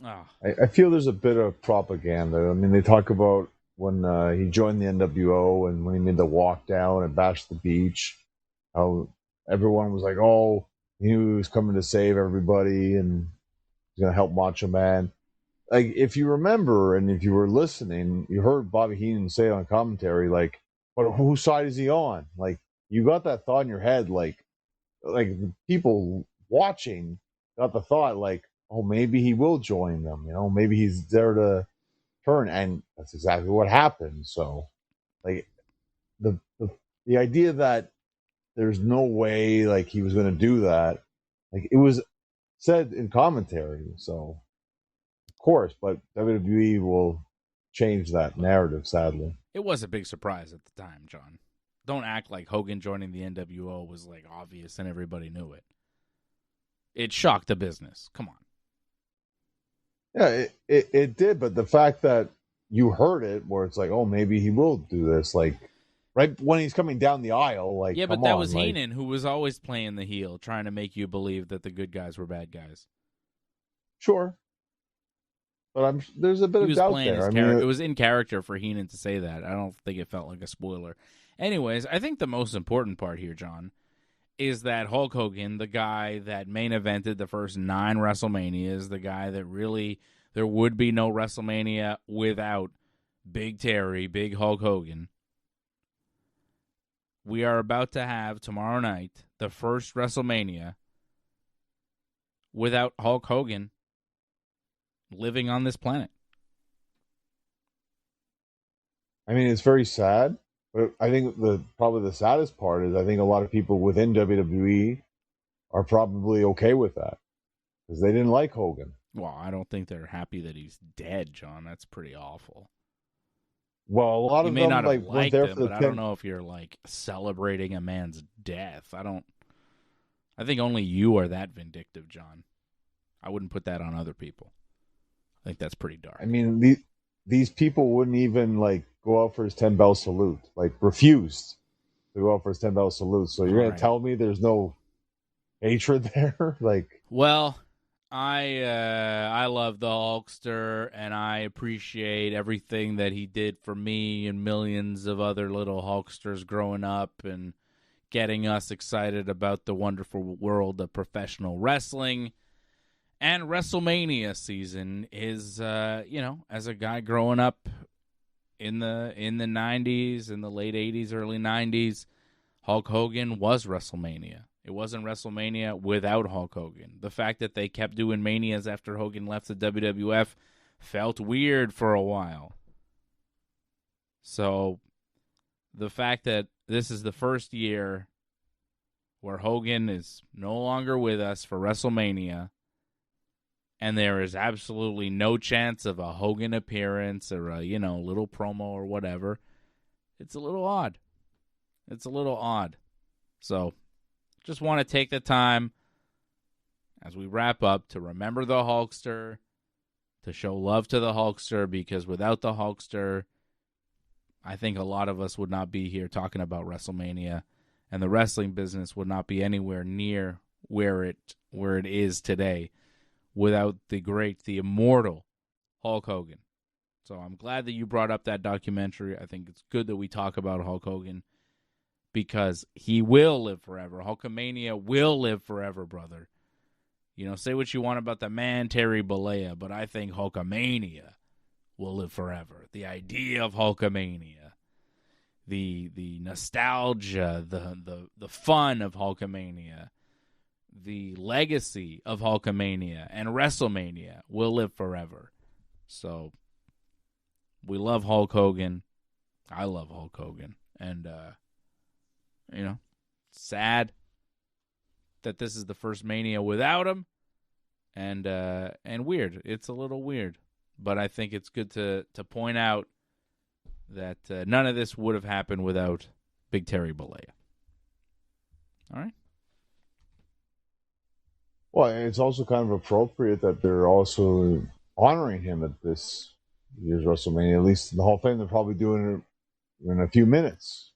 Oh. I feel there's a bit of propaganda. I mean, they talk about when he joined the NWO and when he made the walk down and bashed the beach, how everyone was like, oh, he knew he was coming to save everybody and he's going to help Macho Man. like if you remember and if you were listening, you heard Bobby Heenan say on commentary, like, but whose side is he on? Like, you got that thought in your head, like the people watching got the thought, like, oh, maybe he will join them. Maybe he's there to turn, and that's exactly what happened. So, like, the idea that there's no way like he was going to do that, like it was said in commentary. So, of course, but WWE will change that narrative, sadly. It was a big surprise at the time, John. Don't act like Hogan joining the NWO was like obvious and everybody knew it. It shocked the business. Come on. Yeah, it did, but the fact that you heard it, where it's like, oh, maybe he will do this, like right when he's coming down the aisle, like, yeah, but come that on, was like, Heenan, who was always playing the heel, trying to make you believe that the good guys were bad guys. Sure, but there's a bit He of was doubt playing there. his character. It was in character for Heenan to say that. I don't think it felt like a spoiler. Anyways, I think the most important part here, John, is that Hulk Hogan, the guy that main evented the first 9 WrestleManias, the guy that really there would be no WrestleMania without Big Terry, Big Hulk Hogan. We are about to have tomorrow night the first WrestleMania without Hulk Hogan living on this planet. I mean, it's very sad, but I think probably the saddest part is I think a lot of people within WWE are probably okay with that because they didn't like Hogan. Well, I don't think they're happy that he's dead, John. That's pretty awful. Well, a lot You of may them not have went liked there him, for the but I don't know if you're like celebrating a man's death. I think only you are that vindictive, John. I wouldn't put that on other people. I think that's pretty dark. I mean, these people wouldn't even like go out for his 10-bell salute, like refused to go out for his 10-bell salute. So you're going to tell me there's no hatred there? Like, well, I love the Hulkster, and I appreciate everything that he did for me and millions of other little Hulksters growing up and getting us excited about the wonderful world of professional wrestling. And WrestleMania season is, as a guy growing up in the 90s, in the late 80s, early 90s, Hulk Hogan was WrestleMania. It wasn't WrestleMania without Hulk Hogan. The fact that they kept doing Manias after Hogan left the WWF felt weird for a while. So the fact that this is the first year where Hogan is no longer with us for WrestleMania, and there is absolutely no chance of a Hogan appearance or a, little promo or whatever, it's a little odd. It's a little odd. So just want to take the time as we wrap up to remember the Hulkster, to show love to the Hulkster, because without the Hulkster, I think a lot of us would not be here talking about WrestleMania, and the wrestling business would not be anywhere near where it is today without the great, the immortal Hulk Hogan. So I'm glad that you brought up that documentary. I think it's good that we talk about Hulk Hogan because he will live forever. Hulkamania will live forever, brother. Say what you want about the man, Terry Bollea, but I think Hulkamania will live forever. The idea of Hulkamania, the nostalgia, the fun of Hulkamania, the legacy of Hulkamania and WrestleMania will live forever. So we love Hulk Hogan. I love Hulk Hogan. And, sad that this is the first Mania without him. And weird. It's a little weird. But I think it's good to point out that none of this would have happened without Big Terry Bollea. All right? well, it's also kind of appropriate that they're also honoring him at this year's WrestleMania. At least in the Hall of Fame, they're probably doing it in a few minutes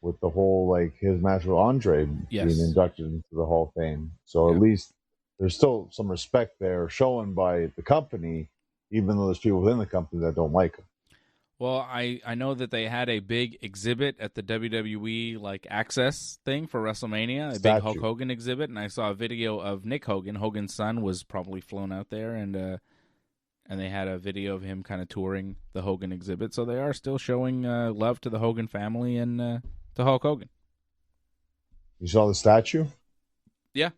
with the whole, like, his match with Andre being inducted into the Hall of Fame. So at least there's still some respect there shown by the company, even though there's people within the company that don't like him. Well, I know that they had a big exhibit at the WWE access thing for WrestleMania, big Hulk Hogan exhibit, and I saw a video of Nick Hogan, Hogan's son, was probably flown out there, and and they had a video of him kind of touring the Hogan exhibit. So they are still showing love to the Hogan family and to Hulk Hogan. You saw the statue? Yeah.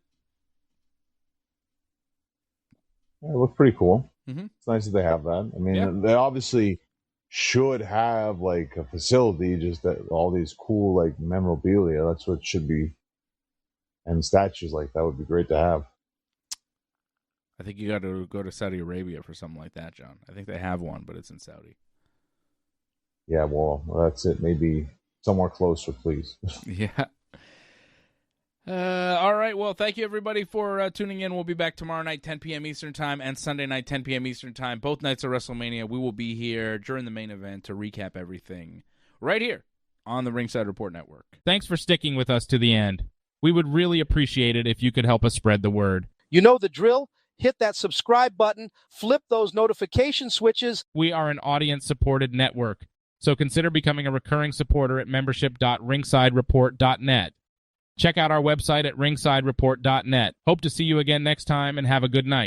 Yeah, it looked pretty cool. Mm-hmm. It's nice that they have that. I mean, they obviously should have like a facility, just that all these cool like memorabilia. That's what it should be. And statues like that would be great to have. I think you got to go to Saudi Arabia for something like that, John. I think they have one, but it's in Saudi. Yeah, well, that's it. Maybe somewhere closer, please. Yeah. All right. Well, thank you, everybody, for tuning in. We'll be back tomorrow night, 10 p.m. Eastern Time, and Sunday night, 10 p.m. Eastern Time. Both nights of WrestleMania. We will be here during the main event to recap everything right here on the Ringside Report Network. Thanks for sticking with us to the end. We would really appreciate it if you could help us spread the word. You know the drill. Hit that subscribe button. Flip those notification switches. We are an audience-supported network, so consider becoming a recurring supporter at membership.ringsidereport.net. Check out our website at ringsidereport.net. Hope to see you again next time, and have a good night.